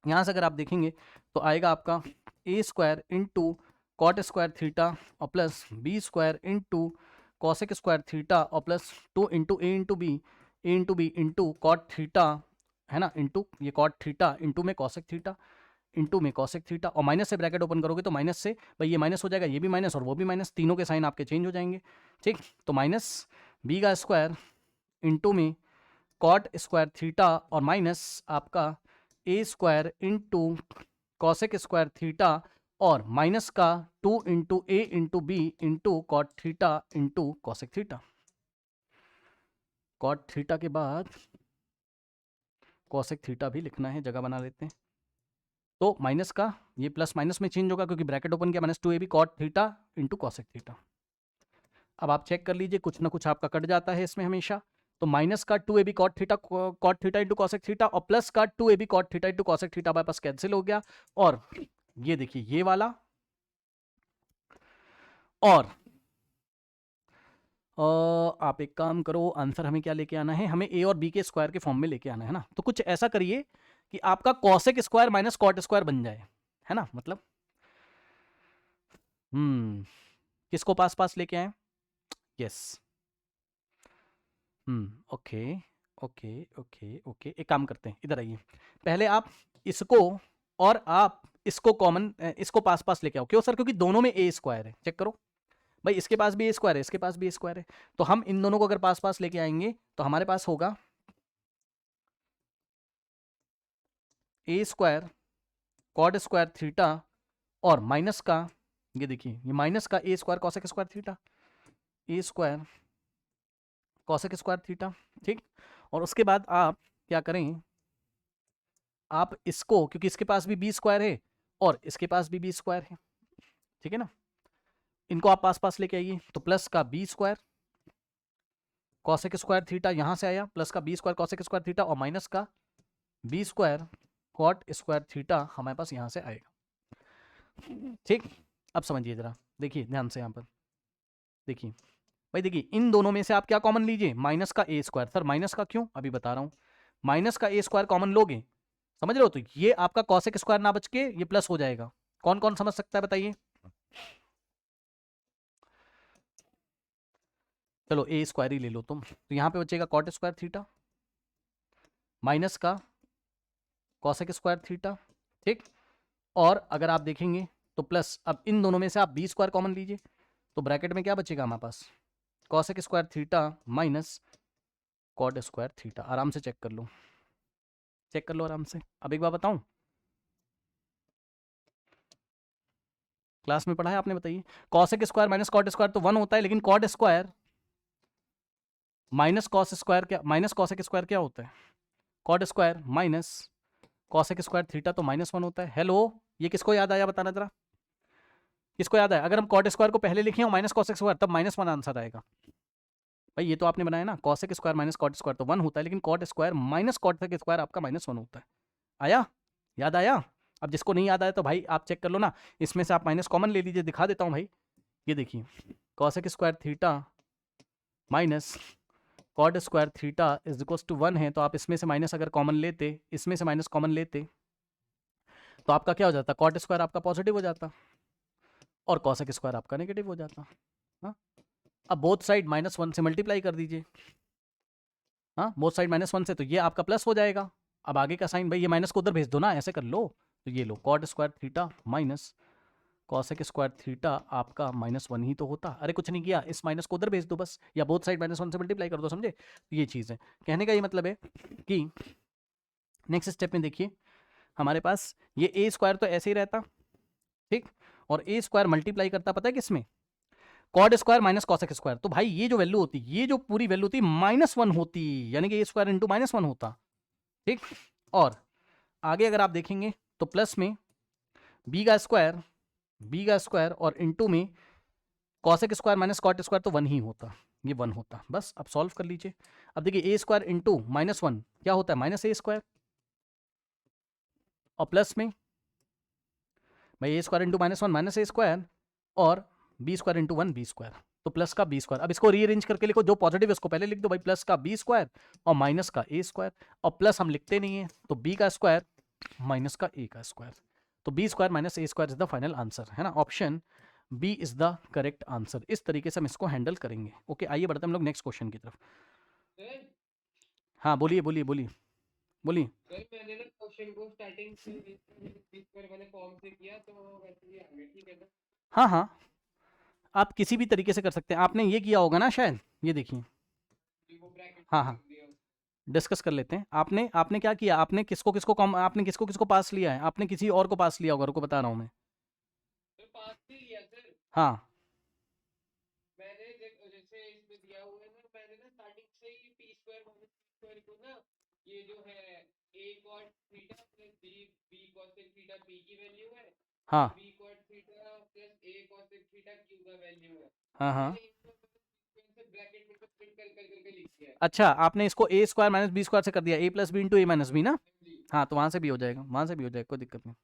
यहाँ से अगर आप देखेंगे तो आएगा आपका A square into cot square theta और plus B square into cosec square theta और प्लस 2 इंटू ए into B into cot theta, है ना, इंटू ये कॉट थीटा इंटू में कॉसेक थीटा इंटू में कॉसेक थीटा, और माइनस से ब्रैकेट ओपन करोगे तो माइनस से भाई ये माइनस हो जाएगा, ये भी माइनस और वो भी माइनस, तीनों के साइन आपके चेंज हो जाएंगे। ठीक, तो माइनस बी का स्क्वायर इंटू में कॉट स्क्वायर थीटा और माइनस आपका A square into cosec square theta और माइनस का 2 इंटू ए into B into cot theta into cosec theta. Cot theta के बाद कॉसेक थीटा भी लिखना है, जगह बना लेते हैं। तो माइनस का ये प्लस माइनस में चेंज होगा क्योंकि ब्रैकेट ओपन किया, minus 2 A B cot theta into cosec theta. अब आप चेक कर लीजिए कुछ ना कुछ आपका कट जाता है इसमें हमेशा, तो माइनस का 2 A B cot theta into cosec theta और प्लस का 2 A B cot theta into cosec theta हमारे पास कैंसिल हो गया, और ये देखिए ये वाला, और आप एक काम करो, आंसर हमें क्या लेके आना है, हमें ए और बी के स्क्वायर के फॉर्म में लेके आना है ना, तो कुछ ऐसा करिए कि आपका cosec square minus cot square बन जाए, है ना, मतलब किसको पास पास लेके आए, yes, okay okay okay okay, एक काम करते हैं, इधर आइए, पहले आप इसको और आप इसको कॉमन, इसको पास पास लेके आओ, क्यों सर, क्योंकि दोनों में ए स्क्वायर है, चेक करो भाई, इसके पास भी ए स्क्वायर है, इसके पास भी ए स्क्वायर है, तो हम इन दोनों को अगर पास पास लेके आएंगे तो हमारे पास होगा ए स्क्वायर कॉट स्क्वायर थीटा और माइनस का, ये देखिए ये माइनस का ए स्क्वायर कॉसेक स्क्वायर थीटा, ए स्क्वायर कॉसेक स्क्वायर थीटा। ठीक, और उसके बाद आप क्या करें, आप इसको, क्योंकि इसके पास भी बी स्क्वायर है और इसके पास भी बी स्क्वायर है, ठीक है ना, इनको आप पास पास लेके आइए, तो प्लस का B square cosec square theta यहां से आया, प्लस का B square cosec square theta और माइनस का B square cot square theta हमारे पास यहां से आएगा। ठीक, अब समझिए जरा, देखिए ध्यान से यहां पर देखिए भाई, देखिए इन दोनों में से आप क्या कॉमन लीजिए, माइनस का ए स्क्वायर, सर माइनस का क्यों, अभी बता रहा हूं, माइनस का ए स्क्वायर कॉमन लोगे, समझ रहे हो, तो ये आपका कॉसेक स्क्वायर ना बच के ये प्लस हो जाएगा, कौन कौन समझ सकता है बताइए, चलो ए स्क्वायर ही ले लो तुम, तो यहां पे बचेगा कॉट स्क्वायर थीटा माइनस का कॉसेक स्क्वायर थीटा। ठीक, और अगर आप देखेंगे तो प्लस, अब इन दोनों में से आप बी स्क्वायर कॉमन लीजिए, तो ब्रैकेट में क्या बचेगा हमारे पास, cosec square theta minus cot square theta, आराम से चेक कर लो, चेक कर लो आराम से। अब एक बार बताऊं, क्लास में पढ़ा है आपने, बताइए, cosec square minus cot square तो 1 होता है, लेकिन cot square minus cos square क्या, माइनस कॉसेक स्क्वायर क्या होता है, cot square minus cosec square theta तो -1 होता है। हेलो, ये किसको याद आया बताना जरा, किसको याद आया, अगर हम कॉट स्क्वायर को पहले लिखें और माइनस कॉसेक स्क्वायर तब -1 आंसर आएगा। भाई ये तो आपने बनाया ना, cosec square minus cot square तो 1 होता है, लेकिन cot square minus cosec square आपका -1 होता है। आया, याद आया। अब जिसको नहीं याद आया तो भाई आप चेक कर लो ना, इसमें से आप माइनस कॉमन ले लीजिए, दिखा देता हूँ भाई, ये देखिए cosec square theta minus cot square theta is equal to 1 है, तो आप इसमें से माइनस अगर कॉमन लेते, इसमें से माइनस कॉमन लेते तो आपका क्या हो जाता, कॉट स्क्वायर आपका पॉजिटिव हो जाता और कॉसेक स्क्वायर आपका नेगेटिव हो जाता। हाँ, अब बोथ साइड -1 से मल्टीप्लाई कर दीजिए, हाँ बोथ साइड -1 से, तो ये आपका प्लस हो जाएगा। अब आगे का साइन भाई ये माइनस को उधर भेज दो ना, ऐसे कर लो, तो ये लो cot square theta minus cosec square theta आपका -1 ही तो होता। अरे कुछ नहीं किया, इस माइनस को उधर भेज दो बस, या बोथ साइड -1 से मल्टीप्लाई कर दो, समझे, तो ये चीज़ है। कहने का ये मतलब है कि नेक्स्ट स्टेप में देखिए हमारे पास ये ए स्क्वायर तो ऐसे ही रहता, ठीक, और ए स्क्वायर मल्टीप्लाई करता पता है किसमें, code square minus cosec square, तो भाई ये जो वैल्यू होती, ये जो पूरी वैल्यू होती -1 होती, यानी कि ए स्क्वायर इंटू -1 होता। ठीक, और आगे अगर आप देखेंगे तो प्लस में बी का स्क्वायर और इनटू में cosec square minus cot square, तो 1 ही होता, ये 1 होता। बस अब सॉल्व कर लीजिए। अब देखिए ए स्क्वायर इंटू -1 क्या होता है, माइनस ए स्क्वायर, और प्लस में भाई A square into -1 minus A square, और B square into 1 B square, तो प्लस का बी स्क्वायर। अब इसको रीअरेंज करके लिखो, जो पॉजिटिव है उसको पहले लिख दो भाई, प्लस का बी स्क्वायर और माइनस का ए स्क्वायर, और प्लस हम लिखते नहीं है तो बी का स्क्वायर माइनस का ए का स्क्वायर, तो B square minus A square is the final answer, है ना। Option B is the correct answer. इस तरीके से हम इसको हैंडल करेंगे। ओके, आइए बढ़ते हम लोग नेक्स्ट क्वेश्चन की तरफ। हाँ बोलिए बोलिए बोलिए बोलिए। सर मैंने ना क्वेश्चन को स्टार्टिंग से स्क्वायर वाले फॉर्म से किया तो वैसे ही आ गया, ठीक है ना? हाँ हाँ, आप किसी भी तरीके से कर सकते हैं। आपने ये किया होगा ना शायद, ये देखिए। वो ब्रैकेट हाँ में हाँ, लिख दिया। डिस्कस कर लेते हैं। आपने क्या किया, आपने किसको किसको आपने किसको किसको पास लिया है, आपने किसी और को पास लिया होगा, रुको बता रहा हूँ मैं। तो पास ही लिया सर हाँ मैंने, जैसे इसमें दिया हुआ है ना, मैंने ना स्टार्टिंग से ही p square minus p square को ना, ये जो है a cos theta plus b cosec theta p की वैल्यू है, हाँ और b cos theta plus a cosec theta q का वैल्यू है। हाँ हाँ। मैंने इसको से ब्रैकेट में स्प्लिट करके लिख दिया है। अच्छा, आपने इसको ए स्क्वायर माइनस बी स्क्वायर से कर दिया, ए प्लस बी इंटू ए माइनस बी ना। जी हाँ, तो वहाँ से भी हो जाएगा, वहाँ से भी हो जाएगा, कोई दिक्कत नहीं।